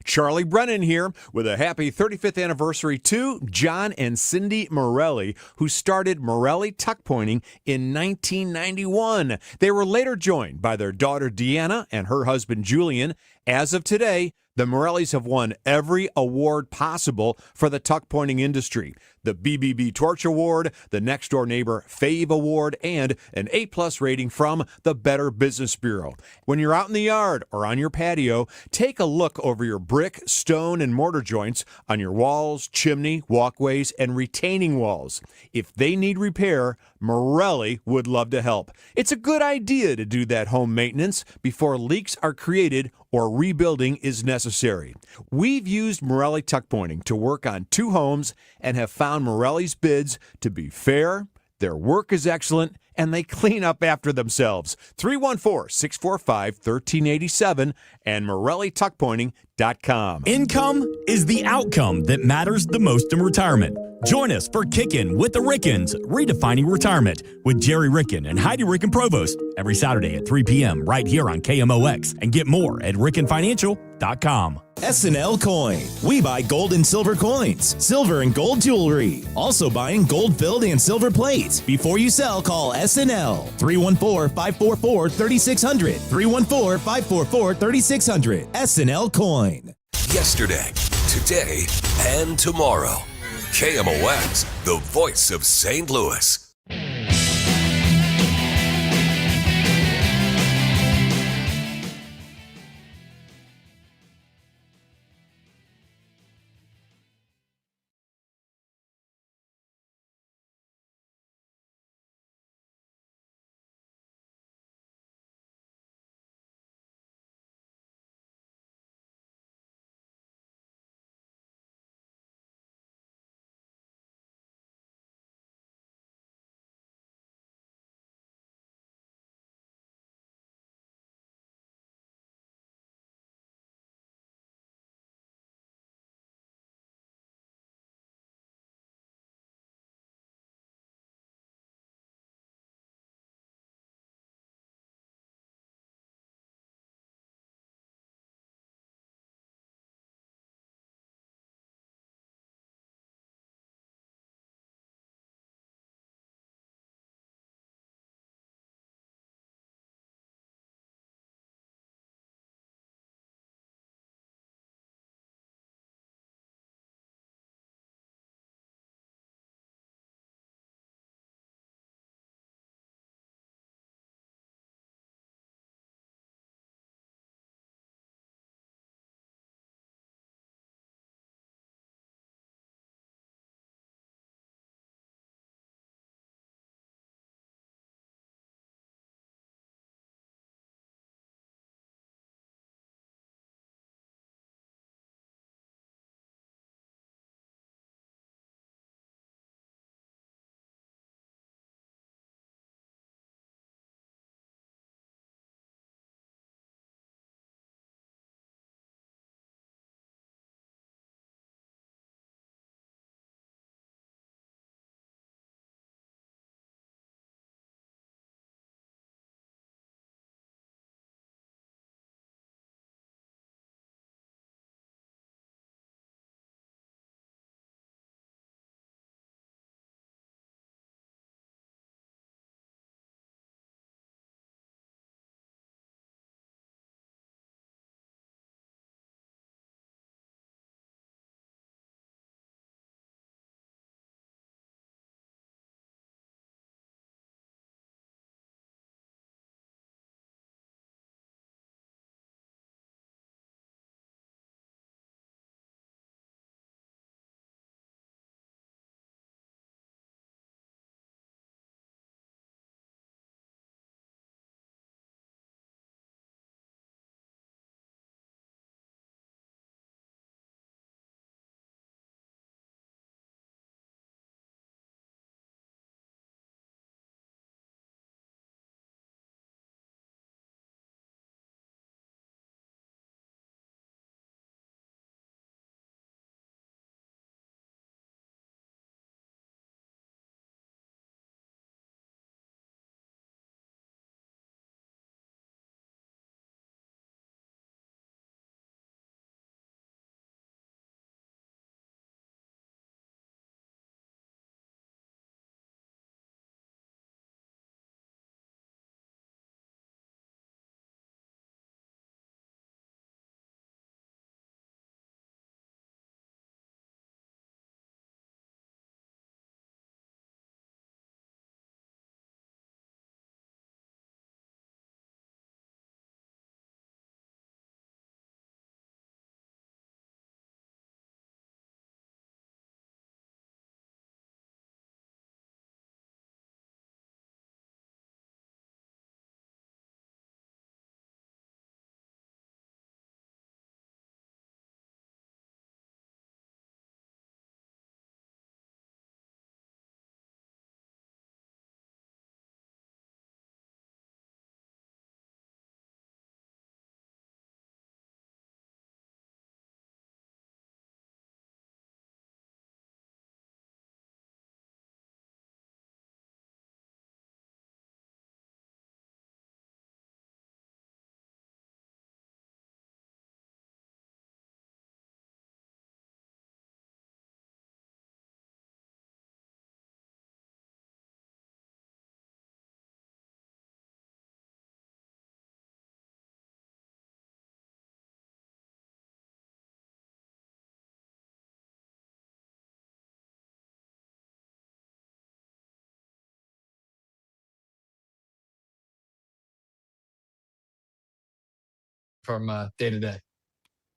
Charlie Brennan here with a happy 35th anniversary to John and Cindy Morelli, who started Morelli Tuck Pointing in 1991. They were later joined by their daughter Deanna and her husband Julian. As of today, the Morellis have won every award possible for the tuck pointing industry. The BBB Torch Award, the Next Door Neighbor Fave Award, and an A+ rating from the Better Business Bureau. When you're out in the yard or on your patio, take a look over your brick, stone, and mortar joints on your walls, chimney, walkways, and retaining walls. If they need repair, Morelli would love to help. It's a good idea to do that home maintenance before leaks are created or rebuilding is necessary. We've used Morelli Tuck Pointing to work on 2 homes and have found Morelli's bids to be fair, their work is excellent, and they clean up after themselves. 314-645-1387 and MorelliTuckPointing.com. Income is the outcome that matters the most in retirement. Join us for Kickin' with the Rickens, Redefining Retirement with Jerry Ricken and Heidi Ricken Provost every Saturday at 3 p.m. right here on KMOX, and get more at RickenFinancial.com. SNL Coin. We buy gold and silver coins, silver and gold jewelry. Also buying gold-filled and silver plates. Before you sell, call SNL. 314-544-3600. 314-544-3600. SNL Coin. Yesterday, today, and tomorrow. KMOX, the voice of St. Louis. from day to day.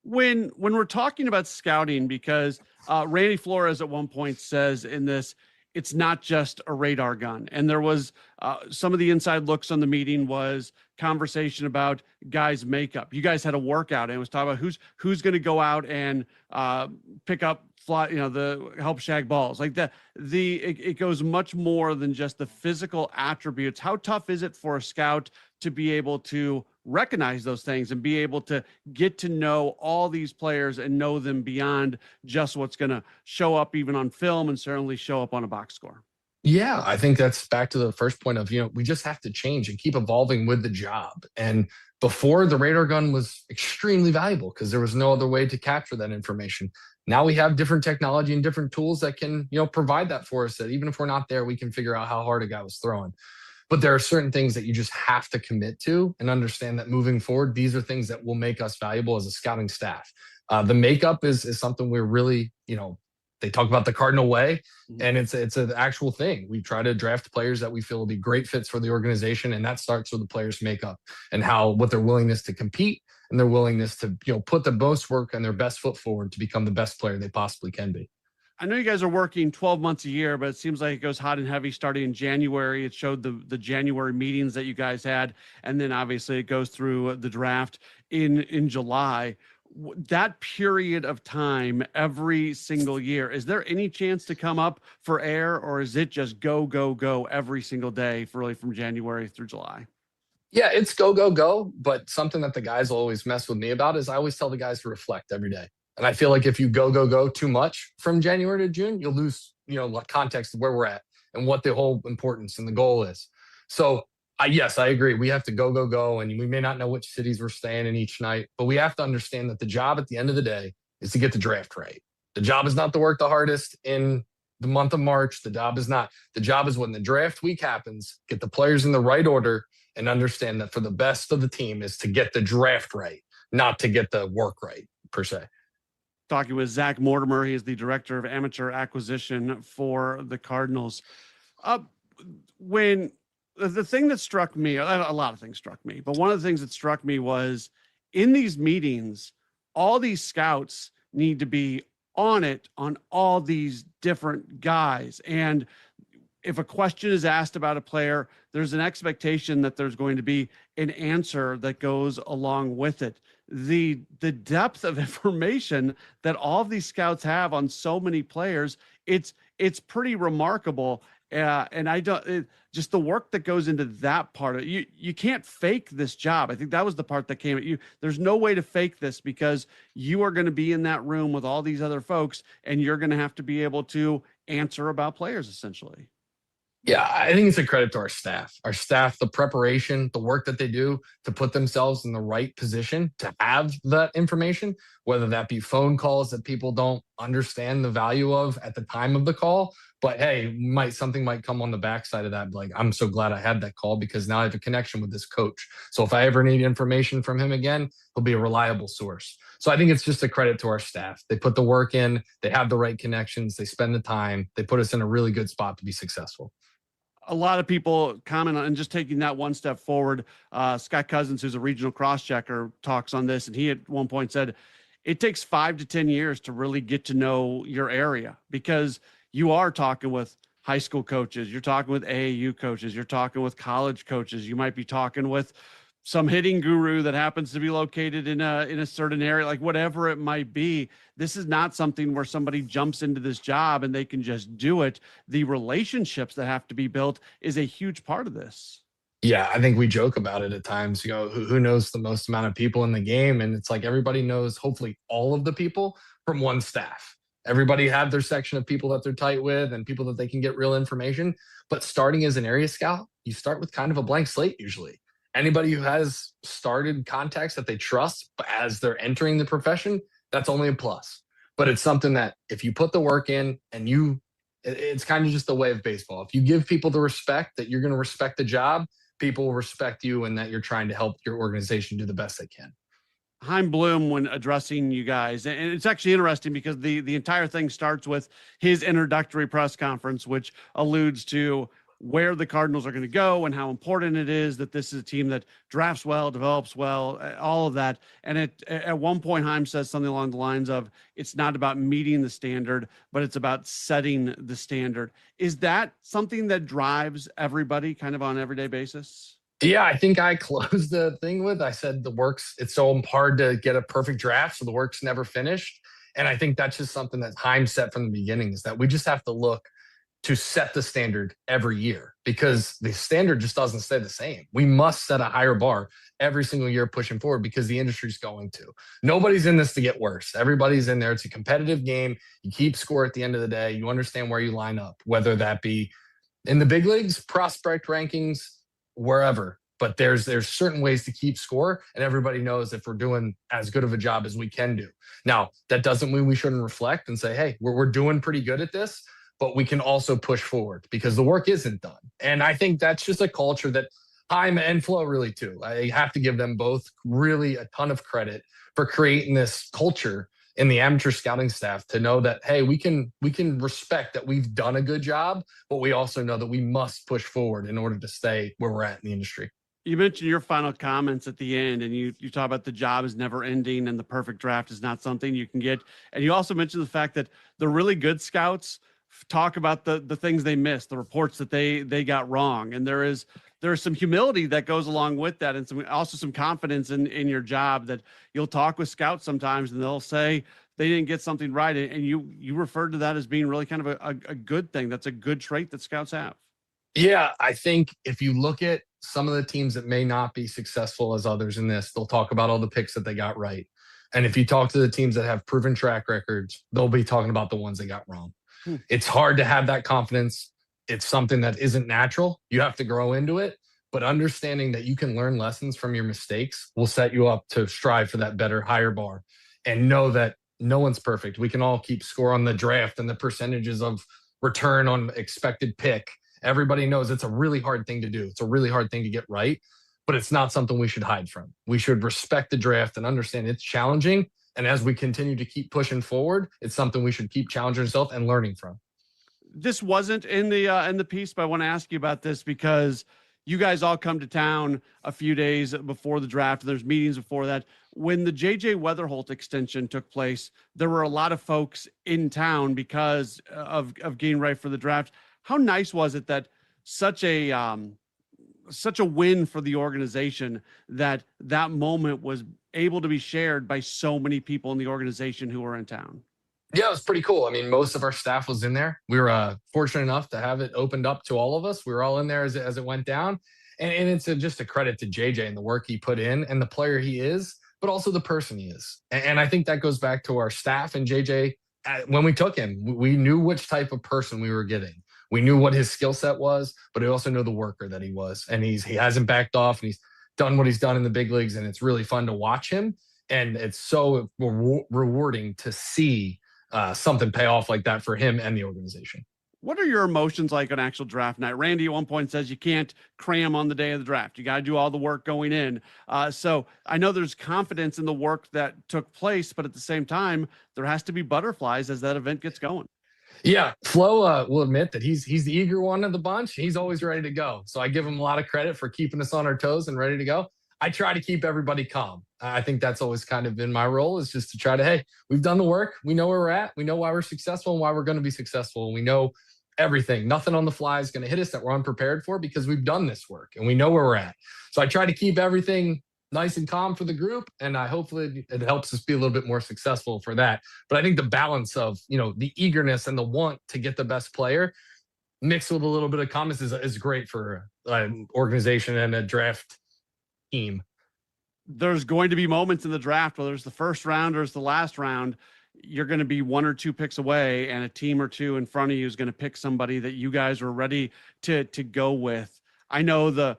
When we're talking about scouting, because Randy Flores at one point says in this, it's not just a radar gun. And there was some of the inside looks on the meeting was conversation about guys' makeup. You guys had a workout and it was talking about who's going to go out and pick up the help shag balls. Like it goes much more than just the physical attributes. How tough is it for a scout to be able to recognize those things and be able to get to know all these players and know them beyond just what's going to show up even on film and certainly show up on a box score? Yeah, I think that's back to the first point of, we just have to change and keep evolving with the job. And before, the radar gun was extremely valuable because there was no other way to capture that information. Now we have different technology and different tools that can, provide that for us, that even if we're not there, we can figure out how hard a guy was throwing. But there are certain things that you just have to commit to and understand that moving forward, these are things that will make us valuable as a scouting staff. The makeup is something we're really, they talk about the Cardinal way, and it's an actual thing. We try to draft players that we feel will be great fits for the organization, and that starts with the players' makeup and what their willingness to compete and their willingness to put the most work and their best foot forward to become the best player they possibly can be. I know you guys are working 12 months a year, but it seems like it goes hot and heavy starting in January. It showed the January meetings that you guys had, and then obviously it goes through the draft in July. That period of time every single year, is there any chance to come up for air, or is it just go, go, go every single day really from January through July? Yeah, it's go, go, go. But something that the guys will always mess with me about is I always tell the guys to reflect every day. And I feel like if you go, go, go too much from January to June, you'll lose, context of where we're at and what the whole importance and the goal is. So yes, I agree. We have to go, go, go. And we may not know which cities we're staying in each night, but we have to understand that the job at the end of the day is to get the draft right. The job is not to work the hardest in the month of March. The job is when the draft week happens, get the players in the right order and understand that for the best of the team is to get the draft right, not to get the work right per se. Talking with Zach Mortimer. He is the director of amateur acquisition for the Cardinals. When the thing that struck me, a lot of things struck me, but one of the things that struck me was in these meetings, all these scouts need to be on it on all these different guys. And if a question is asked about a player, there's an expectation that there's going to be an answer that goes along with it. The depth of information that all of these scouts have on so many players, it's pretty remarkable. And just the work that goes into that part of it, you can't fake this job. I think that was the part that came at you. There's no way to fake this because you are going to be in that room with all these other folks and you're going to have to be able to answer about players essentially. Yeah, I think it's a credit to our staff. Our staff, the preparation, the work that they do to put themselves in the right position to have that information, whether that be phone calls that people don't understand the value of at the time of the call. But hey, something might come on the backside of that. Like, I'm so glad I had that call because now I have a connection with this coach. So if I ever need information from him again, he'll be a reliable source. So I think it's just a credit to our staff. They put the work in, they have the right connections, they spend the time, they put us in a really good spot to be successful. A lot of people comment on, and just taking that one step forward, Scott Cousins, who's a regional cross-checker, talks on this, and he at one point said, it takes 5 to 10 years to really get to know your area because you are talking with high school coaches, you're talking with AAU coaches, you're talking with college coaches, you might be talking with some hitting guru that happens to be located in a certain area, like whatever it might be. This is not something where somebody jumps into this job and they can just do it. The relationships that have to be built is a huge part of this. Yeah, I think we joke about it at times, who knows the most amount of people in the game. And it's like, everybody knows hopefully all of the people from one staff. Everybody have their section of people that they're tight with and people that they can get real information. But starting as an area scout, you start with kind of a blank slate usually. Anybody who has started contacts that they trust as they're entering the profession, that's only a plus. But it's something that if you put the work in and it's kind of just the way of baseball. If you give people the respect that you're going to respect the job, people will respect you and that you're trying to help your organization do the best they can. Chaim Bloom, when addressing you guys, and it's actually interesting because the entire thing starts with his introductory press conference, which alludes to where the Cardinals are going to go and how important it is that this is a team that drafts well, develops well, all of that. And at one point, Heim says something along the lines of, it's not about meeting the standard, but it's about setting the standard. Is that something that drives everybody kind of on an everyday basis? Yeah, I think I closed the thing with, I said it's so hard to get a perfect draft, so the work's never finished. And I think that's just something that Heim set from the beginning, is that we just have to look to set the standard every year, because the standard just doesn't stay the same. We must set a higher bar every single year pushing forward, because the industry's going to. Nobody's in this to get worse. Everybody's in there. It's a competitive game. You keep score at the end of the day. You understand where you line up, whether that be in the big leagues, prospect rankings, wherever. But there's certain ways to keep score, and everybody knows if we're doing as good of a job as we can do. Now, that doesn't mean we shouldn't reflect and say, hey, we're doing pretty good at this, but we can also push forward because the work isn't done. And I think that's just a culture that Heim and Flo really too. I have to give them both really a ton of credit for creating this culture in the amateur scouting staff to know that, hey, we can respect that we've done a good job, but we also know that we must push forward in order to stay where we're at in the industry. You mentioned your final comments at the end, and you talk about the job is never ending and the perfect draft is not something you can get. And you also mentioned the fact that the really good scouts talk about the things they missed, the reports that they got wrong. And there is some humility that goes along with that, and some confidence in your job, that you'll talk with scouts sometimes and they'll say they didn't get something right. And you referred to that as being really kind of a good thing. That's a good trait that scouts have. Yeah, I think if you look at some of the teams that may not be successful as others in this, they'll talk about all the picks that they got right. And if you talk to the teams that have proven track records, they'll be talking about the ones they got wrong. It's hard to have that confidence. It's something that isn't natural. You have to grow into it. But understanding that you can learn lessons from your mistakes will set you up to strive for that better, higher bar. And know that no one's perfect. We can all keep score on the draft and the percentages of return on expected pick. Everybody knows it's a really hard thing to do. It's a really hard thing to get right, but it's not something we should hide from. We should respect the draft and understand it's challenging. And as we continue to keep pushing forward, it's something we should keep challenging ourselves and learning from. This wasn't in the piece, but I want to ask you about this because you guys all come to town a few days before the draft. There's meetings before that. When the JJ Weatherholt extension took place, there were a lot of folks in town because of getting ready for the draft. How nice was it that such a win for the organization that moment was able to be shared by so many people in the organization who were in town? Yeah, it was pretty cool. I mean, most of our staff was in there. We were fortunate enough to have it opened up to all of us. We were all in there as it went down. And it's just a credit to JJ and the work he put in and the player he is, but also the person he is. And I think that goes back to our staff and JJ. When we took him, we knew which type of person we were getting. We knew what his skill set was, but we also knew the worker that he was. And he hasn't backed off, and he's done what he's done in the big leagues, and it's really fun to watch him. And it's so rewarding to see something pay off like that for him and the organization. What are your emotions like on actual draft night? Randy at one point says you can't cram on the day of the draft. You got to do all the work going in. So I know there's confidence in the work that took place, but at the same time, there has to be butterflies as that event gets going. Yeah, Flo will admit that he's the eager one of the bunch. He's always ready to go. So I give him a lot of credit for keeping us on our toes and ready to go. I try to keep everybody calm. I think that's always kind of been my role, is just to try to, hey, we've done the work. We know where we're at. We know why we're successful and why we're going to be successful. And we know everything. Nothing on the fly is going to hit us that we're unprepared for, because we've done this work and we know where we're at. So I try to keep everything nice and calm for the group, and hopefully it helps us be a little bit more successful for that. But I think the balance of, the eagerness and the want to get the best player mixed with a little bit of calmness is great for an organization and a draft team. There's going to be moments in the draft, whether it's the first round or it's the last round, you're going to be one or two picks away, and a team or two in front of you is going to pick somebody that you guys are ready to go with. I know the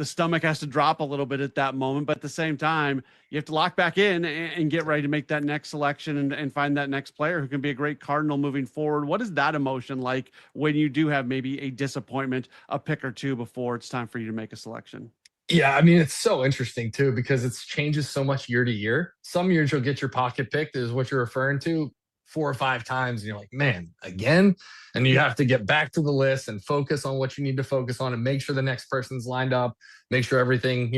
stomach has to drop a little bit at that moment, but at the same time, you have to lock back in and get ready to make that next selection and find that next player who can be a great Cardinal moving forward. What is that emotion like when you do have maybe a disappointment, a pick or two before it's time for you to make a selection? Yeah, I mean, it's so interesting too, because it changes so much year to year. Some years you'll get your pocket picked, is what you're referring to. 4 or 5 times and you're like, man, again? And you have to get back to the list and focus on what you need to focus on and make sure the next person's lined up, make sure everything,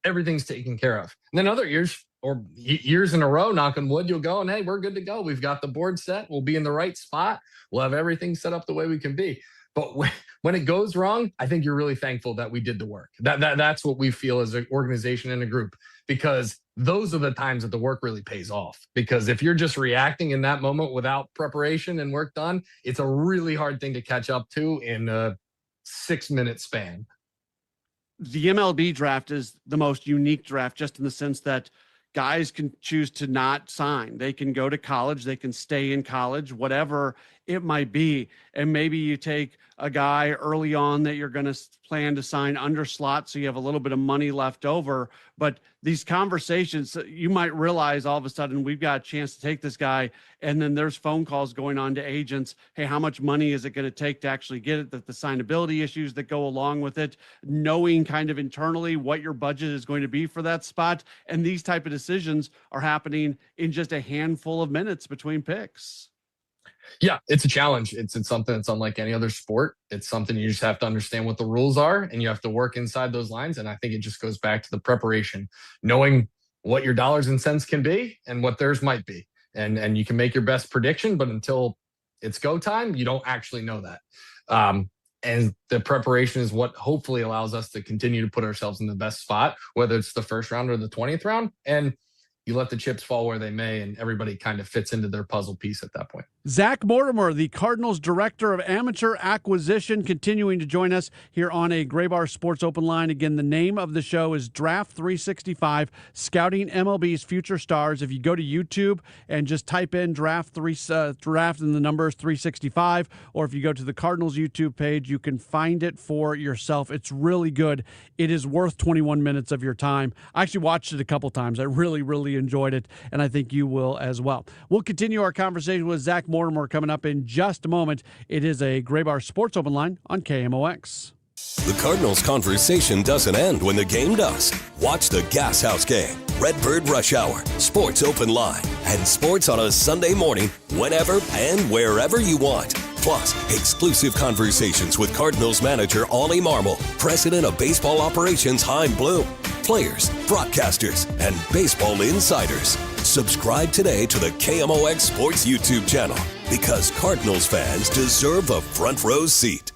everything's taken care of. And then other years or years in a row, knock on wood, you'll go and, hey, we're good to go. We've got the board set. We'll be in the right spot. We'll have everything set up the way we can be. But when it goes wrong, I think you're really thankful that we did the work. That's what we feel as an organization and a group, because those are the times that the work really pays off. Because if you're just reacting in that moment without preparation and work done, it's a really hard thing to catch up to in a 6-minute span. The MLB draft is the most unique draft, just in the sense that guys can choose to not sign. They can go to college, they can stay in college, whatever it might be. And maybe you take a guy early on that you're going to plan to sign under slot, so you have a little bit of money left over. But these conversations, you might realize all of a sudden we've got a chance to take this guy, and then there's phone calls going on to agents. Hey, how much money is it going to take to actually get it? The signability issues that go along with it, knowing kind of internally what your budget is going to be for that spot. And these type of decisions are happening in just a handful of minutes between picks. Yeah, it's a challenge. It's something that's unlike any other sport. It's something you just have to understand what the rules are, and you have to work inside those lines. And I think it just goes back to the preparation, knowing what your dollars and cents can be and what theirs might be. And you can make your best prediction, but until it's go time, you don't actually know that. And the preparation is what hopefully allows us to continue to put ourselves in the best spot, whether it's the first round or the 20th round. And you let the chips fall where they may, and everybody kind of fits into their puzzle piece at that point. Zach Mortimer, the Cardinals Director of Amateur Acquisition, continuing to join us here on a Graybar Sports Open Line. Again, the name of the show is Draft 365, Scouting MLB's Future Stars. If you go to YouTube and just type in draft and the numbers 365, or if you go to the Cardinals YouTube page, you can find it for yourself. It's really good. It is worth 21 minutes of your time. I actually watched it a couple times. I really enjoyed it, and I think you will as well. We'll continue our conversation with Zach Mortimer coming up in just a moment. It is a Graybar Sports Open Line on KMOX. The Cardinals conversation doesn't end when the game does. Watch the Gas House Game, Redbird Rush Hour, Sports Open Line, and sports on a Sunday morning whenever and wherever you want. Plus, exclusive conversations with Cardinals manager Ollie Marmol, president of baseball operations Chaim Bloom, players, broadcasters, and baseball insiders. Subscribe today to the KMOX Sports YouTube channel, because Cardinals fans deserve a front row seat.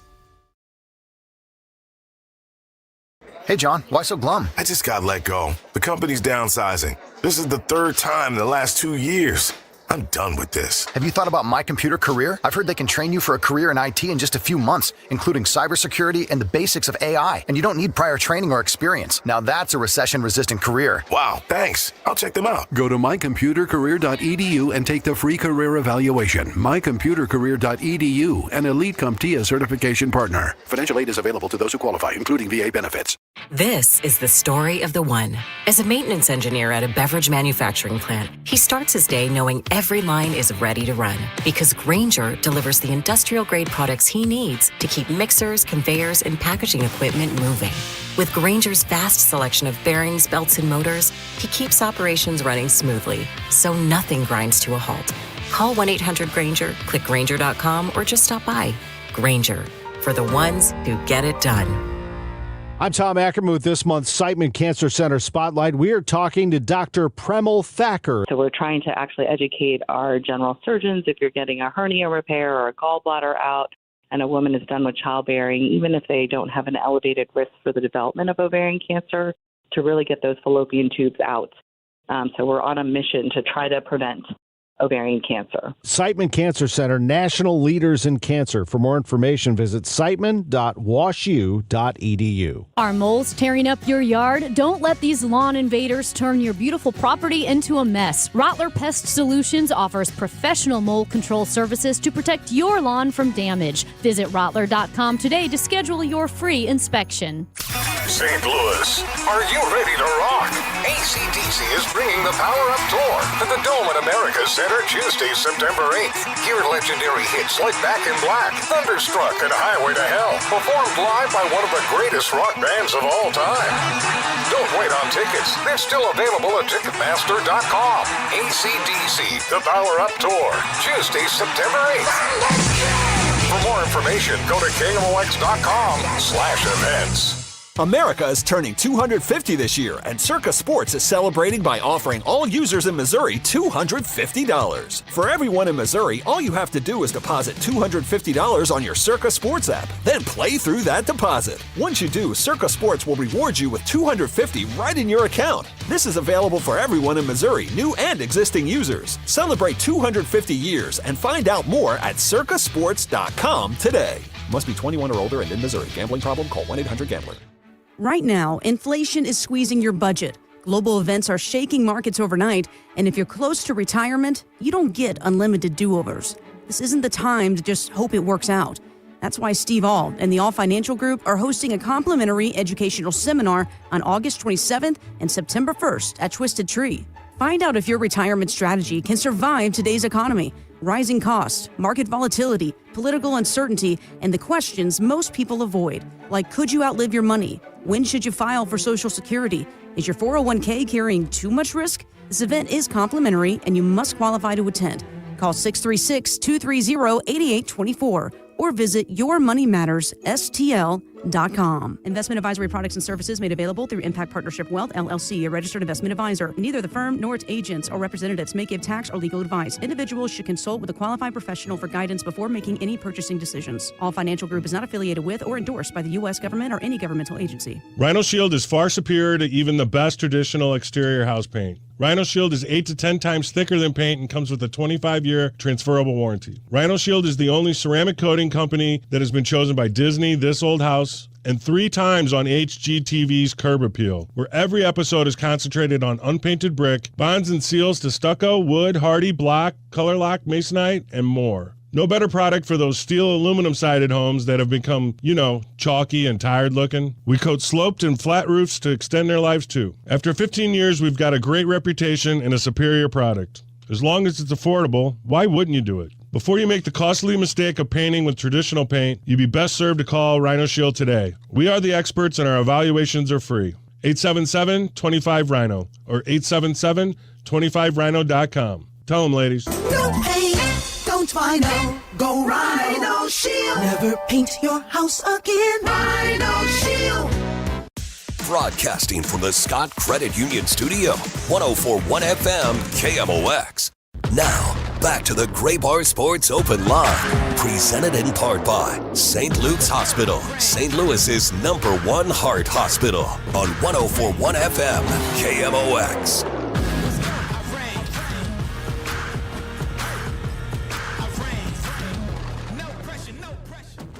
Hey, John, why so glum? I just got let go. The company's downsizing. This is the 3rd time in the last 2 years. I'm done with this. Have you thought about My Computer Career? I've heard they can train you for a career in IT in just a few months, including cybersecurity and the basics of AI. And you don't need prior training or experience. Now that's a recession-resistant career. Wow, thanks. I'll check them out. Go to mycomputercareer.edu and take the free career evaluation. Mycomputercareer.edu, an Elite CompTIA certification partner. Financial aid is available to those who qualify, including VA benefits. This is the story of the one. As a maintenance engineer at a beverage manufacturing plant, he starts his day knowing every line is ready to run, because Grainger delivers the industrial-grade products he needs to keep mixers, conveyors, and packaging equipment moving. With Grainger's vast selection of bearings, belts, and motors, he keeps operations running smoothly, so nothing grinds to a halt. Call 1-800-GRAINGER, click Grainger.com, or just stop by. Grainger, for the ones who get it done. I'm Tom Ackerman with this month's Siteman Cancer Center Spotlight. We are talking to Dr. Premal Thacker. So we're trying to actually educate our general surgeons if you're getting a hernia repair or a gallbladder out and a woman is done with childbearing, even if they don't have an elevated risk for the development of ovarian cancer, to really get those fallopian tubes out. So we're on a mission to try to prevent ovarian cancer. Siteman Cancer Center, national leaders in cancer. For more information, visit siteman.washu.edu. Are moles tearing up your yard? Don't let these lawn invaders turn your beautiful property into a mess. Rottler Pest Solutions offers professional mole control services to protect your lawn from damage. Visit Rottler.com today to schedule your free inspection. St. Louis, are you ready to rock? AC/DC is bringing the Power Up Tour to the Dome at America's Center Tuesday, September 8th. Hear legendary hits like Back in Black, Thunderstruck, and Highway to Hell, performed live by one of the greatest rock bands of all time. Don't wait on tickets. They're still available at Ticketmaster.com. AC/DC, the Power Up Tour, Tuesday, September 8th. For more information, go to KMOX.com/events. America is turning 250 this year, and Circa Sports is celebrating by offering all users in Missouri $250. For everyone in Missouri, all you have to do is deposit $250 on your Circa Sports app, then play through that deposit. Once you do, Circa Sports will reward you with $250 right in your account. This is available for everyone in Missouri, new and existing users. Celebrate 250 years and find out more at circasports.com today. Must be 21 or older and in Missouri. Gambling problem? Call 1-800-GAMBLER. Right now, inflation is squeezing your budget. Global events are shaking markets overnight, and if you're close to retirement, you don't get unlimited do-overs. This isn't the time to just hope it works out. That's why Steve Auld and the All Financial Group are hosting a complimentary educational seminar on August 27th and September 1st at Twisted Tree. Find out if your retirement strategy can survive today's economy, rising costs, market volatility, political uncertainty, and the questions most people avoid, like could you outlive your money? When should you file for Social Security? Is your 401k carrying too much risk? This event is complimentary and you must qualify to attend. Call 636-230-8824 or visit yourmoneymattersstl.com. Investment advisory products and services made available through Impact Partnership Wealth, LLC, a registered investment advisor. Neither the firm nor its agents or representatives may give tax or legal advice. Individuals should consult with a qualified professional for guidance before making any purchasing decisions. All Financial Group is not affiliated with or endorsed by the U.S. government or any governmental agency. Rhino Shield is far superior to even the best traditional exterior house paint. Rhino Shield is 8 to 10 times thicker than paint and comes with a 25-year transferable warranty. Rhino Shield is the only ceramic coating company that has been chosen by Disney, This Old House, and 3 times on HGTV's Curb Appeal, where every episode is concentrated on unpainted brick, bonds and seals to stucco, wood, hardy, block, color lock, masonite, and more. No better product for those steel aluminum-sided homes that have become, chalky and tired looking. We coat sloped and flat roofs to extend their lives too. After 15 years, we've got a great reputation and a superior product. As long as it's affordable, why wouldn't you do it? Before you make the costly mistake of painting with traditional paint, you'd be best served to call Rhino Shield today. We are the experts and our evaluations are free. 877-25-RHINO or 877-25rhino.com. Tell them, ladies. No paint, don't Rhino, go Rhino Shield. Never paint your house again. Rhino Shield. Broadcasting from the Scott Credit Union Studio, 104.1 FM KMOX. Now, back to the Gray Bar Sports Open Line, presented in part by St. Luke's Hospital, St. Louis's #1 heart hospital, on 104.1 FM KMOX.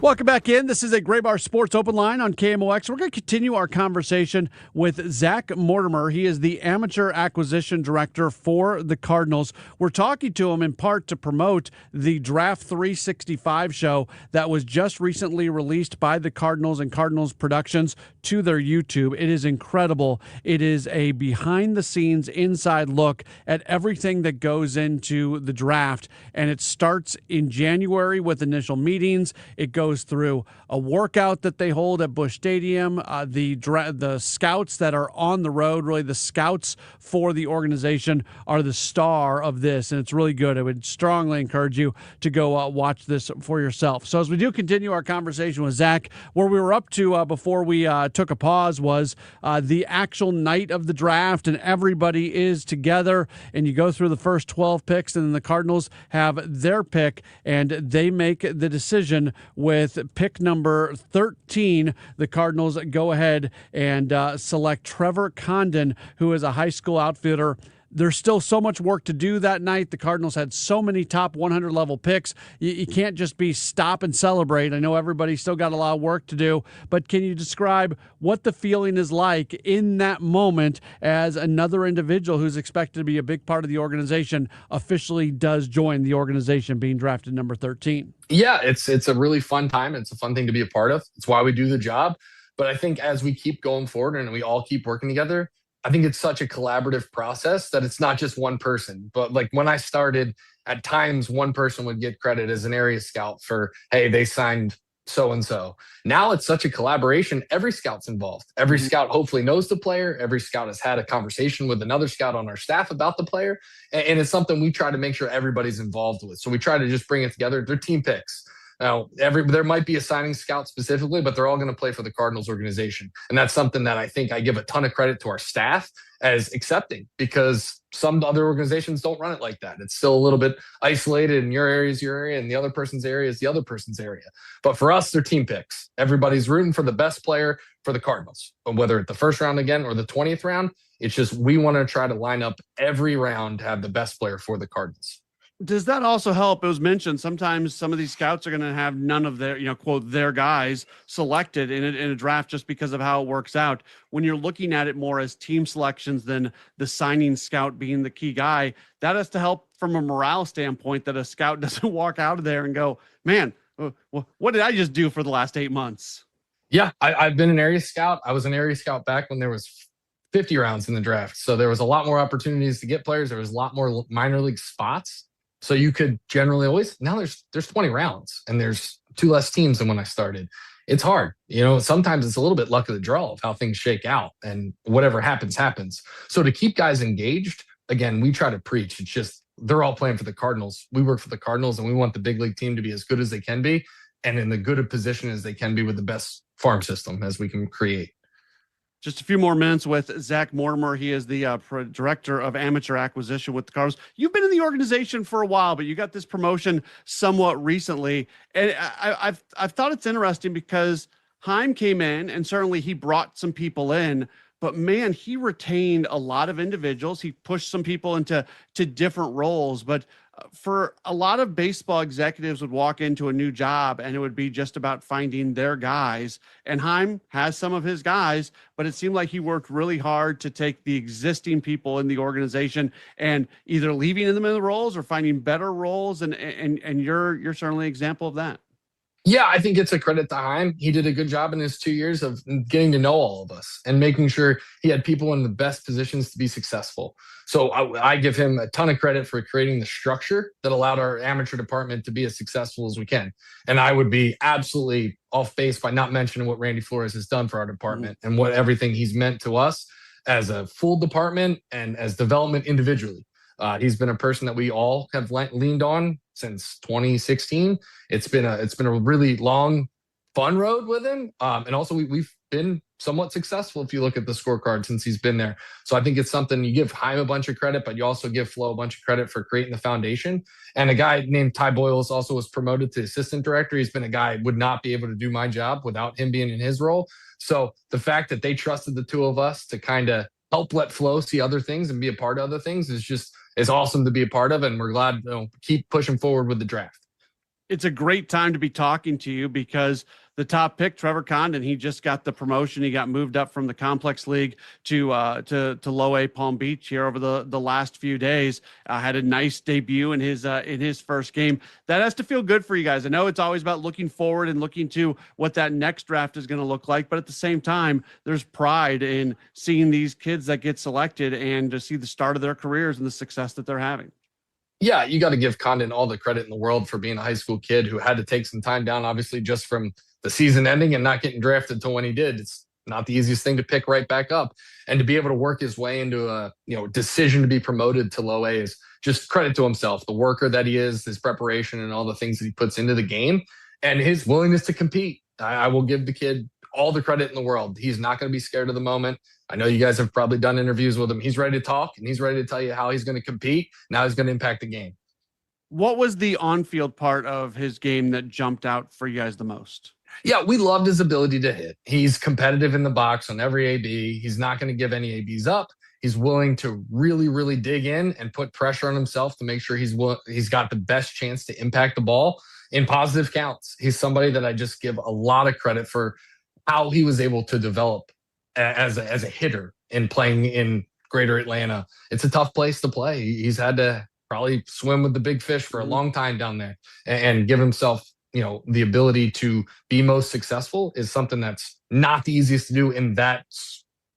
Welcome back in. This is a Gray Bar Sports Open Line on KMOX. We're going to continue our conversation with Zach Mortimer. He is the amateur acquisition director for the Cardinals. We're talking to him in part to promote the Draft 365 show that was just recently released by the Cardinals and Cardinals Productions to their YouTube. It is incredible. It is a behind-the-scenes inside look at everything that goes into the draft, and it starts in January with initial meetings. It goes through a workout that they hold at Busch Stadium, the scouts that are on the road, really the scouts for the organization are the star of this, and it's really good. I would strongly encourage you to go watch this for yourself. So as we do continue our conversation with Zach, where we were up to before we took a pause was the actual night of the draft, and everybody is together, and you go through the first 12 picks, and then the Cardinals have their pick, and they make the decision with pick number 13. The Cardinals go ahead and select Trevor Condon, who is a high school outfielder. There's still so much work to do that night. The Cardinals had so many top 100 level picks. You can't just be stop and celebrate. I know everybody's still got a lot of work to do, but can you describe what the feeling is like in that moment as another individual who's expected to be a big part of the organization officially does join the organization, being drafted number 13? Yeah, it's a really fun time. It's a fun thing to be a part of. It's why we do the job. But I think as we keep going forward and we all keep working together, I think it's such a collaborative process that it's not just one person. But like when I started, at times one person would get credit as an area scout for, hey, they signed so-and-so. Now it's such a collaboration. Every scout's involved. Every scout hopefully knows the player. Every scout has had a conversation with another scout on our staff about the player. And it's something we try to make sure everybody's involved with. So we try to just bring it together. They're team picks. Now, there might be a signing scout specifically, but they're all going to play for the Cardinals organization. And that's something that I think I give a ton of credit to our staff as accepting, because some other organizations don't run it like that. It's still a little bit isolated, and your area is your area and the other person's area is the other person's area. But for us, they're team picks. Everybody's rooting for the best player for the Cardinals, whether it's the first round again or the 20th round. It's just we want to try to line up every round to have the best player for the Cardinals. Does that also help? It was mentioned sometimes some of these scouts are going to have none of their, quote, their guys selected in a draft just because of how it works out. When you're looking at it more as team selections than the signing scout being the key guy, that has to help from a morale standpoint, that a scout doesn't walk out of there and go, man, what did I just do for the last 8 months? Yeah, I've been an area scout. I was an area scout back when there was 50 rounds in the draft. So there was a lot more opportunities to get players. There was a lot more minor league spots. So you could generally always, now there's 20 rounds and there's 2 less teams than when I started. It's hard. Sometimes it's a little bit luck of the draw of how things shake out, and whatever happens, happens. So to keep guys engaged, again, we try to preach. It's just, they're all playing for the Cardinals. We work for the Cardinals and we want the big league team to be as good as they can be and in the good a position as they can be with the best farm system as we can create. Just a few more minutes with Zach Mortimer. He is the director of amateur acquisition with the Cardinals. You've been in the organization for a while, but you got this promotion somewhat recently. And I've thought it's interesting because Heim came in and certainly he brought some people in, but man, he retained a lot of individuals. He pushed some people into different roles, but for a lot of baseball executives would walk into a new job and it would be just about finding their guys. And Heim has some of his guys, but it seemed like he worked really hard to take the existing people in the organization and either leaving them in the roles or finding better roles. And you're certainly an example of that. Yeah, I think it's a credit to Heim. He did a good job in his 2 years of getting to know all of us and making sure he had people in the best positions to be successful. So I give him a ton of credit for creating the structure that allowed our amateur department to be as successful as we can. And I would be absolutely off base by not mentioning what Randy Flores has done for our department and what everything he's meant to us as a full department and as development individually. He's been a person that we all have leaned on since 2016. It's been a really long, fun road with him. And also we've been somewhat successful if you look at the scorecard since he's been there. So I think it's something you give Heim a bunch of credit, but you also give Flo a bunch of credit for creating the foundation. And a guy named Ty Boyles also was promoted to assistant director. He's been a guy would not be able to do my job without him being in his role. So the fact that they trusted the two of us to kind of help let Flo see other things and be a part of other things is awesome to be a part of. And we're glad keep pushing forward with the draft. It's a great time to be talking to you because the top pick, Trevor Condon, he just got the promotion. He got moved up from the complex league to low A Palm Beach here over the last few days. Had a nice debut in his first game. That has to feel good for you guys. I know it's always about looking forward and looking to what that next draft is going to look like, but at the same time, there's pride in seeing these kids that get selected and to see the start of their careers and the success that they're having. Yeah, you got to give Condon all the credit in the world for being a high school kid who had to take some time down, obviously, just from the season ending and not getting drafted until when he did. It's not the easiest thing to pick right back up. And to be able to work his way into a decision to be promoted to low A is just credit to himself, the worker that he is, his preparation and all the things that he puts into the game and his willingness to compete. I will give the kid all the credit in the world. He's not going to be scared of the moment. I know you guys have probably done interviews with him. He's ready to talk and he's ready to tell you how he's going to compete. Now he's going to impact the game. What was the on-field part of his game that jumped out for you guys the most? Yeah, we loved his ability to hit. He's competitive in the box on every AB. He's not going to give any ABs up. He's willing to really, really dig in and put pressure on himself to make sure he's got the best chance to impact the ball in positive counts. He's somebody that I just give a lot of credit for how he was able to develop as a hitter and playing in Greater Atlanta. It's a tough place to play. He's had to probably swim with the big fish for a long time down there and give himself, the ability to be most successful is something that's not the easiest to do in that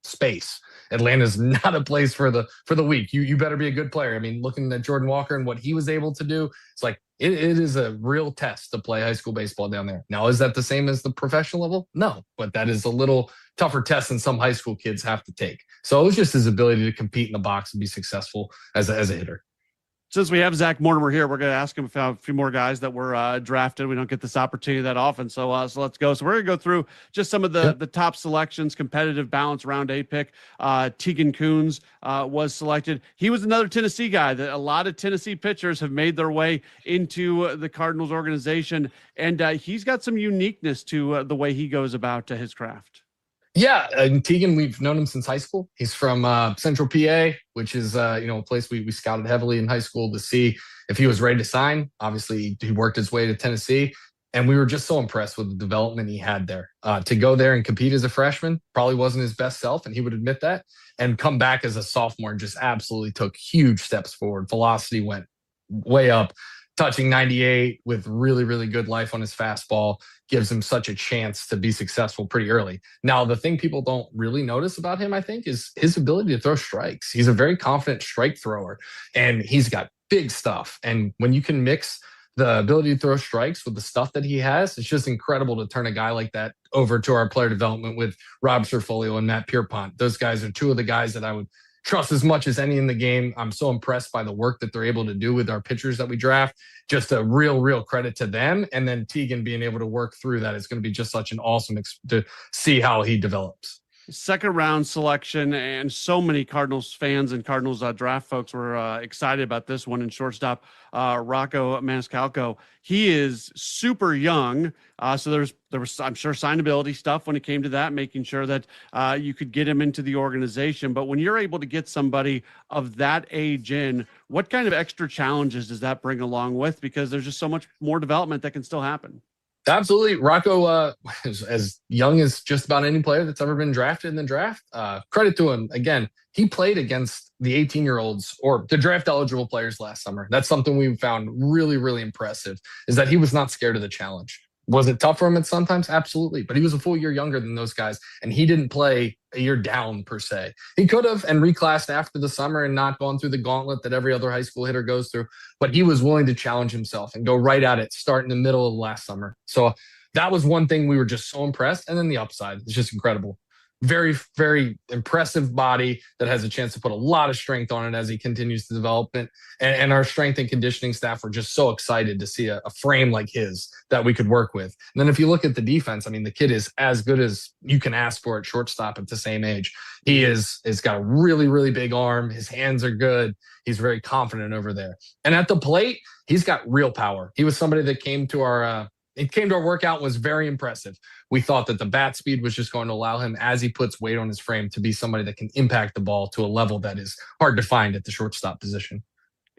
space. Atlanta's not a place for the weak. You better be a good player. I mean, looking at Jordan Walker and what he was able to do, it's like it is a real test to play high school baseball down there. Now, is that the same as the professional level? No, but that is a little tougher test than some high school kids have to take. So it was just his ability to compete in the box and be successful as a hitter. Since we have Zach Mortimer here, we're going to ask him about a few more guys that were drafted. We don't get this opportunity that often, so let's go. So we're going to go through just some of the top selections, competitive balance, round 8 pick. Tegan Coons was selected. He was another Tennessee guy that a lot of Tennessee pitchers have made their way into the Cardinals organization, and he's got some uniqueness to the way he goes about his craft. Yeah, and Tegan, we've known him since high school. He's from Central PA, which is a place we scouted heavily in high school to see if he was ready to sign. Obviously, he worked his way to Tennessee, and we were just so impressed with the development he had there. To go there and compete as a freshman probably wasn't his best self, and he would admit that, and come back as a sophomore and just absolutely took huge steps forward. Velocity went way up, touching 98 with really, really good life on his fastball. Gives him such a chance to be successful pretty early. Now, the thing people don't really notice about him, I think, is his ability to throw strikes. He's a very confident strike thrower, and he's got big stuff. And when you can mix the ability to throw strikes with the stuff that he has, it's just incredible to turn a guy like that over to our player development with Rob Serfolio and Matt Pierpont. Those guys are two of the guys that I would trust as much as any in the game. I'm so impressed by the work that they're able to do with our pitchers that we draft. Just a real credit to them. And then Tegan being able to work through that is going to be just such an awesome to see how he develops. Second round selection, and so many Cardinals fans and Cardinals draft folks were excited about this one. In shortstop, Rocco Maniscalco. He is super young, so there was, I'm sure, signability stuff when it came to that, making sure that you could get him into the organization. But when you're able to get somebody of that age in, what kind of extra challenges does that bring along with? Because there's just so much more development that can still happen. Absolutely. Rocco is as young as just about any player that's ever been drafted in the draft. Credit to him. Again, he played against the 18-year-olds or the draft-eligible players last summer. That's something we found really, really impressive, is that he was not scared of the challenge. Was it tough for him at sometimes? Absolutely. But he was a full year younger than those guys, and he didn't play a year down per se. He could have and reclassed after the summer and not gone through the gauntlet that every other high school hitter goes through, but he was willing to challenge himself and go right at it, start in the middle of last summer. So that was one thing we were just so impressed. And then the upside is just incredible. Very, very impressive body that has a chance to put a lot of strength on it as he continues to develop it. And our strength and conditioning staff were just so excited to see a frame like his that we could work with. And then if you look at the defense, I mean, the kid is as good as you can ask for at shortstop at the same age. He is got a really, really big arm. His hands are good. He's very confident over there. And at the plate, he's got real power. He was somebody that came to our workout, was very impressive. We thought that the bat speed was just going to allow him, as he puts weight on his frame, to be somebody that can impact the ball to a level that is hard to find at the shortstop position.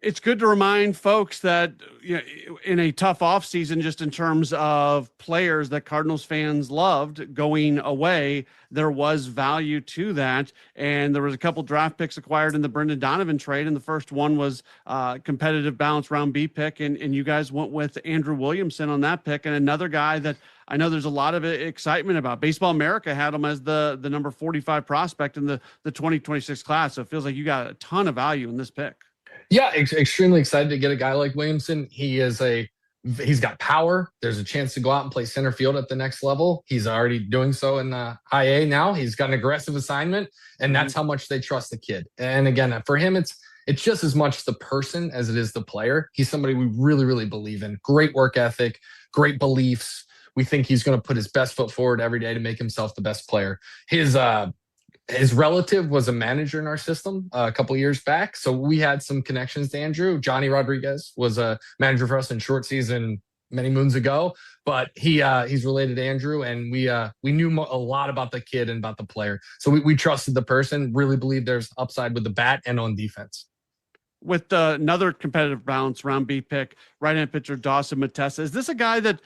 It's good to remind folks that, you know, in a tough offseason, just in terms of players that Cardinals fans loved going away, there was value to that. And there was a couple draft picks acquired in the Brendan Donovan trade. And the first one was competitive balance round B pick. And you guys went with Andrew Williamson on that pick. And another guy that I know there's a lot of excitement about. Baseball America had him as the number 45 prospect in the 2026 class. So it feels like you got a ton of value in this pick. Yeah, extremely excited to get a guy like Williamson. He's got power. There's a chance to go out and play center field at the next level. He's already doing so in the high A now. He's got an aggressive assignment, and that's how much they trust the kid. And again, for him, it's just as much the person as it is the player. He's somebody we really, really believe in. Great work ethic, great beliefs. We think he's going to put his best foot forward every day to make himself the best player. His relative was a manager in our system a couple of years back, so we had some connections to Andrew. Johnny Rodriguez was a manager for us in short season many moons ago, but he's related to Andrew, and we knew a lot about the kid and about the player. So we trusted the person, really believe there's upside with the bat and on defense. With another competitive balance round B pick, right-hand pitcher Dawson Matessa. Is this a guy that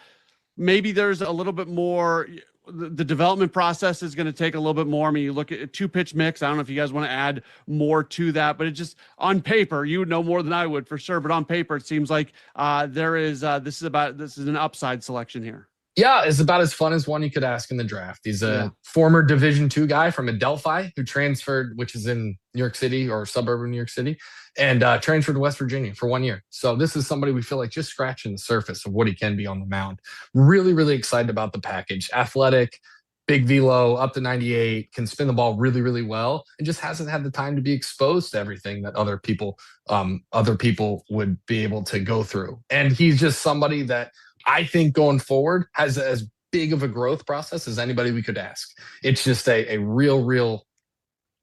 maybe there's a little bit more, the development process is going to take a little bit more? I mean, you look at a 2-pitch mix. I don't know if you guys want to add more to that, but it just, on paper, you would know more than I would for sure. But on paper, it seems like this is an upside selection here. Yeah, it's about as fun as one you could ask in the draft. He's a former Division II guy from Adelphi who transferred, which is in New York City or suburban New York City, and transferred to West Virginia for 1 year. So this is somebody we feel like just scratching the surface of what he can be on the mound. Really, really excited about the package. Athletic, big velo, up to 98, can spin the ball really, really well, and just hasn't had the time to be exposed to everything that other people would be able to go through. And he's just somebody that I think going forward has as big of a growth process as anybody we could ask. It's just a real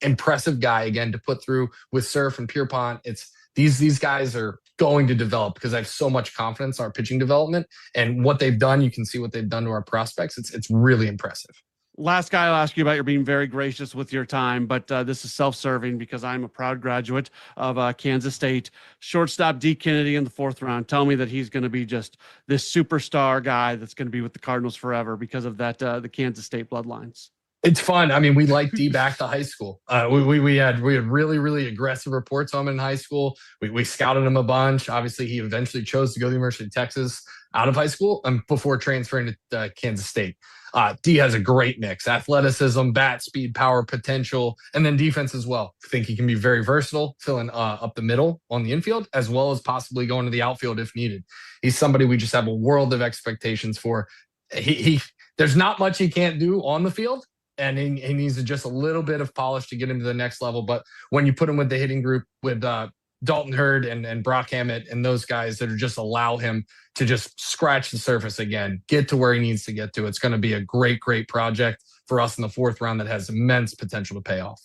impressive guy, again, to put through with Surf and Pierpont. It's these guys are going to develop because I have so much confidence in our pitching development and what they've done. You can see what they've done to our prospects. It's really impressive. Last guy I'll ask you about, you're being very gracious with your time, but this is self-serving because I'm a proud graduate of Kansas State. Shortstop D. Kennedy in the 4th round. Tell me that he's going to be just this superstar guy that's going to be with the Cardinals forever because of that the Kansas State bloodlines. It's fun. I mean, we liked D back to high school. We had really, really aggressive reports on him in high school. We scouted him a bunch. Obviously, he eventually chose to go to the University of Texas out of high school before transferring to Kansas State. D has a great mix: athleticism, bat speed, power, potential, and then defense as well. I think he can be very versatile, filling up the middle on the infield, as well as possibly going to the outfield if needed. He's somebody we just have a world of expectations for. There's not much he can't do on the field, and he needs just a little bit of polish to get him to the next level. But when you put him with the hitting group with Dalton Hurd and Brock Hammett and those guys that are just allow him to just scratch the surface again, get to where he needs to get to, it's going to be a great project for us in the 4th round that has immense potential to pay off.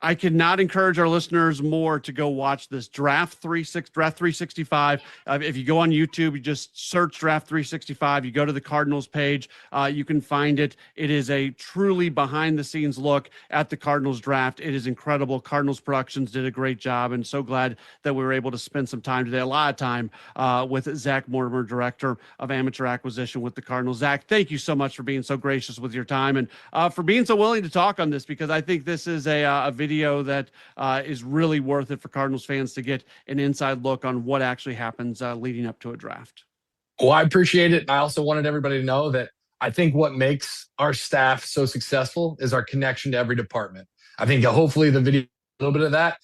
I cannot encourage our listeners more to go watch this Draft 365. If you go on YouTube, you just search Draft 365. You go to the Cardinals page. You can find it. It is a truly behind-the-scenes look at the Cardinals draft. It is incredible. Cardinals Productions did a great job, and so glad that we were able to spend some time today, a lot of time, with Zach Mortimer, Director of Amateur Acquisition with the Cardinals. Zach, thank you so much for being so gracious with your time and for being so willing to talk on this, because I think this is a video that is really worth it for Cardinals fans to get an inside look on what actually happens leading up to a draft. Well, I appreciate it. I also wanted everybody to know that I think what makes our staff so successful is our connection to every department. I think hopefully the video, a little bit of that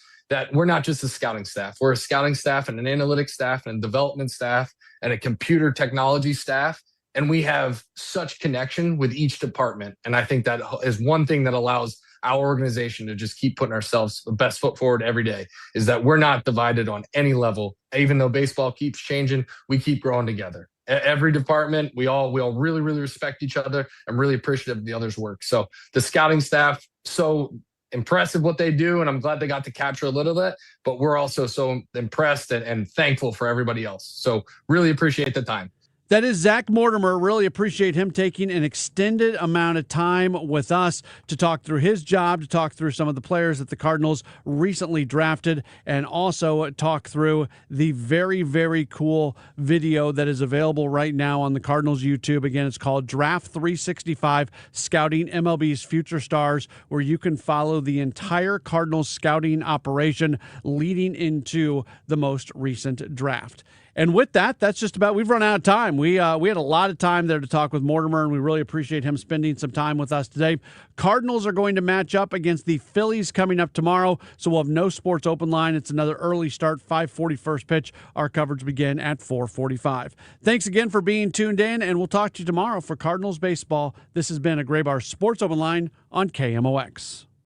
we're not just a scouting staff. We're a scouting staff and an analytics staff and a development staff and a computer technology staff. And we have such connection with each department. And I think that is one thing that allows our organization to just keep putting ourselves the best foot forward every day, is that we're not divided on any level. Even though baseball keeps changing, we keep growing together. Every department, we all really, really respect each other and really appreciative of the other's work. So the scouting staff, so impressive what they do, and I'm glad they got to capture a little of that, but we're also so impressed and thankful for everybody else. So really appreciate the time. That is Zach Mortimer. Really appreciate him taking an extended amount of time with us to talk through his job, to talk through some of the players that the Cardinals recently drafted, and also talk through the very, very cool video that is available right now on the Cardinals YouTube. Again, it's called Draft 365, Scouting MLB's Future Stars, where you can follow the entire Cardinals scouting operation leading into the most recent draft. And with that, that's just about, we've run out of time. We had a lot of time there to talk with Mortimer, and we really appreciate him spending some time with us today. Cardinals are going to match up against the Phillies coming up tomorrow, so we'll have no Sports Open Line. It's another early start, 5:40 first pitch. Our coverage begin at 4:45. Thanks again for being tuned in, and we'll talk to you tomorrow for Cardinals baseball. This has been a Gray Bar Sports Open Line on KMOX.